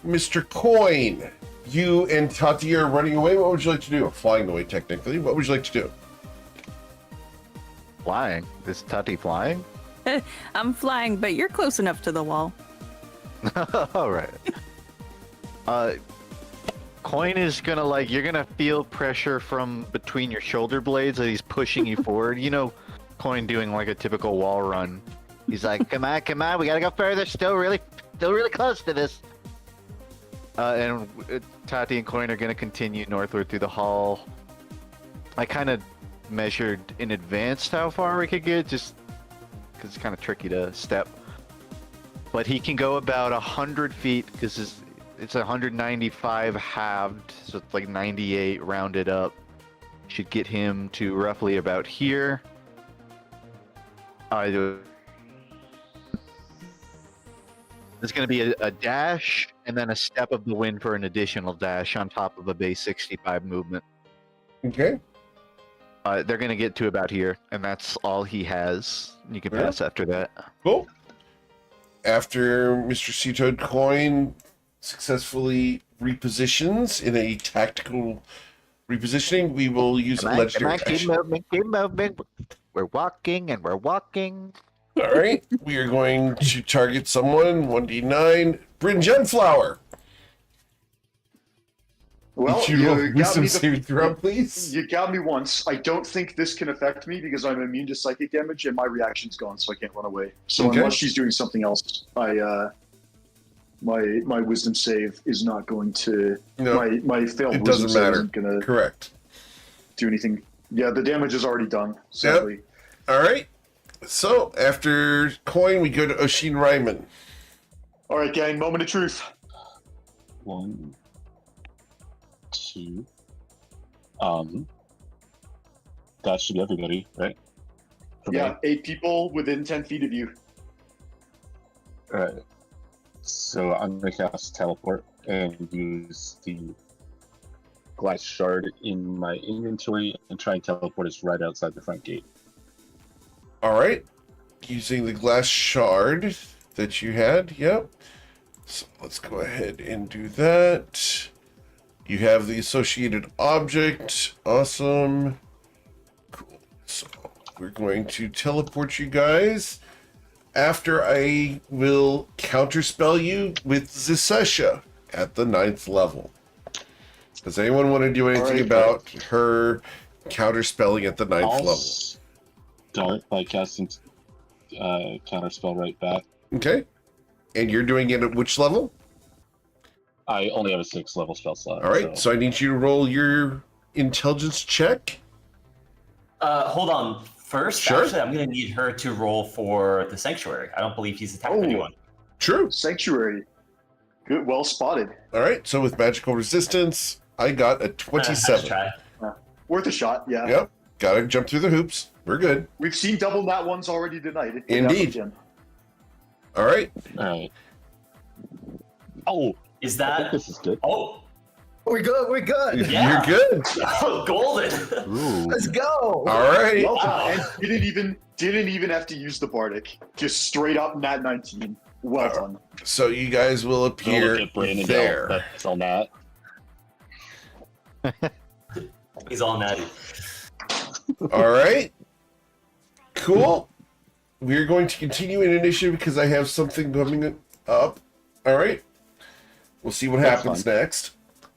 Mr. Coin, you and Tati are running away. What would you like to do? Flying away, technically. What would you like to do? Flying? Is Tati flying? I'm flying, but you're close enough to the wall. All right. Coin is gonna you're gonna feel pressure from between your shoulder blades as he's pushing you forward. You know, Coin doing like a typical wall run. He's like, come on, we gotta go further. Still really close to this. And Tati and Coin are gonna continue northward through the hall. I kind of measured in advance how far we could get, just because it's kind of tricky to step. But he can go about 100 feet because it's 195 halved, so it's like 98 rounded up. Should get him to roughly about here. There's going to be a dash and then a step of the wind for an additional dash on top of a base 65 movement. Okay. They're going to get to about here, and that's all he has. You can pass after that. Cool. After Mr. Seatoad Coin successfully repositions in a tactical repositioning, we will use a legendary action. Keep moving. We're walking and we're walking. All right, we are going to target someone. 1d9. Bryn Genflower. Well, Could you roll wisdom saving throw, please? You got me once. I don't think this can affect me because I'm immune to psychic damage and my reaction's gone, so I can't run away. So Okay. unless she's doing something else, my wisdom save is not going to. No, my failed it wisdom doesn't save matter. isn't going to Correct. do anything. Yeah, the damage is already done. Sadly. All right. So after Coin, we go to Oshin Ryman. All right, gang. Moment of truth. 1, 2. That should be everybody, right? For me? Yeah, 8 people within 10 feet of you. Alright. So I'm gonna cast teleport and use the glass shard in my inventory and try and teleport us right outside the front gate. All right. Using the glass shard that you had. Yep. So let's go ahead and do that. You have the associated object. Awesome. Cool. So we're going to teleport you guys. After I will counterspell you with Zisesha at the 9th level. Does anyone want to do anything about her counterspelling at the 9th level? Start by casting counterspell right back. Okay. And you're doing it at which level? I only have a 6th level spell slot. All right. So I need you to roll your intelligence check. Hold on. First, Sure. actually, I'm going to need her to roll for the Sanctuary. I don't believe he's attacked anyone. True. Sanctuary. Good, well spotted. All right. So with magical resistance, I got a Let's 27. try. Worth a shot. Yeah. Yep. Got to jump through the hoops. We're good. We've seen double nat ones already tonight. Indeed. All right. Alright. Oh, Is I think that... this is good. Oh, We're good. We're good. Yeah. You're good. oh, golden. Ooh. Let's go. All right. Well done. Wow. And didn't even have to use the bardic. Just straight up nat 19. Well done. So you guys will Don't appear look at Brandon there. yell. That's all that. He's all natty. All right. Cool. We're going to continue in initiative because I have something coming up. All right. We'll see what That's happens fine. next.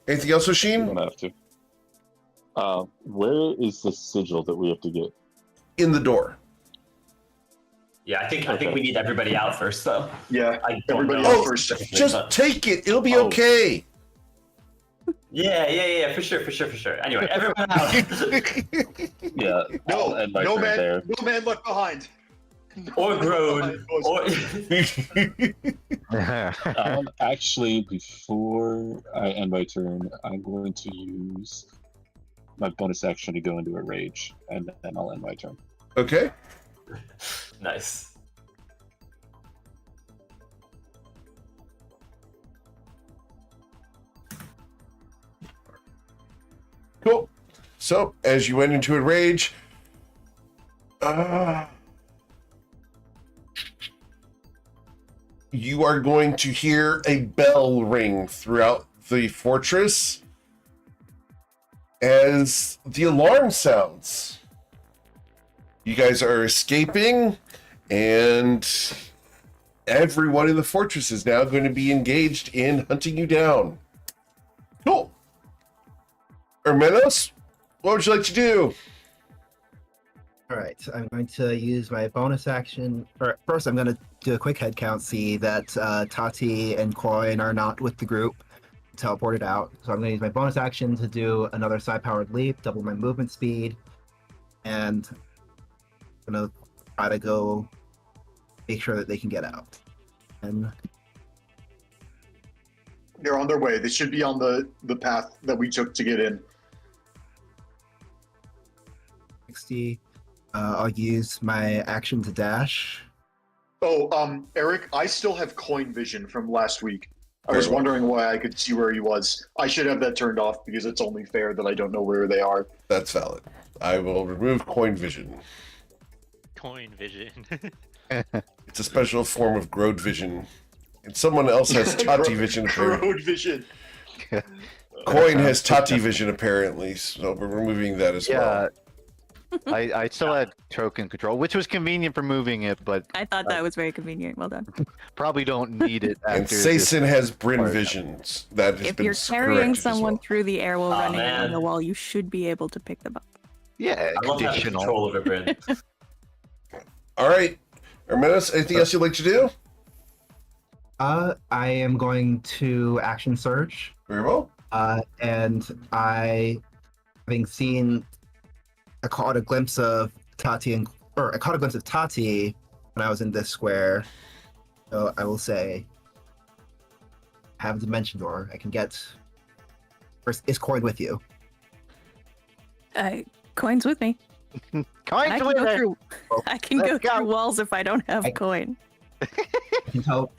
Anything else, You Oshin? don't have to. Where is the sigil that we have to get? In the door. Yeah, I think we need everybody out first, though. Yeah. I don't Everybody know. out first. Just take it. It'll be okay. Yeah, for sure. Anyway, everyone out. Yeah. No, and my no friend man, there. no man left behind. No or man left grown. behind, boys. Or... Actually, before I end my turn, I'm going to use my bonus action to go into a rage, and then I'll end my turn. Okay. Nice. Cool. So, as you went into a rage, you are going to hear a bell ring throughout the fortress as the alarm sounds. You guys are escaping, and everyone in the fortress is now going to be engaged in hunting you down. Cool. Hermenos, what would you like to do? All right, I'm going to use my bonus action. First, I'm going to do a quick head count, see that Tati and Coin are not with the group, teleported out. So I'm going to use my bonus action to do another psi-powered leap, double my movement speed, and I'm going to try to go make sure that they can get out. And They're on their way. They should be on the path that we took to get in. 60. I'll use my action to dash. Oh, Eric, I still have coin vision from last week. I was Very well. wondering why I could see where he was. I should have that turned off because it's only fair that I don't know where they are. That's valid. I will remove coin vision. Coin vision. It's a special form of growed vision. And someone else has Tati vision. apparently. Road vision. Coin has Tati vision apparently, so we're removing that as well. I still had token control, which was convenient for moving it, but I thought that was very convenient. Well done. probably don't need it after And this. Sason has Bryn part. visions. That has If been you're carrying corrected as someone well. through the air while Aw, running on man. the wall, you should be able to pick them up. Yeah, I love having conditional. control over Bryn. All right, Hermenos, anything else you'd like to do? I am going to action surge. Very well. And having seen, I caught a glimpse of Tati when I was in this square. So I will say, have a dimension door. I can get. First, is Coin with you? Coin's with me. And I Coins can with go it. through. I can Let's go go. through walls if I don't have I- coin. I can tell.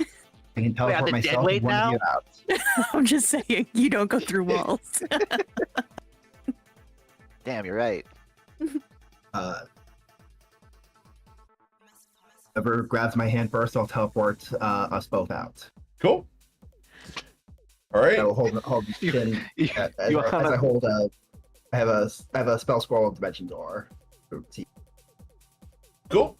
I can teleport the myself dead weight and one of now? you out. I'm just saying, you don't go through walls. Damn, you're right. Whoever grabs my hand first, I'll teleport us both out. Cool. All right. I will hold the chin as I wanna- hold a. I have a spell scroll of dimension door. Cool.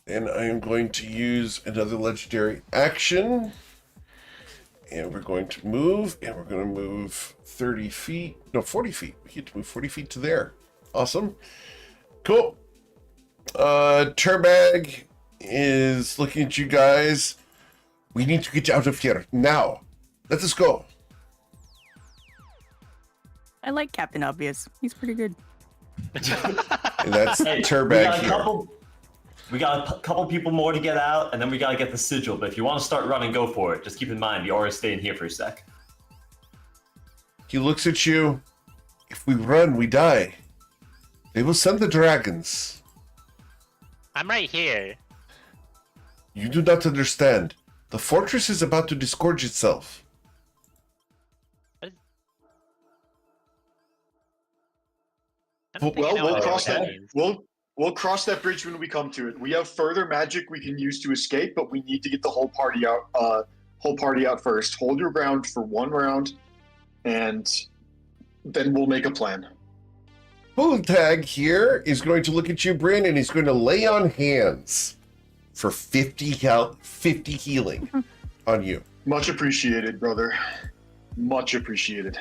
And I am going to use another legendary action. And we're going to move, and we're going to move 30 feet. No, 40 feet. We get to move 40 feet to there. Awesome. Cool. Turbag is looking at you guys. We need to get out of here now. Let us go. I like Captain Obvious. He's pretty good. And that's Hey, Turbag here. We got a couple people more to get out, and then we gotta get the sigil. But if you want to start running, go for it. Just keep in mind, the aura is staying here for a sec. He looks at you. If we run, we die. They will send the dragons. I'm right here. You do not understand. The fortress is about to disgorge itself. I don't think I Well, know we'll what cross that that. means. We'll cross that bridge when we come to it. We have further magic we can use to escape, but we need to get the whole party out. Whole party out first. Hold your ground for one round, and then we'll make a plan. Tag here is going to look at you, Bryn, and he's going to lay on hands for 50 healing on you. Much appreciated, brother. Much appreciated.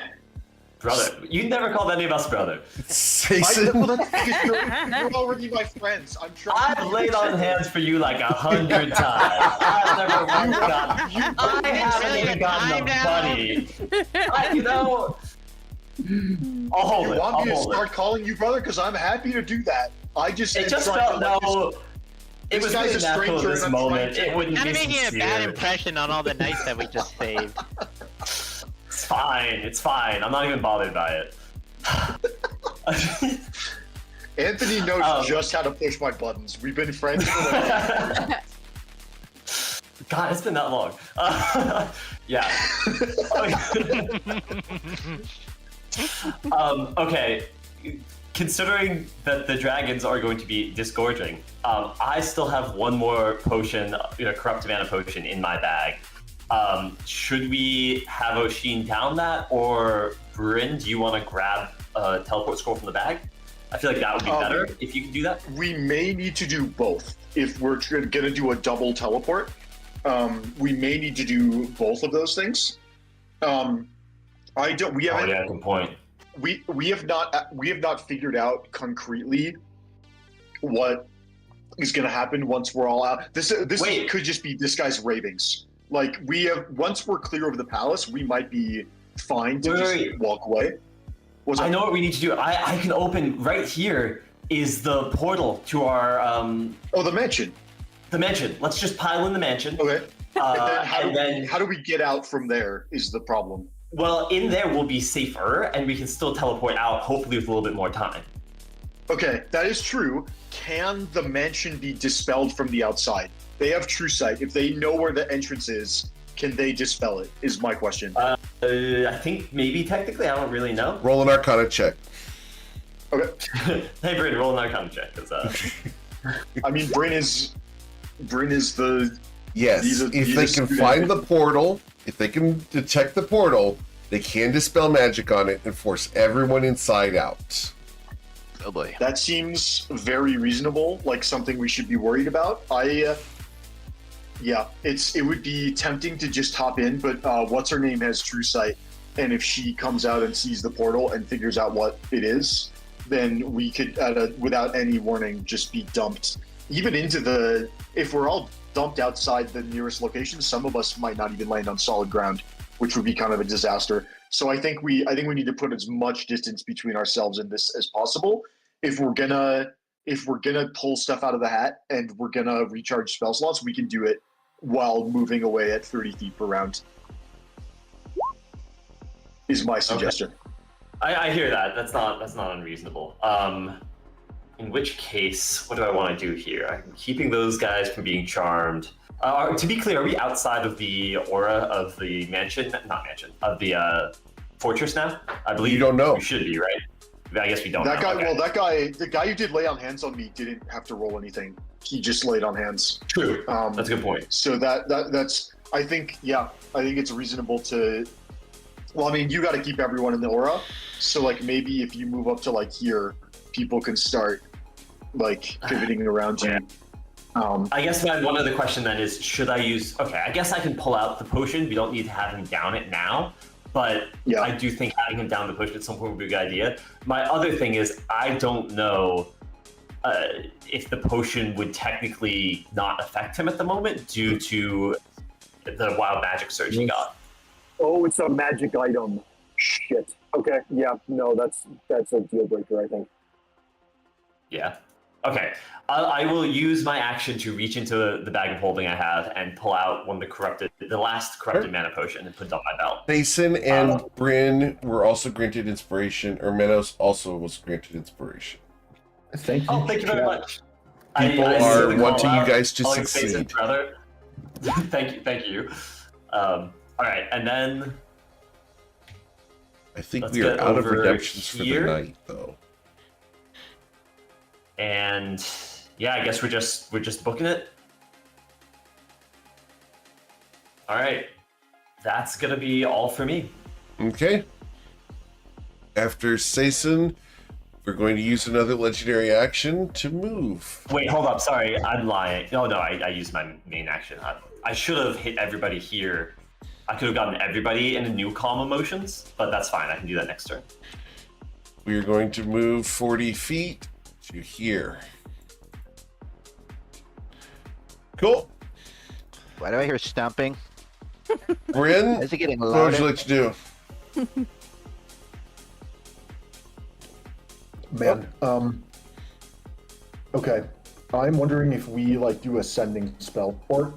Brother, you never called any of us brother. Sason, Well, that's because you're already my friends. I'm trying. I've laid on hands for you like 100 times. I've never I haven't even gotten a buddy. I'll hold You it. want I'll me to hold start it. calling you brother? Because I'm happy to do that. I just. It am just trying felt to let this- no. It this was guy's really a natural at stranger this and I'm trying moment. to- It wouldn't Kind be of making a bad sincere. impression on all the knights that we just saved. It's fine. It's fine. I'm not even bothered by it. Anthony knows just how to push my buttons. We've been friends for like God, it's been that long. Yeah. Okay. Considering that the dragons are going to be disgorging, I still have one more potion, corrupt mana potion in my bag. Should we have Oshin down that, or Bryn, do you want to grab a teleport scroll from the bag? I feel like that would be better if you can do that. We may need to do both. If we're going to do a double teleport, we may need to do both of those things. We haven't. Good point. We have not figured out concretely what is going to happen once we're all out. This could just be this guy's ravings. Like once we're clear of the palace, we might be fine to just walk away. I know what we need to do. I can open right here is the portal to our the mansion. The mansion. Let's just pile in the mansion. Okay. And then how do we get out from there is the problem. Well, in there we'll be safer, and we can still teleport out, hopefully with a little bit more time. Okay, that is true. Can the mansion be dispelled from the outside? They have true sight. If they know where the entrance is, can they dispel it? Is my question. I think maybe technically. I don't really know. Roll an Arcana check. Okay. Hey, Bryn, roll an Arcana check. I mean, Bryn is the. Yes. If they can find the portal, if they can detect the portal, they can dispel magic on it and force everyone inside out. Oh boy. That seems very reasonable. Like something we should be worried about. Yeah, it would be tempting to just hop in, but what's her name has true sight, and if she comes out and sees the portal and figures out what it is, then we could, without any warning, just be dumped even into if we're all dumped outside the nearest location, some of us might not even land on solid ground, which would be kind of a disaster. So I think we need to put as much distance between ourselves and this as possible. If we're gonna pull stuff out of the hat and we're gonna recharge spell slots, we can do it while moving away at 30 feet per round. Is my suggestion. Okay. I hear that. That's not unreasonable. In which case, what do I want to do here? I'm keeping those guys from being charmed. To be clear, are we outside of the aura of the mansion? Not mansion, of the fortress now? I believe you don't know. We should be, right? I guess we don't know. Okay. Well, the guy who did lay on hands on me didn't have to roll anything. He just laid on hands. True. That's a good point. So that's I think it's reasonable to. Well, I mean, you got to keep everyone in the aura. So like maybe if you move up to like here, people can start like pivoting around you. I guess my one other question then is, should I use? Okay, I guess I can pull out the potion. We don't need to have him down it now, but yeah. I do think having him down the potion at some point would be a good idea. My other thing is, I don't know if the potion would technically not affect him at the moment due to the wild magic surge he got. Oh, it's a magic item. Shit. Okay. Yeah. No, that's a deal breaker, I think. Yeah. Okay. I will use my action to reach into the bag of holding I have and pull out the last corrupted mana potion and put it on my belt. Mason and Bryn were also granted inspiration, or Menos also was granted inspiration. Thank you. Oh, thank you very much. People are wanting you guys to succeed. Brother. Thank you. All right, and then I think we are out of redemptions for the night, though. And yeah, I guess we're just booking it. All right, that's gonna be all for me. Okay. After Sason, we're going to use another legendary action to move. Wait, hold up. Sorry, I'm lying. No, I used my main action. I should have hit everybody here. I could have gotten everybody into new calm emotions, but that's fine. I can do that next turn. We are going to move 40 feet to here. Cool. Why do I hear stomping? Bryn, Is it getting what would louder? you like to do? Man, okay. I'm wondering if we like do a sending spell, or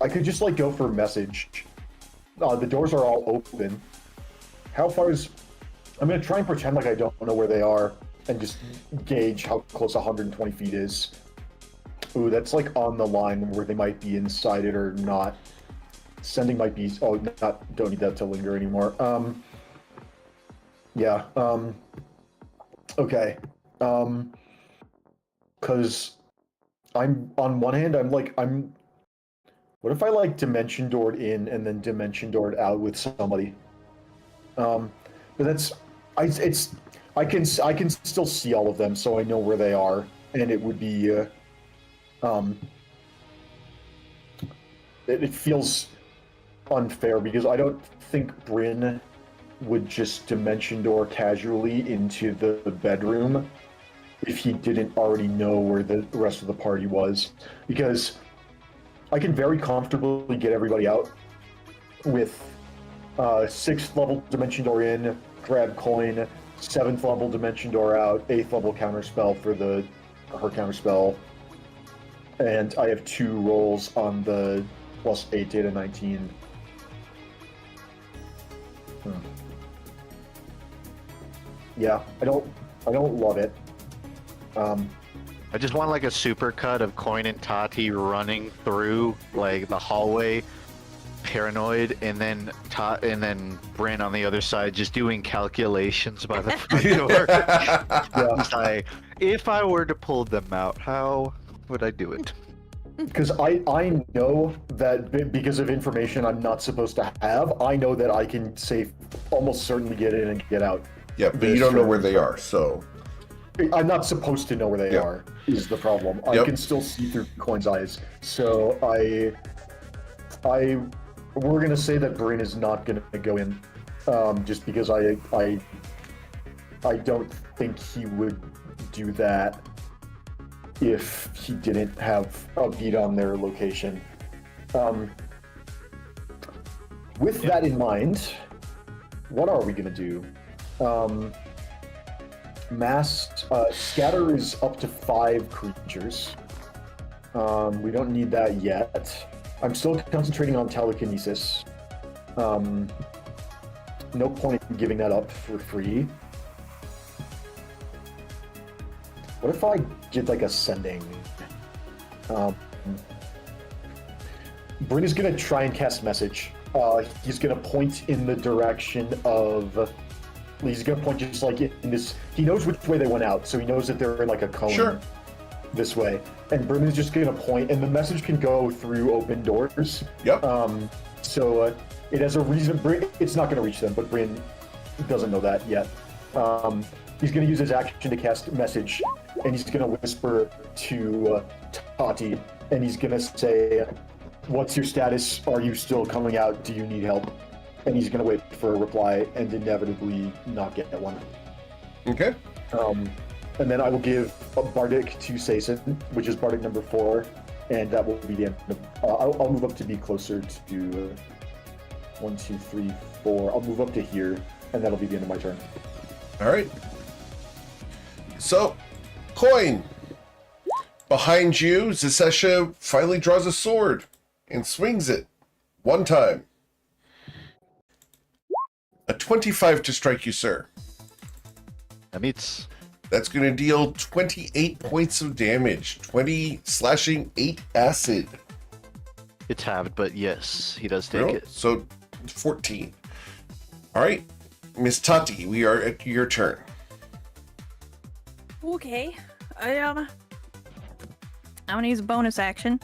I could just like go for message. The doors are all open. How far is? I'm gonna try and pretend like I don't know where they are, and just gauge how close 120 feet is. Ooh, that's like on the line where they might be inside it or not. Sending might be. Oh, don't need that to linger anymore. Yeah. Okay. Because I'm on one hand, I'm. What if I like dimension doored in and then dimension doored out with somebody? But that's, I can still see all of them, so I know where they are, and it would be, it feels unfair because I don't think Bryn would just dimension door casually into the bedroom if he didn't already know where the rest of the party was, because I can very comfortably get everybody out with 6th level dimension door in, grab coin, 7th level dimension door out, 8th level counterspell for her counterspell, and I have 2 rolls on the +8 data 19. Yeah, I don't love it. I just want like a super cut of Coin and Tati running through like the hallway, paranoid, and then Bryn on the other side just doing calculations by the front door. It's like, if I were to pull them out, how would I do it? Because I know that because of information I'm not supposed to have, I know that I can almost certainly get in and get out. Yeah, but you don't know where they are, so... I'm not supposed to know where they are, is the problem. I can still see through Coin's eyes. So we're gonna say that Bryn is not gonna go in, just because I don't think he would do that if he didn't have a beat on their location. With that in mind, what are we gonna do? Scatter is up to 5 creatures. We don't need that yet. I'm still concentrating on telekinesis. No point in giving that up for free. What if I did like ascending? Bryn is gonna try and cast message. He's gonna point in the direction of... He's gonna point just like in this. He knows which way they went out, so he knows that they're in like a cone this way. And Bryn is just gonna point, and the message can go through open doors. Yep. So it has a reason. It's not gonna reach them, but Bryn doesn't know that yet. He's gonna use his action to cast message, and he's gonna whisper to Tati, and he's gonna say, "What's your status? Are you still coming out? Do you need help?" And he's going to wait for a reply and inevitably not get one. Okay. And then I will give a Bardic to Saison, which is Bardic number 4, and that will be the end of... I'll move up to be closer to 1, 2, 3, 4. I'll move up to here, and that'll be the end of my turn. All right. So, Coin. Behind you, Zesesha finally draws a sword and swings it 1 time. A 25 to strike you, sir. That meets. That's going to deal 28 points of damage. 20 slashing, 8 acid. It's halved, but yes, he does take it. So 14. All right, Miss Tati, we are at your turn. Okay. I'm gonna use a bonus action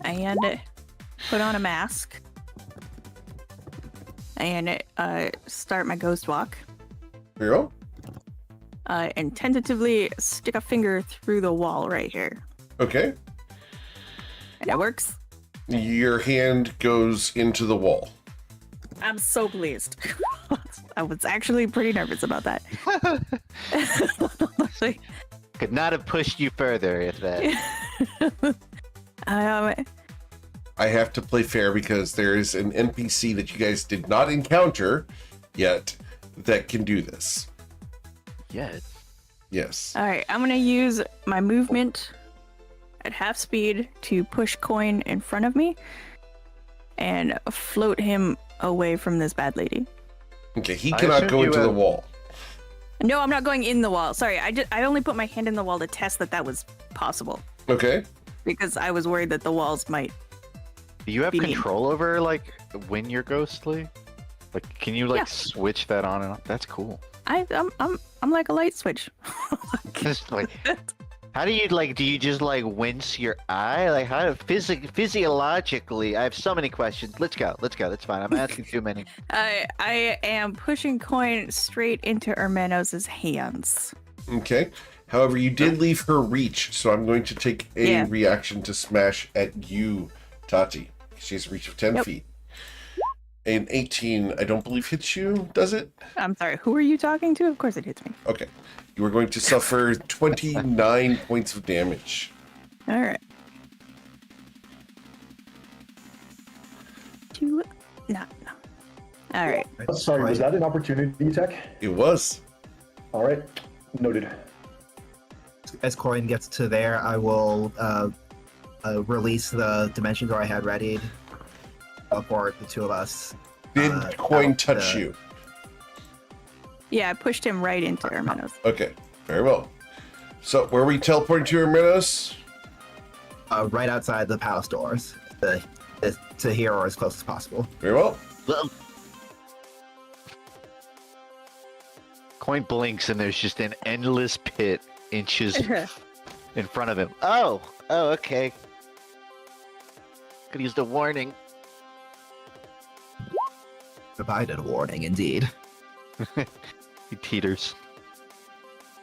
and put on a mask and start my ghost walk. Here you go. And tentatively stick a finger through the wall right here. Okay. And it works. Your hand goes into the wall. I'm so pleased. I was actually pretty nervous about that. Could not have pushed you further if that. I have to play fair because there is an NPC that you guys did not encounter yet that can do this. Yes. All right, I'm gonna use my movement at half speed to push Coin in front of me and float him away from this bad lady. Okay, he cannot go into the wall. No, I'm not going in the wall. Sorry, I only put my hand in the wall to test that was possible. Okay. Because I was worried that the walls might. Do you have control over like when you're ghostly? Like, can you like Yeah. switch that on and off? That's cool. I'm like a light switch. Just like, how do you like? Do you just like wince your eye? Like, how physiologically? I have so many questions. Let's go. That's fine. I'm asking too many. I am pushing coin straight into Hermanos' hands. Okay. However, you did leave her reach, so I'm going to take a Yeah. reaction to smash at you, Tati. She has a reach of 10 Yep. feet. An 18, I don't believe hits you, does it? I'm sorry, who are you talking to? Of course it hits me. Okay. You are going to suffer 29 points of damage. All right. No. All right. Sorry, was that an opportunity attack? It was. All right, noted. As coin gets to there, I will release the dimension door I had readied for the two of us. Did coin out touch the- you? Yeah, I pushed him right into Hermanos. Okay. Very well. So, where are we teleporting to, Hermanos? Right outside the palace doors, to here or as close as possible. Very well. Coin blinks and there's just an endless pit inches in front of him. Oh, okay. Could use the warning. Provided a warning, indeed. He teeters.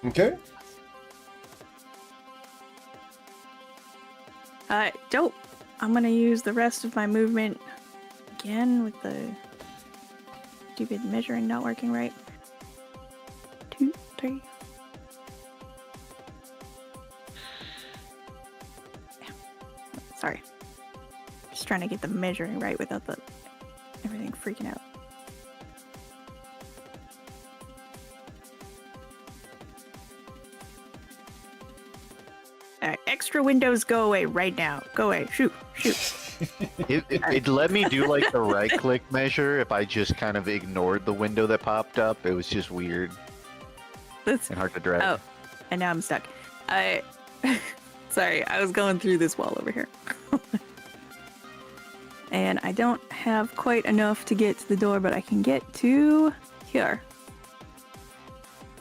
Okay. Dope. I'm gonna use the rest of my movement again with the stupid measuring not working right. 2, 3. Sorry. Just trying to get the measuring right without the everything freaking out. Alright, extra windows go away right now. Go away. Shoot. It let me do like the right click measure if I just kind of ignored the window that popped up. It was just weird That's and hard to drag. Oh, and now I'm stuck. Sorry, I was going through this wall over here. And I don't have quite enough to get to the door, but I can get to here.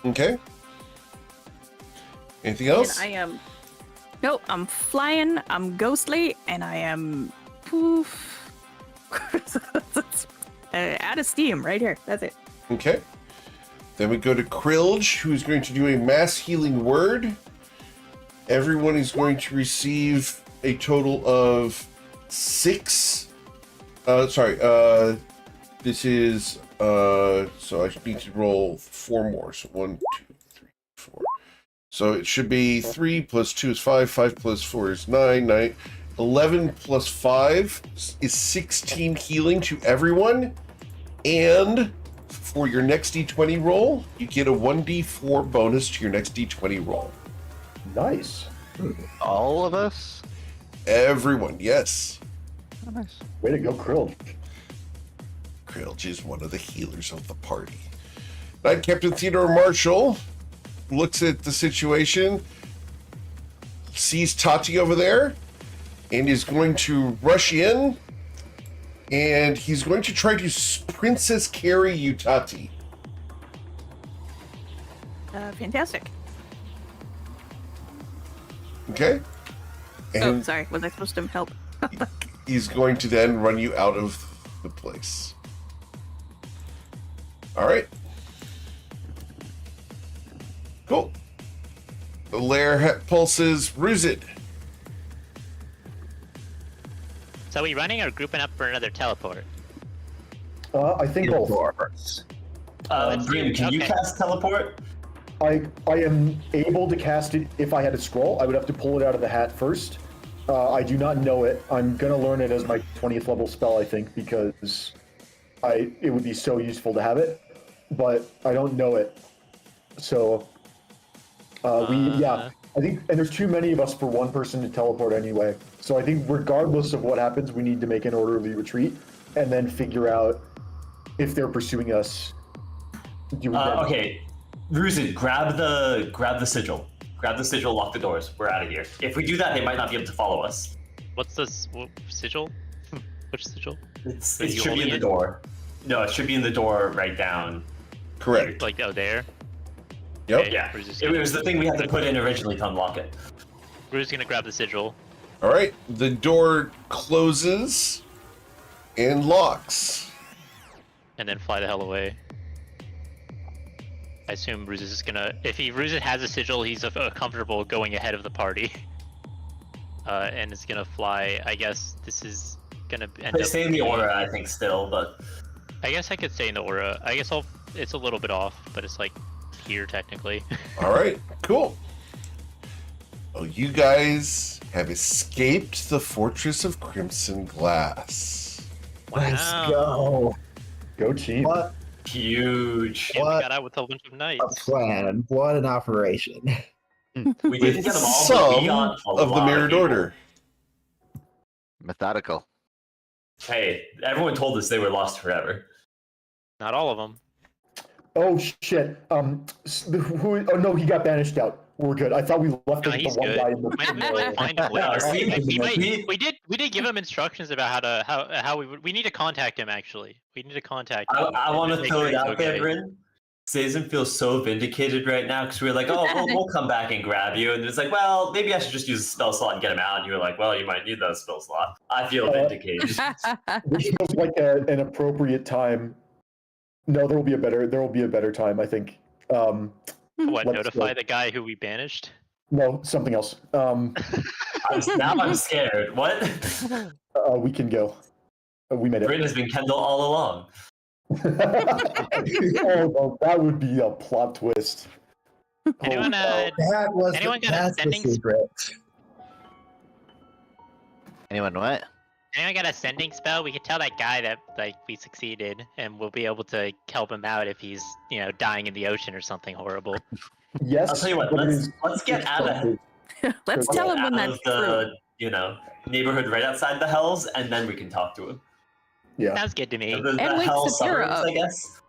Okay. Anything else? And I am... Nope, I'm flying, I'm ghostly, and I am... Poof. Out of steam, right here. That's it. Okay. Then we go to Krilge, who's going to do a mass healing word. Everyone is going to receive a total of 6. This is so I need to roll 4 more. So 1, 2, 3, 4. So it should be 3 plus 2 is 5. 5 plus 4 is 9. 11 plus 5 is 16 healing to everyone. And for your next d20 roll, you get a 1d4 bonus to your next d20 roll. Nice. All of us? Everyone, yes. Oh, nice. Way to go, Krill. Krilge is one of the healers of the party. Knight Captain Theodore Marshall looks at the situation, sees Tati over there, and is going to rush in, and he's going to try to princess carry you, Tati. Fantastic. Okay? Oh, And sorry. Was I supposed to help? he's going to then run you out of the place. All right. Cool. The lair pulses Ruzid. So are we running or grouping up for another teleport? I think both. Dream, can you Okay. cast teleport? I am able to cast it if I had a scroll. I would have to pull it out of the hat first. I do not know it. I'm gonna learn it as my 20th level spell, I think, because it would be so useful to have it, but I don't know it. So I think, and there's too many of us for one person to teleport anyway. So I think regardless of what happens, we need to make an orderly retreat and then figure out if they're pursuing us. Do we then- Okay, Ruzid, grab the sigil. Grab the sigil, lock the doors. We're out of here. If we do that, they might not be able to follow us. What's this sigil? Which sigil? It Are you should be holding in the it? door. No, it should be in the door right down. Correct. Like, oh, there? Yep. Okay, Yeah, we're just it gonna- was the thing we had to put in originally to unlock it. We're just gonna grab the sigil. All right. The door closes and locks. And then fly the hell away. I assume Ruz is gonna. If Ruz has a sigil, he's comfortable going ahead of the party. And it's gonna fly. I guess this is gonna end They up. stay in the aura, I think, still, but I guess I could stay in the aura. I guess it's a little bit off, but it's like here technically. All right. Cool. Oh, you guys have escaped the Fortress of Crimson Glass. Let's Wow. go. Go team. What huge. And we What? got out with a bunch of a knights. plan. What an operation. We didn't get them all, but Some we got a of the lot Mirrored people. Order. Methodical. Hey, everyone told us they were lost forever. Not all of them. Oh shit. Oh no, he got banished out. We're good. I thought we left No, him with he's the one good. guy in the. Might find him Yeah, later. see, We did give him instructions about how we need to contact him. Actually, we need to contact him. I want to Make throw sure it he's out there, okay. Bryn. Sazen feels so vindicated right now because we were like, oh, we'll come back and grab you. And it's like, well, maybe I should just use a spell slot and get him out. And you were like, well, you might need that spell slot. I feel vindicated. This feels like an appropriate time. No, there will be a better time, I think. What? Let's Notify go. the guy who we banished? No, something else. Now I'm scared. What? We can go. We made it. Bryn has been Kendall all along. Oh no, that would be a plot twist. Anyone, Oh, That was Anyone got a that's the sending secret. Anyone what? Anyone got a sending spell? We could tell that guy that like we succeeded, and we'll be able to help him out if he's dying in the ocean or something horrible. Yes. I'll tell you what. but it Let's is- get out of Let's tell him when out that's of true. the neighborhood right outside the hells, and then we can talk to him. Yeah. Sounds good to me. The wake hell Saphira suburbs, up. I guess.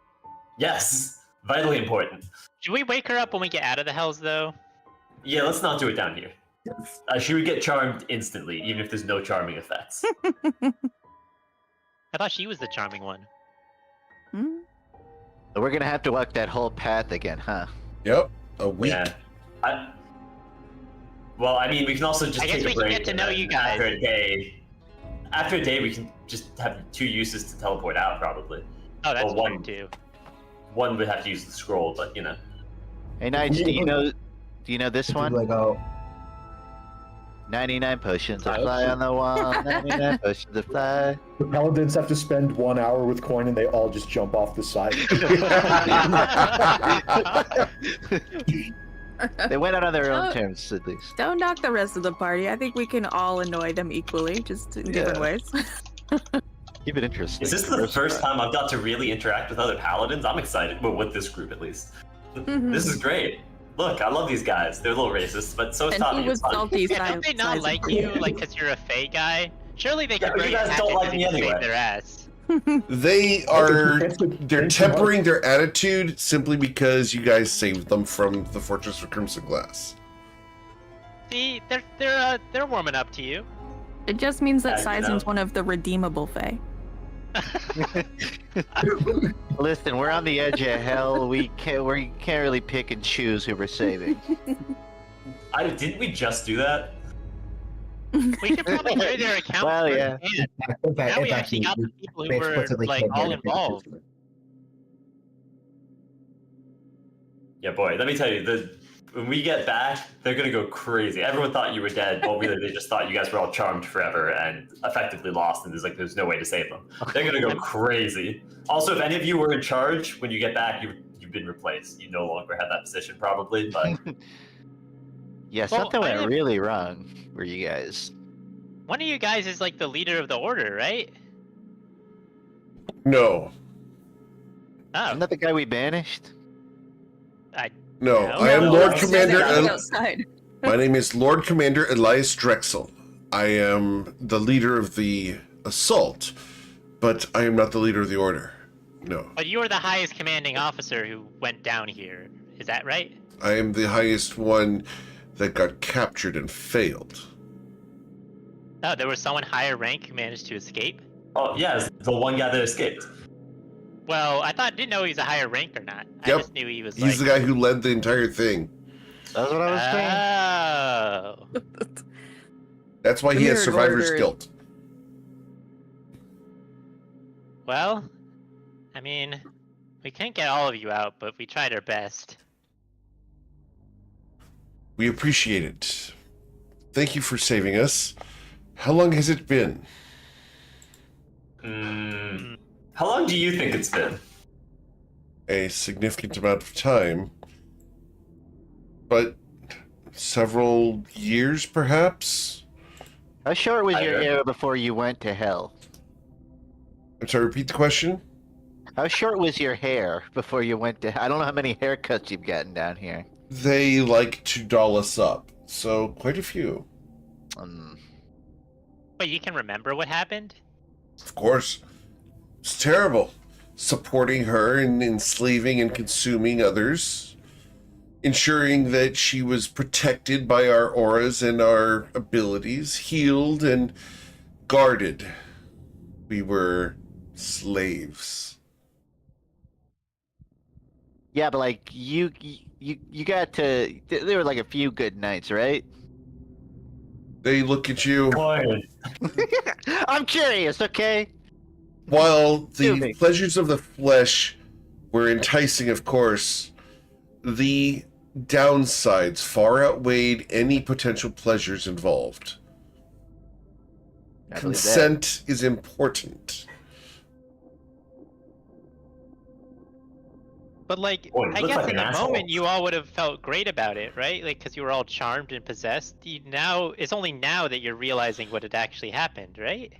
Yes, vitally important. Should we wake her up when we get out of the hells, though? Yeah, let's not do it down here. She would get charmed instantly, even if there's no charming effects. I thought she was the charming one. Hmm? We're gonna have to walk that whole path again, huh? Yep. A week. Yeah. Well, I mean, we can also just I guess take we a can break. get to know and you guys. After a day, we can just have 2 uses to teleport out, probably. Oh, that's Well, true one. too. One would have to use the scroll, but Hey Knights, do you know this one? Like, oh, 99 potions to fly on the wall, 99 potions to fly. The paladins have to spend 1 hour with coin, and they all just jump off the side. They went out on their own Oh. terms, at least. Don't knock the rest of the party. I think we can all annoy them equally, just in different Yeah. ways. Keep it interesting. is this the first time I've got to really interact with other paladins? I'm excited, well, with this group at least. Mhm. This is great. Look, I love these guys. They're a little racist, but so is And Tommy. he was It's fun. salty. Yeah, don't they not like you, like, because you're a Fey guy? Surely they Yeah, could but bring you guys don't like me anyway. their ass. They are. They're tempering their attitude simply because you guys saved them from the Fortress of Crimson Glass. See, they're warming up to you. It just means that Yeah, you Sizen's know. one of the redeemable Fae. Listen, we're on the edge of hell. We can't really pick and choose who we're saving. Didn't we just do that? We should probably clear their account. Well, first, yeah. man. in fact, Now we in fact, actually got the people we who were explicitly like came here all to pick a involved. choose. Yeah, boy. Let me tell you, when we get back, they're gonna go crazy. Everyone thought you were dead, but really they just thought you guys were all charmed forever and effectively lost, and there's no way to save them. They're gonna go crazy. Also, if any of you were in charge when you get back, you've been replaced. You no longer have that position, probably. But Yeah, Well, something I went have- really wrong for you guys. One of you guys is like the leader of the order, right? No, Oh, Isn't that the guy we banished? no. No, I am no, Lord no. Commander. outside. My name is Lord Commander Elias Drexel. I am the leader of the assault, but I am not the leader of the order. No, but you were the highest commanding officer who went down here. Is that right? I am the highest one that got captured and failed. Oh, there was someone higher rank who managed to escape. oh yeah, it's the one guy that escaped. Well, didn't know he was a higher rank or not. I Yep. just knew he was He's like. the guy who led the entire thing. That's what I was saying. Oh. That's why The he has mirror survivor's order. guilt. Well, I mean, we can't get all of you out, but we tried our best. We appreciate it. Thank you for saving us. How long has it been? How long do you think it's been? A significant amount of time. But several years, perhaps? How short was your I- hair before you went to hell? I'm sorry, repeat the question? How short was your hair before you went to? I don't know how many haircuts you've gotten down here. They like to doll us up, so quite a few. But you can remember what happened? Of course. It's terrible. Supporting her and enslaving and consuming others. Ensuring that she was protected by our auras and our abilities, healed and guarded. We were slaves. Yeah, but like you got to. There were like a few good nights, right? They look at you. Boy, I'm curious. Okay. While the Excuse me. pleasures of the flesh were enticing, of course, the downsides far outweighed any potential pleasures involved. I believe that. Consent is important. But like, Boy, you I look guess like in an the asshole. moment you all would have felt great about it, right? Like, because you were all charmed and possessed. Now it's only now that you're realizing what had actually happened, right?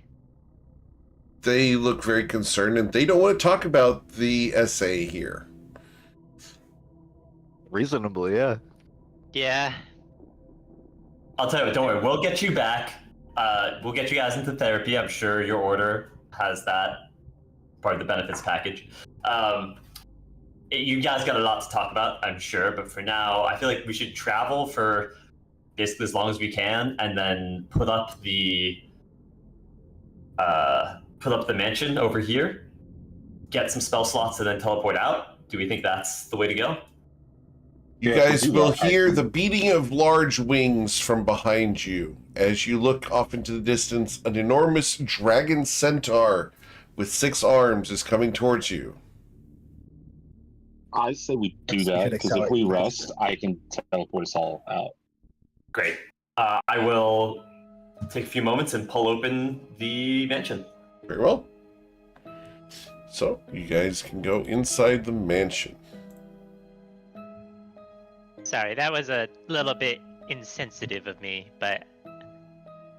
They look very concerned, and they don't want to talk about the essay here. Reasonable, yeah. Yeah. I'll tell you what, don't worry, we'll get you back. We'll get you guys into therapy. I'm sure your order has that part of the benefits package. You guys got a lot to talk about, I'm sure, but for now, I feel like we should travel for basically as long as we can, and then put up the mansion over here, get some spell slots, and then teleport out. Do we think that's the way to go? You Yeah, guys we do will that. hear the beating of large wings from behind you. As you look off into the distance, an enormous dragon centaur with 6 arms is coming towards you. I say we do We that should because if accelerate we the rest, I can teleport us all out. Great. I will take a few moments and pull open the mansion. Very well. So, you guys can go inside the mansion. Sorry, that was a little bit insensitive of me, but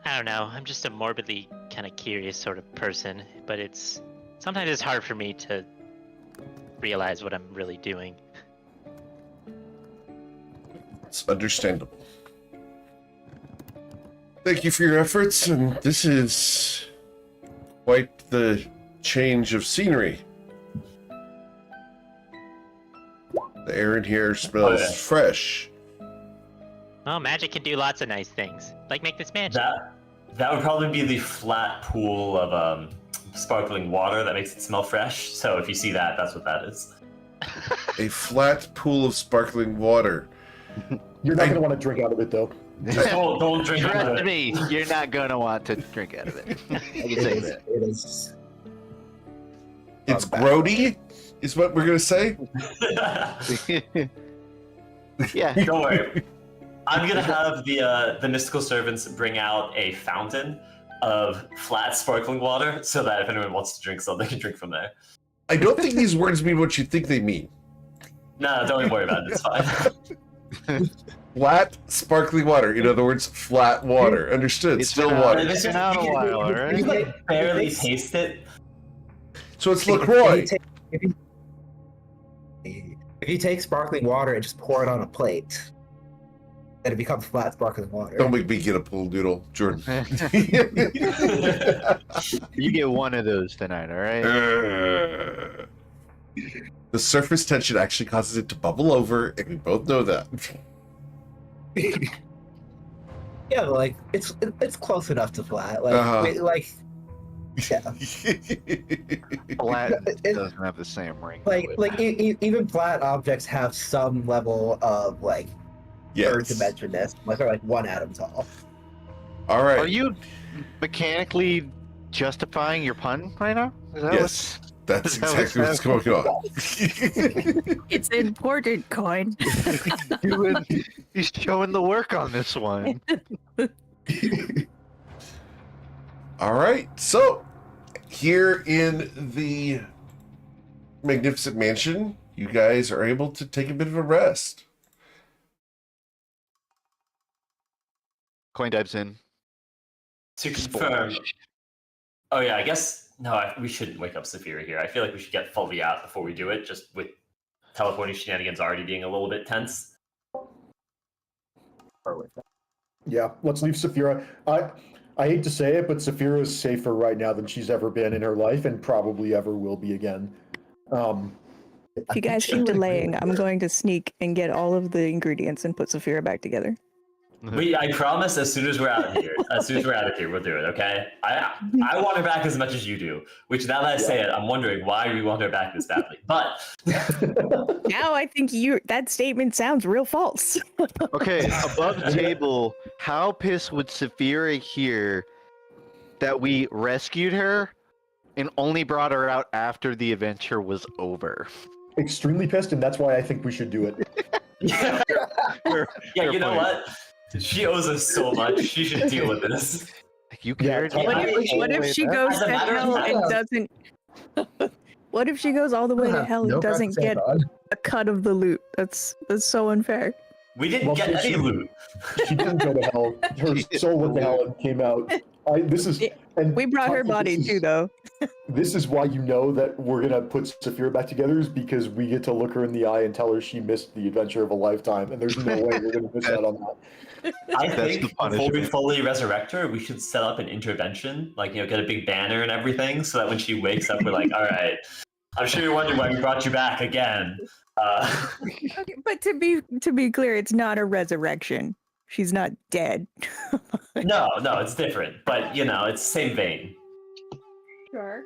I don't know. I'm just a morbidly kind of curious sort of person, but sometimes it's hard for me to realize what I'm really doing. It's understandable. Thank you for your efforts, and this is quite the change of scenery. The air in here smells Oh, yeah. fresh. Oh, magic can do lots of nice things, like make this mansion. That would probably be the flat pool of sparkling water that makes it smell fresh. So if you see that, that's what that is. A flat pool of sparkling water. You're not going to want to drink out of it, though. Don't drink out of Trust it. me, you're not gonna want to drink out of it. I can say that. It is. It's bad. grody, is what we're gonna say. Yeah. Don't worry. I'm gonna have the mystical servants bring out a fountain of flat sparkling water, so that if anyone wants to drink some, they can drink from there. I don't think these words mean what you think they mean. No, don't even worry about it. It's fine. Flat, sparkling water. In other words, flat water. Understood. It's Still been out- water. It's been out a while, You alright? can like barely taste it. So it's LaCroix. If you take sparkling water and just pour it on a plate, then it becomes flat sparkling water. Don't make me get a pool noodle, Jordan. You get one of those tonight, alright? The surface tension actually causes it to bubble over, and we both know that. Yeah, but like it's close enough to flat. Like Uh-huh. like Yeah. Flat It- doesn't have the same ring. even flat objects have some level of like third Yes. dimensionness. Like they're like one atom tall. All right. Are you mechanically justifying your pun right now? Is that Yes. That's is that what's exactly what's going on. It's important, Coin. He's showing the work on this one. All right. So, here in the magnificent mansion, you guys are able to take a bit of a rest. Coin dives in. To confirm. Oh yeah, I guess we shouldn't wake up Saphira here. I feel like we should get fully out before we do it, just with teleporting shenanigans already being a little bit tense. Yeah, let's leave Saphira. I hate to say it, but Saphira is safer right now than she's ever been in her life, and probably ever will be again. If you guys keep delaying, I'm going to sneak and get all of the ingredients and put Saphira back together. I promise, as soon as we're out of here, we'll do it. Okay? I want her back as much as you do. Which, now that I say it, I'm wondering why we want her back this badly. But Now I think that statement sounds real false. Okay, above the table, how pissed would Saphira hear that we rescued her and only brought her out after the adventure was over? Extremely pissed, and that's why I think we should do it. yeah, you know what? She owes us so much. She should deal with this. You cared. What if she goes to hell and doesn't? What if she goes all the way to hell and doesn't get a cut of the loot? That's so unfair. We didn't get any loot. She didn't go to hell. Her soul went to hell and came out. We brought her body too, though. This is why you know that we're gonna put Saphira back together, is because we get to look her in the eye and tell her she missed the adventure of a lifetime, and there's no way we're gonna miss out on that. I think before we fully resurrect her, we should set up an intervention, like, get a big banner and everything, so that when she wakes up, we're like, all right, I'm sure you're wondering why we brought you back again. Okay, but to be clear, it's not a resurrection. She's not dead. No, it's different, but it's the same vein. Sure.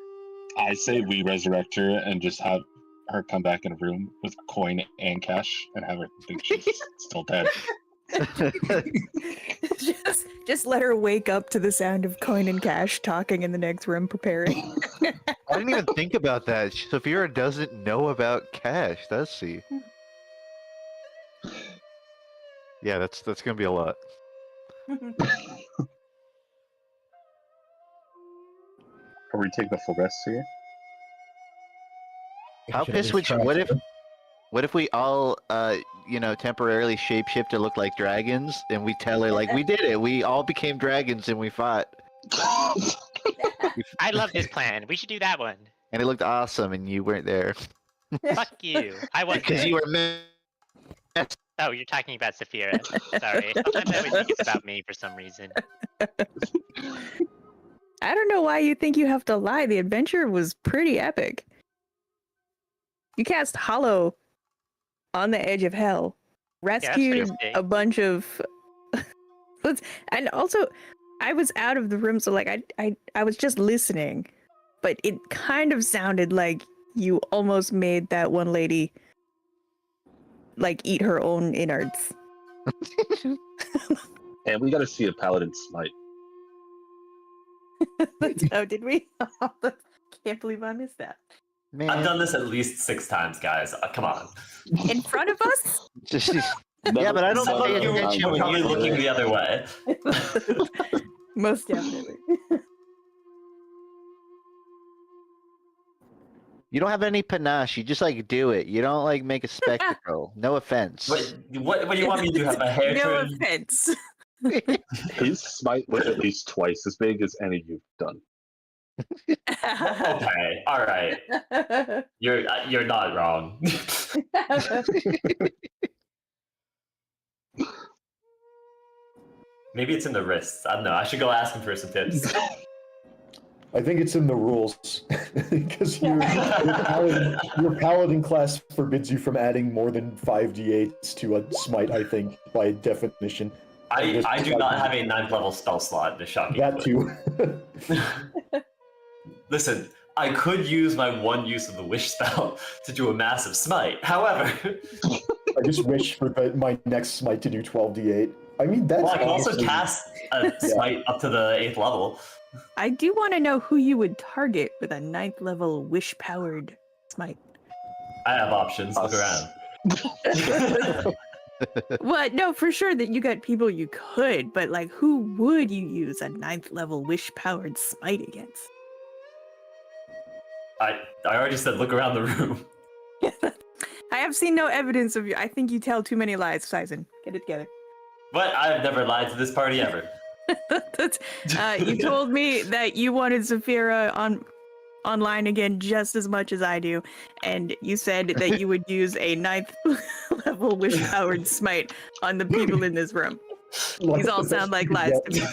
I say we resurrect her and just have her come back in a room with coin and cash and have her think she's still dead. just let her wake up to the sound of Coin and Cash talking in the next room preparing. I didn't even think about that. Saphira doesn't know about cash, does she? Yeah, that's gonna be a lot. Are we taking the full rest here? How pissed would you? What if we all, temporarily shapeshift to look like dragons, and we tell her like we did it. We all became dragons and we fought. I love this plan. We should do that one. And it looked awesome, and you weren't there. Fuck you. I wasn't Because there. you were Oh, you're talking about Saphira. Sorry. Sometimes I always think it's about me for some reason. I don't know why you think you have to lie. The adventure was pretty epic. You cast Hollow on the edge of hell, rescued a bunch of, and also, I was out of the room, so like I was just listening, but it kind of sounded like you almost made that one lady like eat her own innards. And we gotta see a paladin smite. Oh, did we? Can't believe I missed that. Man. I've done this at least 6 times, guys. Come on. In front of us? Yeah, but I don't So pay you're attention when probably you're looking the other way. Most definitely. You don't have any panache. You just like do it. You don't like make a spectacle. No offense. What do you want me to do? Have my hair No trimmed? offense. His smite was at least twice as big as any you've done. Okay, all right. You're not wrong. Maybe it's in the wrists. I don't know. I should go ask him for some tips. I think it's in the rules because your paladin class forbids you from adding more than 5d8s to a smite. I think by definition. I do not have a 9th level spell slot to shock you. That too. Listen, I could use my one use of the wish spell to do a massive smite. However, I just wish for my next smite to do 12d8. I mean, that's well, I can also honestly- cast a smite up to the 8th level. I do want to know who you would target with a 9th level wish-powered smite. I have options. Look around. What? No, for sure that you got people you could, but like, who would you use a 9th level wish-powered smite against? I already said look around the room. I have seen no evidence of you. I think you tell too many lies, Sizen. Get it together. But I've never lied to this party ever. You told me that you wanted Zafira online again just as much as I do, and you said that you would use a 9th level wish-powered smite on the people in this room. These all sound like lies to me.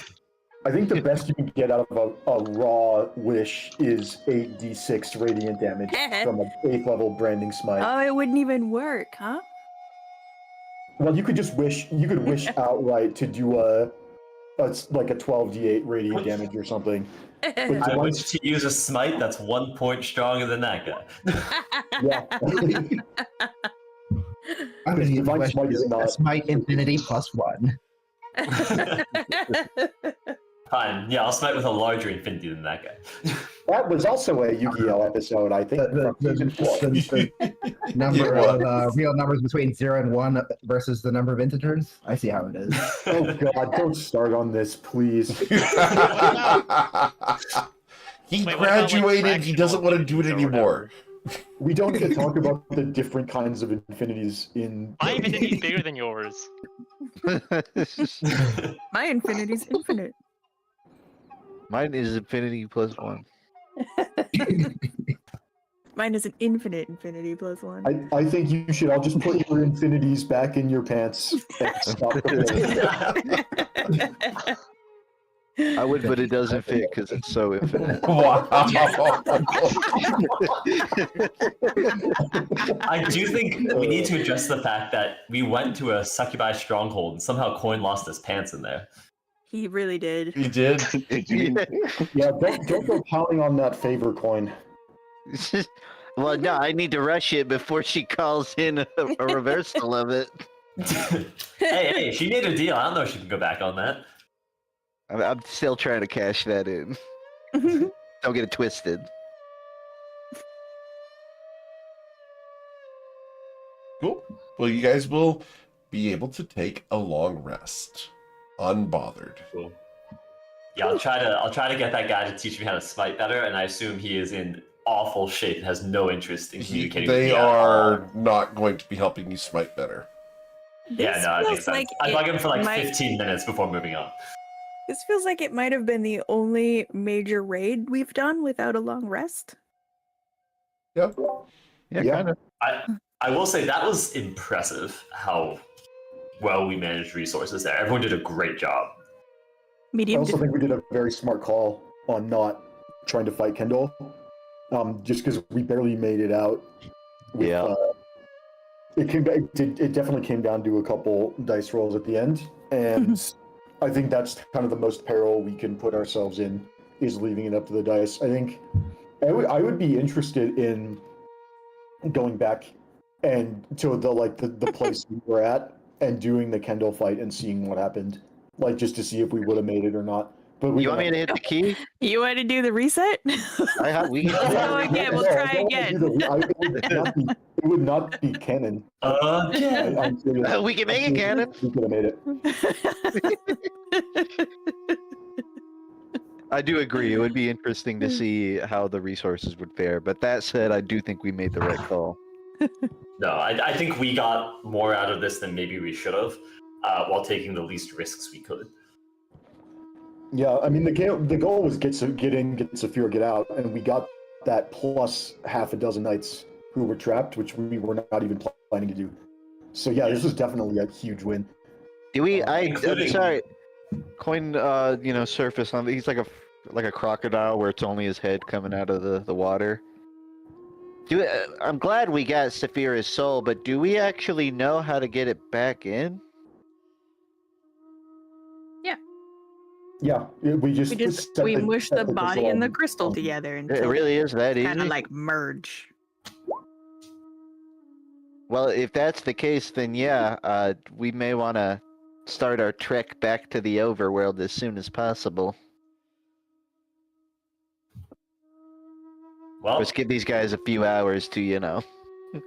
I think the best you can get out of a raw wish is 8d6 radiant damage from an 8th level branding smite. Oh, it wouldn't even work, huh? Well, you could just wish. You could wish outright to do like a 12d8 radiant damage or something. I wish to use a smite that's 1 point stronger than that guy. Yeah. I mean, Divine the Smite is not- Smite Infinity +1. Fine, yeah, I'll smite with a larger infinity than that guy. That was also a Yu-Gi-Oh episode, I think. from season 4. The number of real numbers between 0 and 1 versus the number of integers. I see how it is. Oh God! Don't start on this, please. He Wait, what about, like, graduated. He doesn't want to do it fractional anymore. We don't get to talk about the different kinds of infinities in. My infinity's bigger than yours. My infinity's infinite. Mine is infinity +1. Mine is an infinite infinity +1. I think you should all just put your infinities back in your pants and stop the I would, but it doesn't fit because it's so infinite. Wow. I do think we need to address the fact that we went to a succubi stronghold and somehow Coin lost his pants in there. He really did. He did. Yeah, don't go pounding on that favor coin. Well, no, I need to rush it before she calls in a reversal of it. Hey, she made a deal. I don't know if she can go back on that. I'm still trying to cash that in. Don't get it twisted. Cool. Well, you guys will be able to take a long rest, unbothered. Cool. Yeah, I'll try to get that guy to teach me how to smite better, and I assume he is in awful shape and has no interest in communicating with They me at all. are not going to be helping you smite better. Yeah, This no, that feels makes sense. like I bug it him for like might- 15 minutes before moving on. This feels like it might have been the only major raid we've done without a long rest. Yeah. Yeah, Yeah. kind of. I will say that was impressive how well we managed resources there. Everyone did a great job. I Medium. also think we did a very smart call on not trying to fight Kendall, just because we barely made it out. With, Yeah. It came back. It definitely came down to a couple dice rolls at the end, and I think that's kind of the most peril we can put ourselves in is leaving it up to the dice. I think I would be interested in going back and to the place we were at and doing the Kendall fight and seeing what happened, like just to see if we would have made it or not. But we You want me to hit the key? You want to do the reset? We Go again. We'll try again. It would not be canon. Again. I'm serious. We can make it canon. We could have made it. I do agree. It would be interesting to see how the resources would fare. But that said, I do think we made the right call. No, I think we got more out of this than maybe we should have, while taking the least risks we could. Yeah, I mean the goal was get in, get Saphira, get out, and we got that plus half a dozen knights who were trapped, which we were not even planning to do. So yeah, this was definitely a huge win. Do we? I'm Including- sorry. Coin, surface on. He's like a crocodile, where it's only his head coming out of the water. I'm glad we got Saphira's soul, but do we actually know how to get it back in? Yeah, we just set we mush the set body and the crystal crystal on- together It until really is that easy. kind of like merge. Well, if that's the case, then yeah, we may want to start our trek back to the overworld as soon as possible. Well, Let's give these guys a few hours to,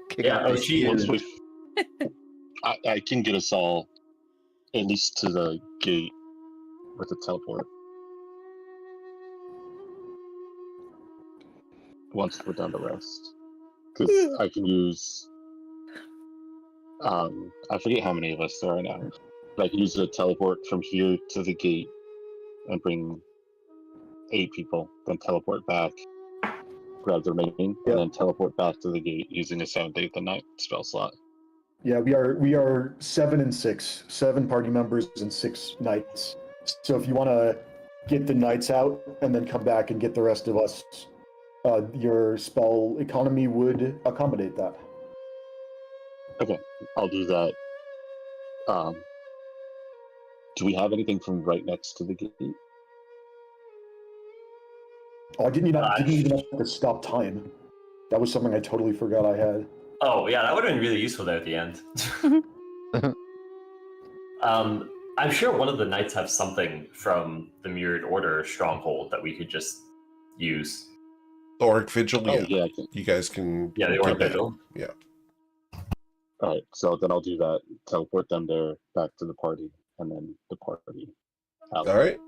kick yeah, up these Ochi, Once we, I can get us all at least to the gate with the teleport. Once we're done the rest, because I can use. I forget how many of us there are now. But I can use the teleport from here to the gate and bring 8 people, then teleport back, grab the remaining, and then teleport back to the gate using a 7th, 8th, and 9th spell slot. Yeah, we are 7 and 6, 7 party members and 6 knights. So if you want to get the knights out and then come back and get the rest of us, your spell economy would accommodate that. Okay, I'll do that. Do we have anything from right next to the gate? Oh, I didn't even have to stop time. That was something I totally forgot I had. Oh, yeah, that would have been really useful there at the end. I'm sure one of the knights have something from the Mirrored Order stronghold that we could just use. The Orc Vigil, yeah. Yeah, I can. You guys can. Yeah, the get Orc that. Vigil. Yeah. Alright, so then I'll do that. Teleport them there, back to the party, and then the party out. All right.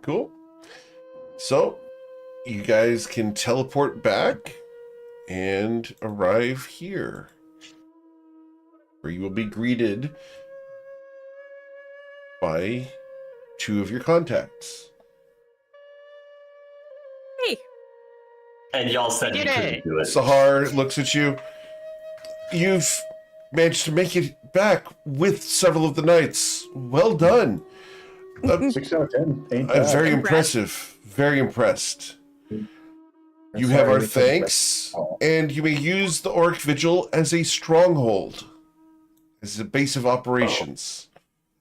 Cool. So, you guys can teleport back and arrive here, where you will be greeted by 2 of your contacts. Hey, And y'all said you Did couldn't it. do it. Sahar looks at you. You've managed to make it back with several of the knights. Well done. 6 out of 10. Ain't I'm bad. very Impressed. impressive. Very impressed. I'm You sorry, have our Mr. thanks, and you may use the Orc Vigil as a stronghold, as a base of operations,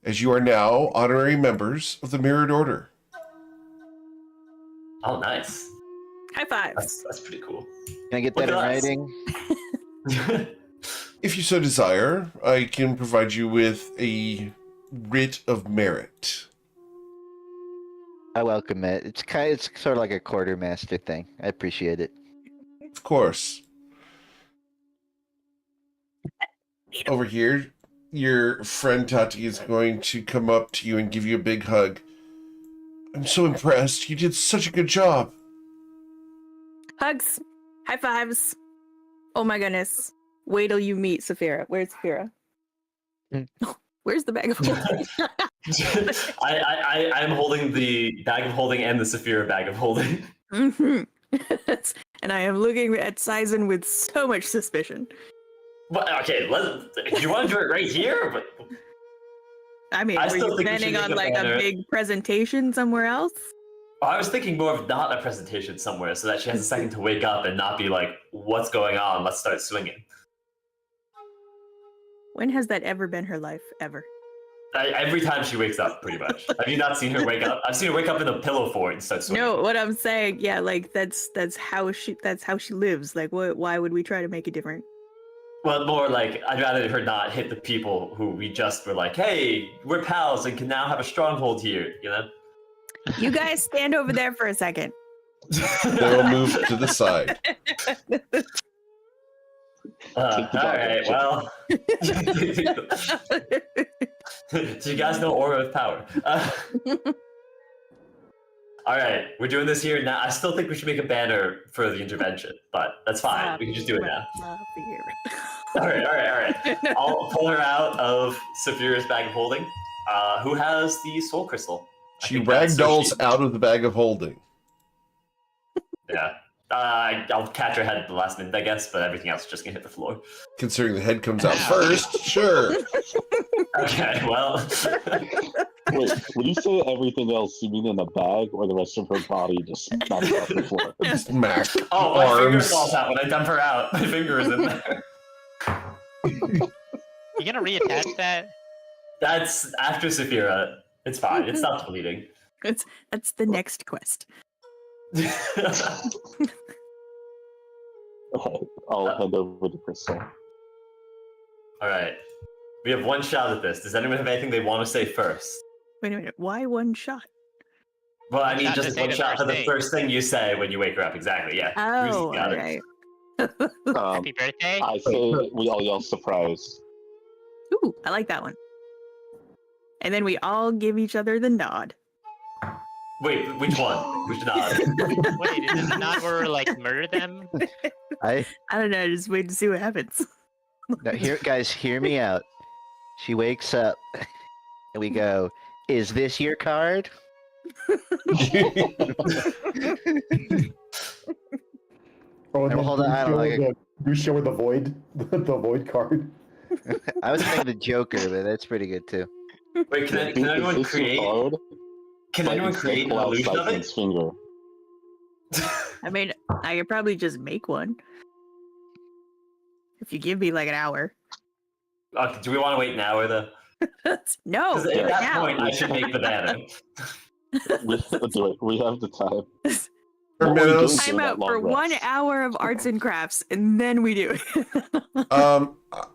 as you are now honorary members of the Mirrored Order. Oh, nice. high fives. That's pretty cool. Can I get Look that in at us. writing? If you so desire, I can provide you with a writ of merit. I welcome it. It's sort of like a quartermaster thing. I appreciate it. Of course. Over here, your friend Tati is going to come up to you and give you a big hug. I'm so impressed. You did such a good job. Hugs, high fives. Oh my goodness. Wait till you meet Saphira. Where's Saphira? Where's the bag of holding? I'm holding the bag of holding and the Saphira bag of holding. Mhm. And I am looking at Sizen with so much suspicion. But okay, do you want to do it right here? But I mean, I were still you think we should planning make on a like banner. a big presentation somewhere else? I was thinking more of not a presentation somewhere, so that she has a second to wake up and not be like, "What's going on? Let's start swinging." When has that ever been her life? Ever? Every time she wakes up, pretty much. Have you not seen her wake up? I've seen her wake up in a pillow fort and start swinging. No, what I'm saying, yeah, like that's how she lives. Like, why would we try to make it different? Well, more like I'd rather her not hit the people who we just were like, "Hey, we're pals and can now have a stronghold here." You know. You guys stand over there for a second. They'll move to the side. Take the All dog right. out. Well, do you guys know Aura of Power? All right, we're doing this here now. I still think we should make a banner for the intervention, but that's fine. We can just do it now. All right. I'll pull her out of Saphira's bag of holding. Who has the soul crystal? I She think that's ragdolls Soshi. out of the bag of holding. Yeah. I'll catch her head at the last minute, I guess, but everything else is just gonna hit the floor. Considering the head comes out first, sure. Okay, well. Wait, when you say everything else, you mean in a bag or the rest of her body just smashed off the floor? Smack. Oh, my finger Arms. falls out when I dump her out. My finger is in there. You gonna reattach that? That's after Saphira. It's fine. It stops bleeding. That's the next quest. I'll hand over the crystal. All right. We have one shot at this. Does anyone have anything they want to say first? Wait a minute. Why one shot? Well, I mean, Shot to just say one the shot first for the thing. first thing you say when you wake her up. Exactly. Yeah. Bruce Oh, got it. alright. Happy birthday. I say we all yell surprise. Ooh, I like that one. And then we all give each other the nod. Wait, which one? Which nod? Wait, is this not where we're like murder them? I don't know. Just wait to see what happens. No, guys, hear me out. She wakes up, and we go, "Is this your card?" Oh, and Well, then hold on, I don't like it. you show her the void, the void card. I was thinking the Joker, but that's pretty good too. Wait, can Is anyone this your create? card? Can But anyone instead create an pull out illusion of it? Siphon's finger. I mean, I could probably just make one. If you give me like an hour. Do we want to wait an hour though? No, Because do at it that now. point, I should make banana. Let's do it. We have the time. Or What were you Meadows? doing Time during out that for long 1 rest? hour of arts and crafts, and then we do it.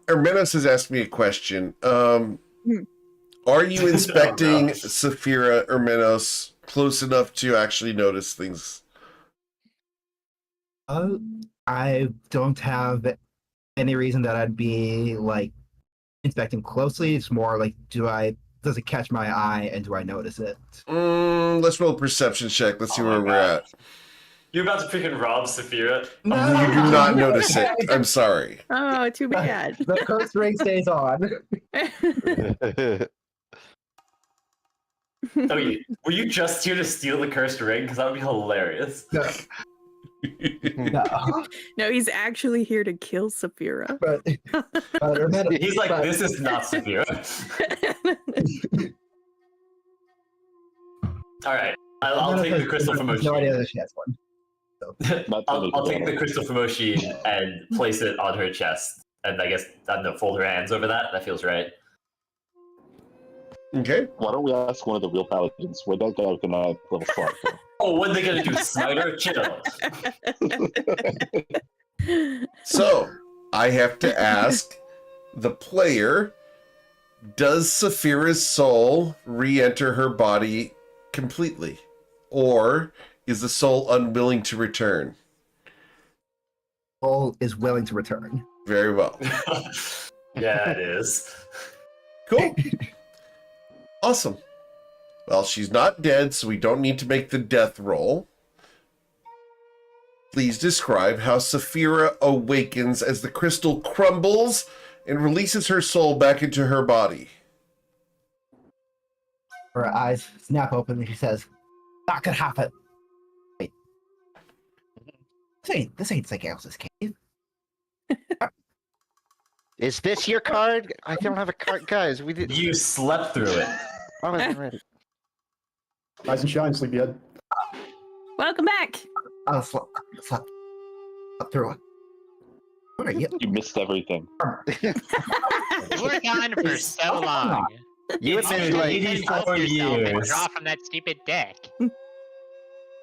Hermenos has asked me a question. Are you inspecting Saphira Hermenos close enough to actually notice things? I don't have any reason that I'd be like inspecting closely. It's more like, does it catch my eye and do I notice it? Let's roll a perception check. Let's see Oh where my we're God. at. You're about to freaking rob Saphira. You do not notice it. I'm sorry. Oh, too bad. The curse ring stays on. Oh, were you just here to steal the cursed ring? Because that would be hilarious. No. No, he's actually here to kill Saphira. But He's like, this is not Saphira. All right, I'll take the crystal from No Oshin. idea that she has one. I'll take the crystal from Oshin and place it on her chest. And I guess, I don't know, fold her hands over that. That feels right. Okay. Why don't we ask one of the real paladins? Where'd that guy with the knife level 4? Oh, what are they going to do? Snyder? Chill. So, I have to ask the player, does Saphira's soul re-enter her body completely? Or is the soul unwilling to return? Soul is willing to return. Very well. Yeah, it is. Cool. Awesome. Well, she's not dead, so we don't need to make the death roll. Please describe how Saphira awakens as the crystal crumbles and releases her soul back into her body. Her eyes snap open and she says, "That could happen." Wait. This ain't Zagales' cave. Is this your card? I don't have a card, guys. We did. You slept through it. Oh, that's right. Rise and shine, sleepyhead. Welcome back. I slept through it. What are you? You missed everything. We're gone for so long. You It's admitted like 84 yourself and years. draw from that stupid deck.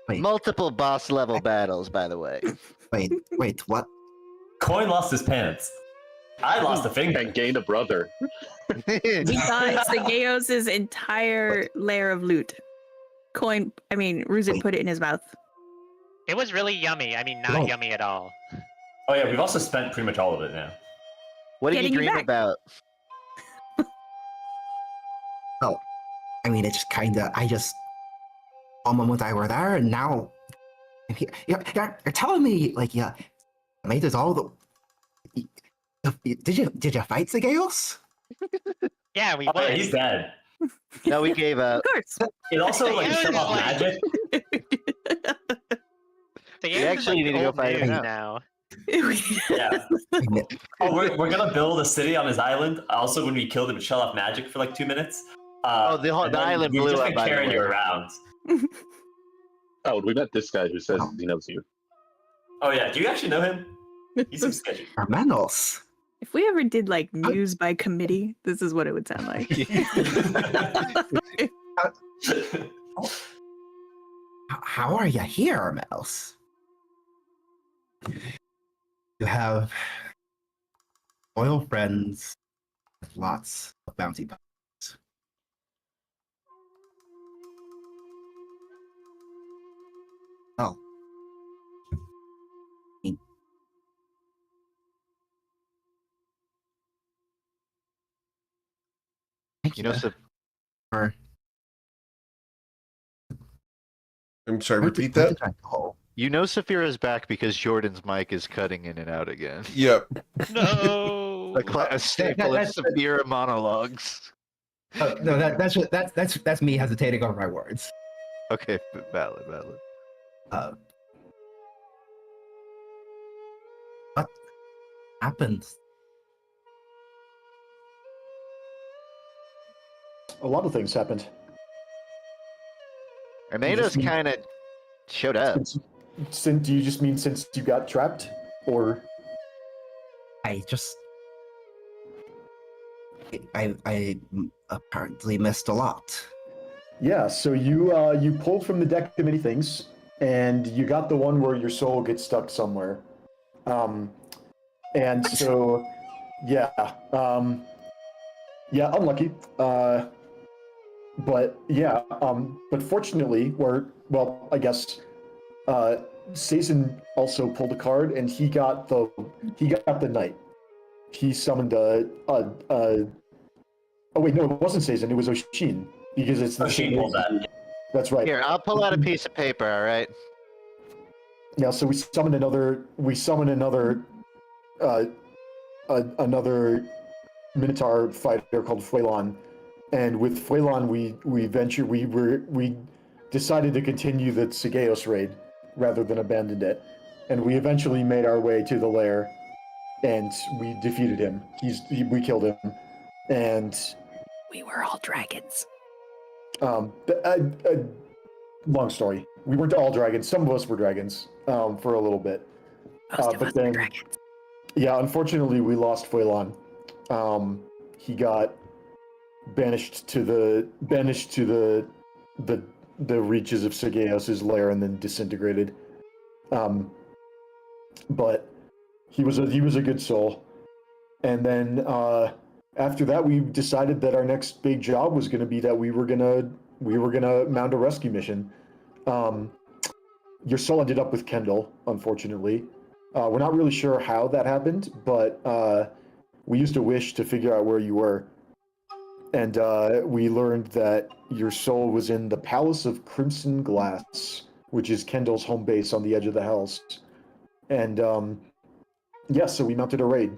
multiple boss level battles, by the way. Wait, what? Coin lost his pants. I lost a finger. And gained a brother. We got Zagaeos' entire layer of loot. Ruzin put it in his mouth. It was really yummy. I mean, not Oh. yummy at all. Oh yeah, we've also spent pretty much all of it now. What did you Getting you dream back. about? I mean, it just kinda, a moment I were there, and now, you're telling me, like, yeah, made us all the, did you fight Zagaeos? Yeah, we Oh, yeah, won. he's dead. No, we gave up. Of course. It also like Yeah, shut off like- magic. The We game's actually like need to go old fight him news out. now. Yeah. Oh, we're gonna build a city on his island. Also, when we killed him, it shut off magic for like 2 minutes. The and then island we've blew just up, been by the carrying you way. around. Oh, we met this guy who says he knows you. Oh yeah, do you actually know him? He seems sketchy. Hermanos. If we ever did like news by committee, this is what it would sound like. How are you here, Mouse? You have loyal friends with lots of bounty points. Oh. Thank You know, for I'm sorry, where did- repeat where that? did I go? you know Saphira's back because Jordan's mic is cutting in and out again. Yep. No. A staple of that's- Saphira monologues. No, that's me hesitating over my words. Okay, valid. What happened? A lot of things happened. Armados mean- kind of showed up. Do you just mean since you got trapped, or I apparently missed a lot. yeah? So you pulled from the deck of many things, and you got the one where your soul gets stuck somewhere. And so yeah, yeah, unlucky. But yeah, but fortunately, I guess Sazen also pulled a card, and he got the knight. He summoned oh wait, no, it wasn't Sazen. It was Oshin because it's the Oshin pulled that. That's right. Here, I'll pull out a piece of paper. All right. Yeah, so we summoned another. Another Minotaur fighter called Fuelon, and with Fuelon we decided to continue the Sigeos raid rather than abandoned it, and we eventually made our way to the lair, and we defeated him. We killed him, and We were all dragons. long story. We weren't all dragons. Some of us were dragons for a little bit. Most of but us were then- dragons. Yeah, unfortunately, we lost Fuelon. He got banished to the reaches of Sigeos' lair and then disintegrated. But he was a good soul. And then after that, we decided that our next big job was going to be that we were gonna mount a rescue mission. Your soul ended up with Kendall, unfortunately. We're not really sure how that happened, but we used a wish to figure out where you were. And we learned that your soul was in the Palace of Crimson Glass, which is Kendall's home base on the edge of the Hells. And yeah, so we mounted a raid.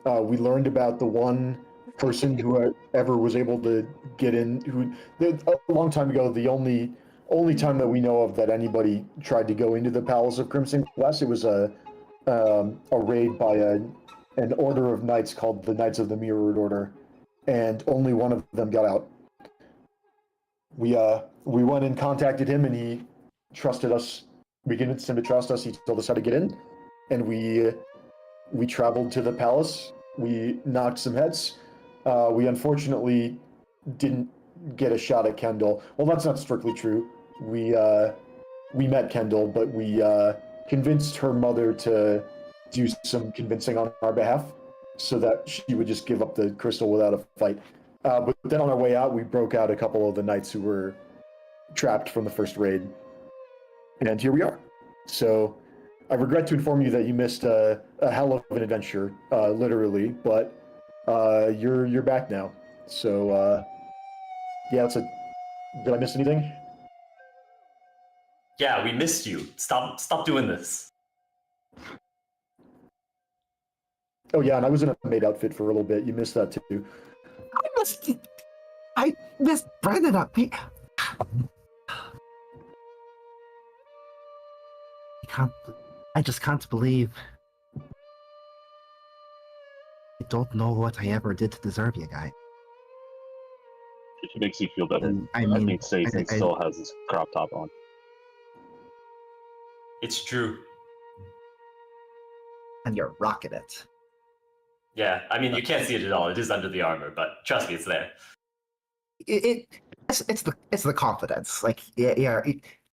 We learned about the one person who ever was able to get in, a long time ago, the only time that we know of that anybody tried to go into the Palace of Crimson Glass, it was a raid by an order of knights called the Knights of the Mirrored Order, and only one of them got out. We went and contacted him, and he trusted us. We convinced him to trust us. He told us how to get in, and we traveled to the palace. We knocked some heads. We unfortunately didn't get a shot at Kendall. Well, that's not strictly true. We met Kendall, but we convinced her mother to do some convincing on our behalf so that she would just give up the crystal without a fight. But then on our way out, we broke out a couple of the knights who were trapped from the first raid. And here we are. So I regret to inform you that you missed a hell of an adventure, literally, but you're back now. So yeah, did I miss anything? Yeah, we missed you. Stop doing this. Oh yeah, and I was in a maid outfit for a little bit. You missed that too. I missed Brandon up. I just can't believe. I don't know what I ever did to deserve you, guy. If it makes you feel better, I mean, think Satan still has his crop top on. It's true. And you're rocking it. Yeah, I mean, you can't see it at all. It is under the armor, but trust me, it's there. I it's the confidence. Like yeah,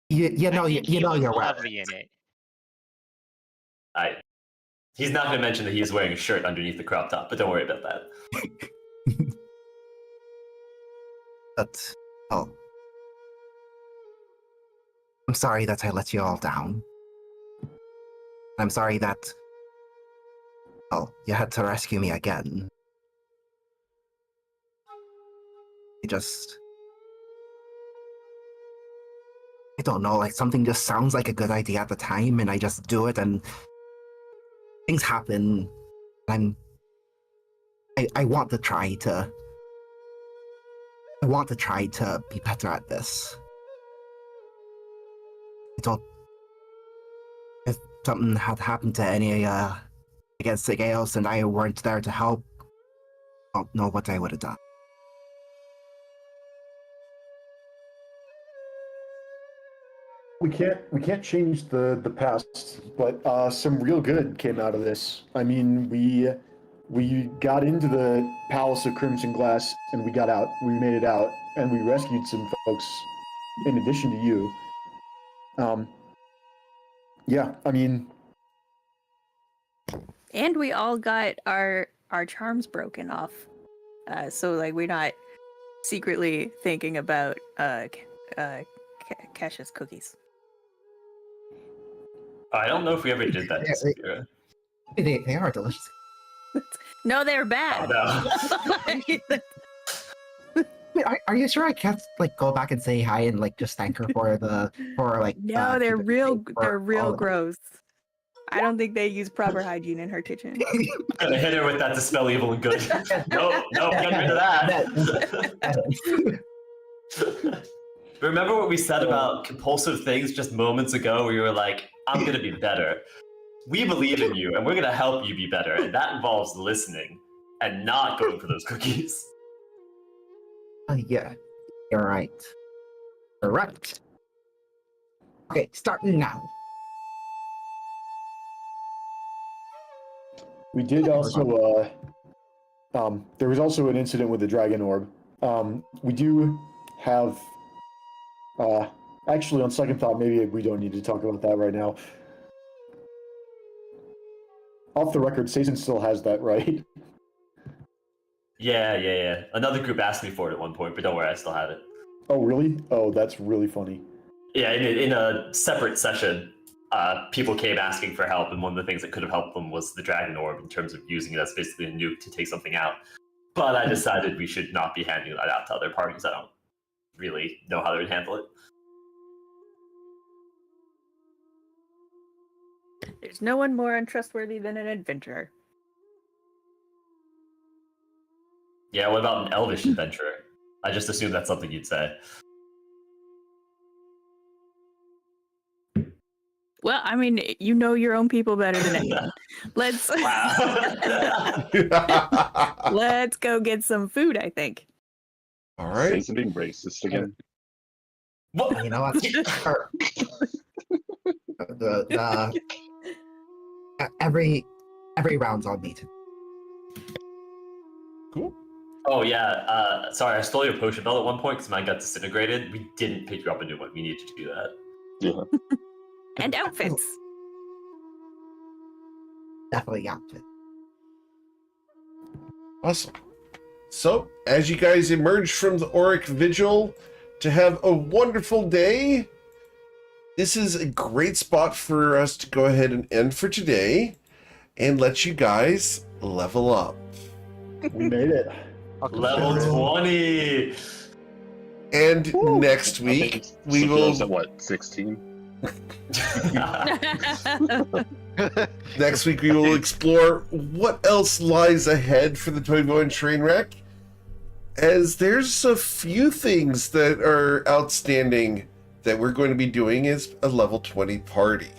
you know I think you he know was you're wearing lovely it. in it. He's not going to mention that he's wearing a shirt underneath the crop top, but don't worry about that. But oh, I'm sorry that I let you all down. I'm sorry that you had to rescue me again. I don't know, like something just sounds like a good idea at the time, and I just do it, and things happen. I want to try to. I want to try to be better at this. I don't. If something had happened to any against the Gales and I weren't there to help, I don't know what I would have done. We can't change the past, but some real good came out of this. I mean, we got into the Palace of Crimson Glass and we got out. We made it out and we rescued some folks in addition to you. Yeah, I mean, And we all got our charms broken off. So like we're not secretly thinking about Kesha's cookies. I don't know if we ever did that. They are delicious. No, they're bad. Oh, no. Wait, are you sure I can't like go back and say hi and like just thank her for like? No, they're real. They're real all of it? gross. I don't think they use proper hygiene in her kitchen. Gonna hit her with that dispel evil and good. No, get rid of that. Remember what we said about compulsive things just moments ago, where you were like, I'm gonna be better. We believe in you, and we're gonna help you be better, and that involves listening and not going for those cookies. Yeah, you're right. Correct. Okay, starting now. we did also. There was also an incident with the dragon orb. We do have. Actually, on second thought, maybe we don't need to talk about that right now. Off the record, Sazen still has that, right? Yeah. Another group asked me for it at one point, but don't worry, I still have it. Oh, really? Oh, that's really funny. Yeah, in a separate session, people came asking for help, and one of the things that could have helped them was the dragon orb in terms of using it as basically a nuke to take something out. But I decided we should not be handing that out to other parties. I don't really know how they would handle it. There's no one more untrustworthy than an adventurer. Yeah, what about an elvish adventurer? I just assumed that's something you'd say. Well, I mean, you know your own people better than anyone. Let's let's go get some food, I think. All right. Sazen being racist again. What? You know what? Every round's on me. Cool. Oh yeah, sorry, I stole your potion belt at one point because mine got disintegrated. We didn't pick you up a new one. We needed to do that. Yeah. And outfits. Definitely outfit. Awesome. So, as you guys emerge from the Auric Vigil to have a wonderful day, this is a great spot for us to go ahead and end for today and let you guys level up. We made it. Level 20! And next I week, think we Sophia's will... at what, 16? Next week, we will explore what else lies ahead for the Toivoan Trainwreck, as there's a few things that are outstanding that we're going to be doing as a level 20 party.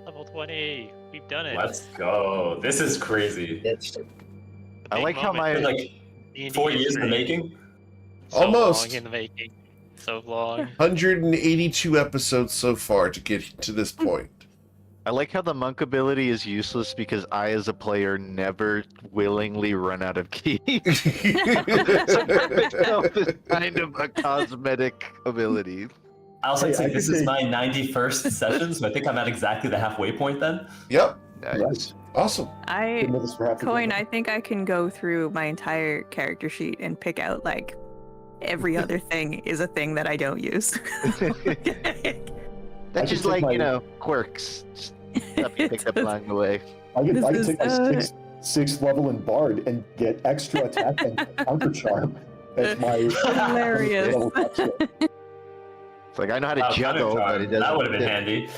Level 20. We've done it. Let's go. This is crazy. I Big like how moment. my Like D&D 4 years in the history. making? So Almost. long in the making. So long. 182 episodes so far to get to this point. I like how the monk ability is useless because I, as a player, never willingly run out of keys. Itself is kind of a cosmetic ability. I also Hey, think I this could is take- my 91st session, so I think I'm at exactly the halfway point then. Yep. Nice. Awesome. Been with us for half a Coin, day. I think I can go through my entire character sheet and pick out like every other thing is a thing that I don't use. That's could just take like, my- quirks. Just stuff you picked up along the way. I could This take my is, sixth level in Bard and get extra attack and counter charm as my Hilarious. level extra. It's like, I know how to Wow, juggle, counter but charm. it doesn't. That would have been handy.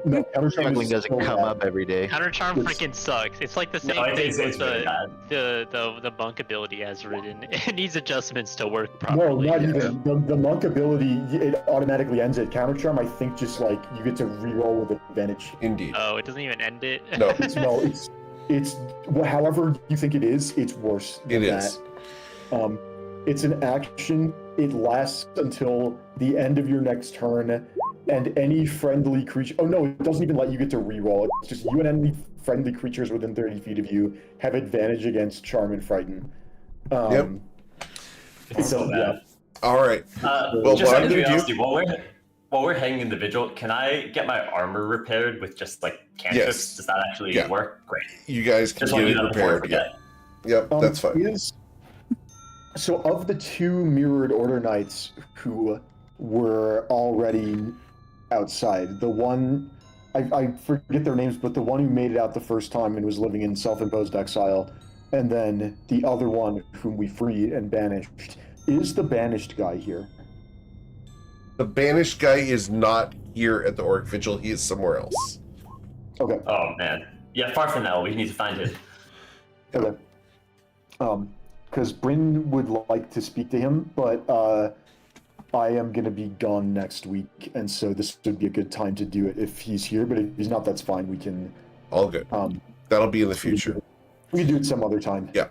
No, counter charm Juggling is doesn't so come bad. up every day. Counter charm It's- freaking sucks. It's like the same No, thing it's with really bad. the monk ability as written. It needs adjustments to work No, properly. not even. The monk ability, it automatically ends it. Counter charm, I think, just like you get to reroll with advantage. Indeed. Oh, it doesn't even end it. No, No, it's however you think it is, it's worse than it that. is. It's an action. It lasts until the end of your next turn, and any friendly creature. Oh no, it doesn't even let you get to reroll. It's just you and any friendly creatures within 30 feet of you have advantage against Charm and Frighten. Yep. It's so bad. All right. Well, Just what out I'm of gonna curiosity, do? while we're hanging in the vigil, can I get my armor repaired with just like cantrips? Yes. Does that actually Yeah. work? Great. You guys can Just get want to it do that before I repaired. Yeah. forget. Yep. That's fine. So of the two Mirrored Order Knights who were already outside, the one I forget their names, but the one who made it out the first time and was living in self-imposed exile, and then the other one whom we freed and banished, is the banished guy here? The banished guy is not here at the Orc Vigil. He is somewhere else. Okay. Oh man. Yeah, far from now. We need to find him. Okay. Because Bryn would like to speak to him, but I am going to be gone next week, and so this would be a good time to do it if he's here. But if he's not, that's fine. We can. All good. That'll be in the future. We can do it some other time. Yeah.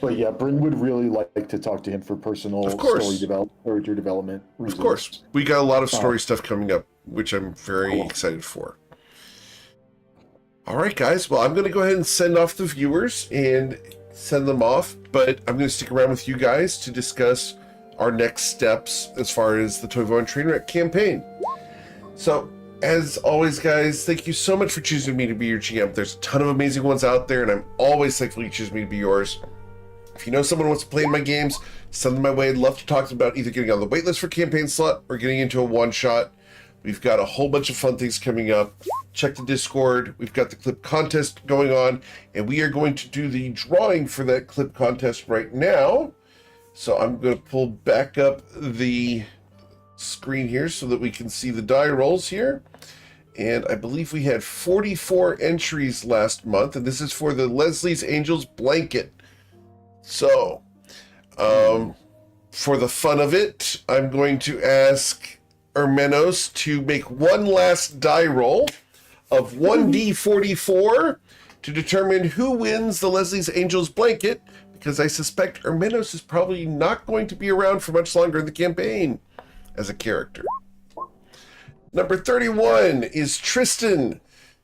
But yeah, Bryn would really like to talk to him for personal Of course. story character development reasons. Of course. We got a lot of story stuff coming up, which I'm very excited for. All right, guys. Well, I'm going to go ahead and send off the viewers and send them off, but I'm going to stick around with you guys to discuss our next steps as far as the Toivoan Trainwreck campaign. So, as always, guys, thank you so much for choosing me to be your GM. There's a ton of amazing ones out there, and I'm always thankful you choose me to be yours. If you know someone who wants to play in my games, send them my way. I'd love to talk to them about either getting on the waitlist for campaign slot or getting into a one-shot. We've got a whole bunch of fun things coming up. Check the Discord. We've got the clip contest going on, and we are going to do the drawing for that clip contest right now. So I'm going to pull back up the screen here so that we can see the die rolls here. And I believe we had 44 entries last month, and this is for the Leslie's Angels blanket. So, for the fun of it, I'm going to ask Hermenos to make one last die roll of 1d44 to determine who wins the Leslie's Angels blanket, because I suspect Hermenos is probably not going to be around for much longer in the campaign as a character. Number 31 is Tristan.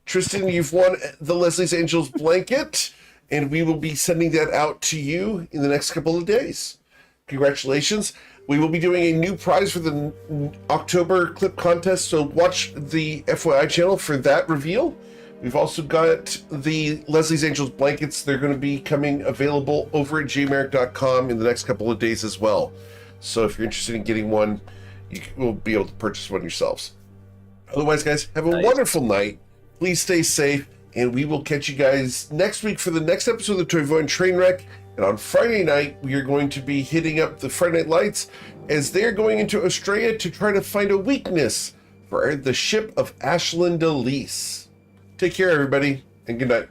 Tristan, you've won the Leslie's Angels blanket, and we will be sending that out to you in the next couple of days. Congratulations. We will be doing a new prize for the October clip contest, so watch the FYI channel for that reveal. We've also got the Leslie's Angels blankets. They're going to be coming available over at jmeric.com in the next couple of days as well. So if you're interested in getting one, you will be able to purchase one yourselves. Otherwise, guys, have a wonderful night. Please stay safe, and we will catch you guys next week for the next episode of the Toivoan Trainwreck. And on Friday night, we are going to be hitting up the Friday Night Lights as they're going into Australia to try to find a weakness for the ship of Ashland Elise. Take care, everybody, and good night.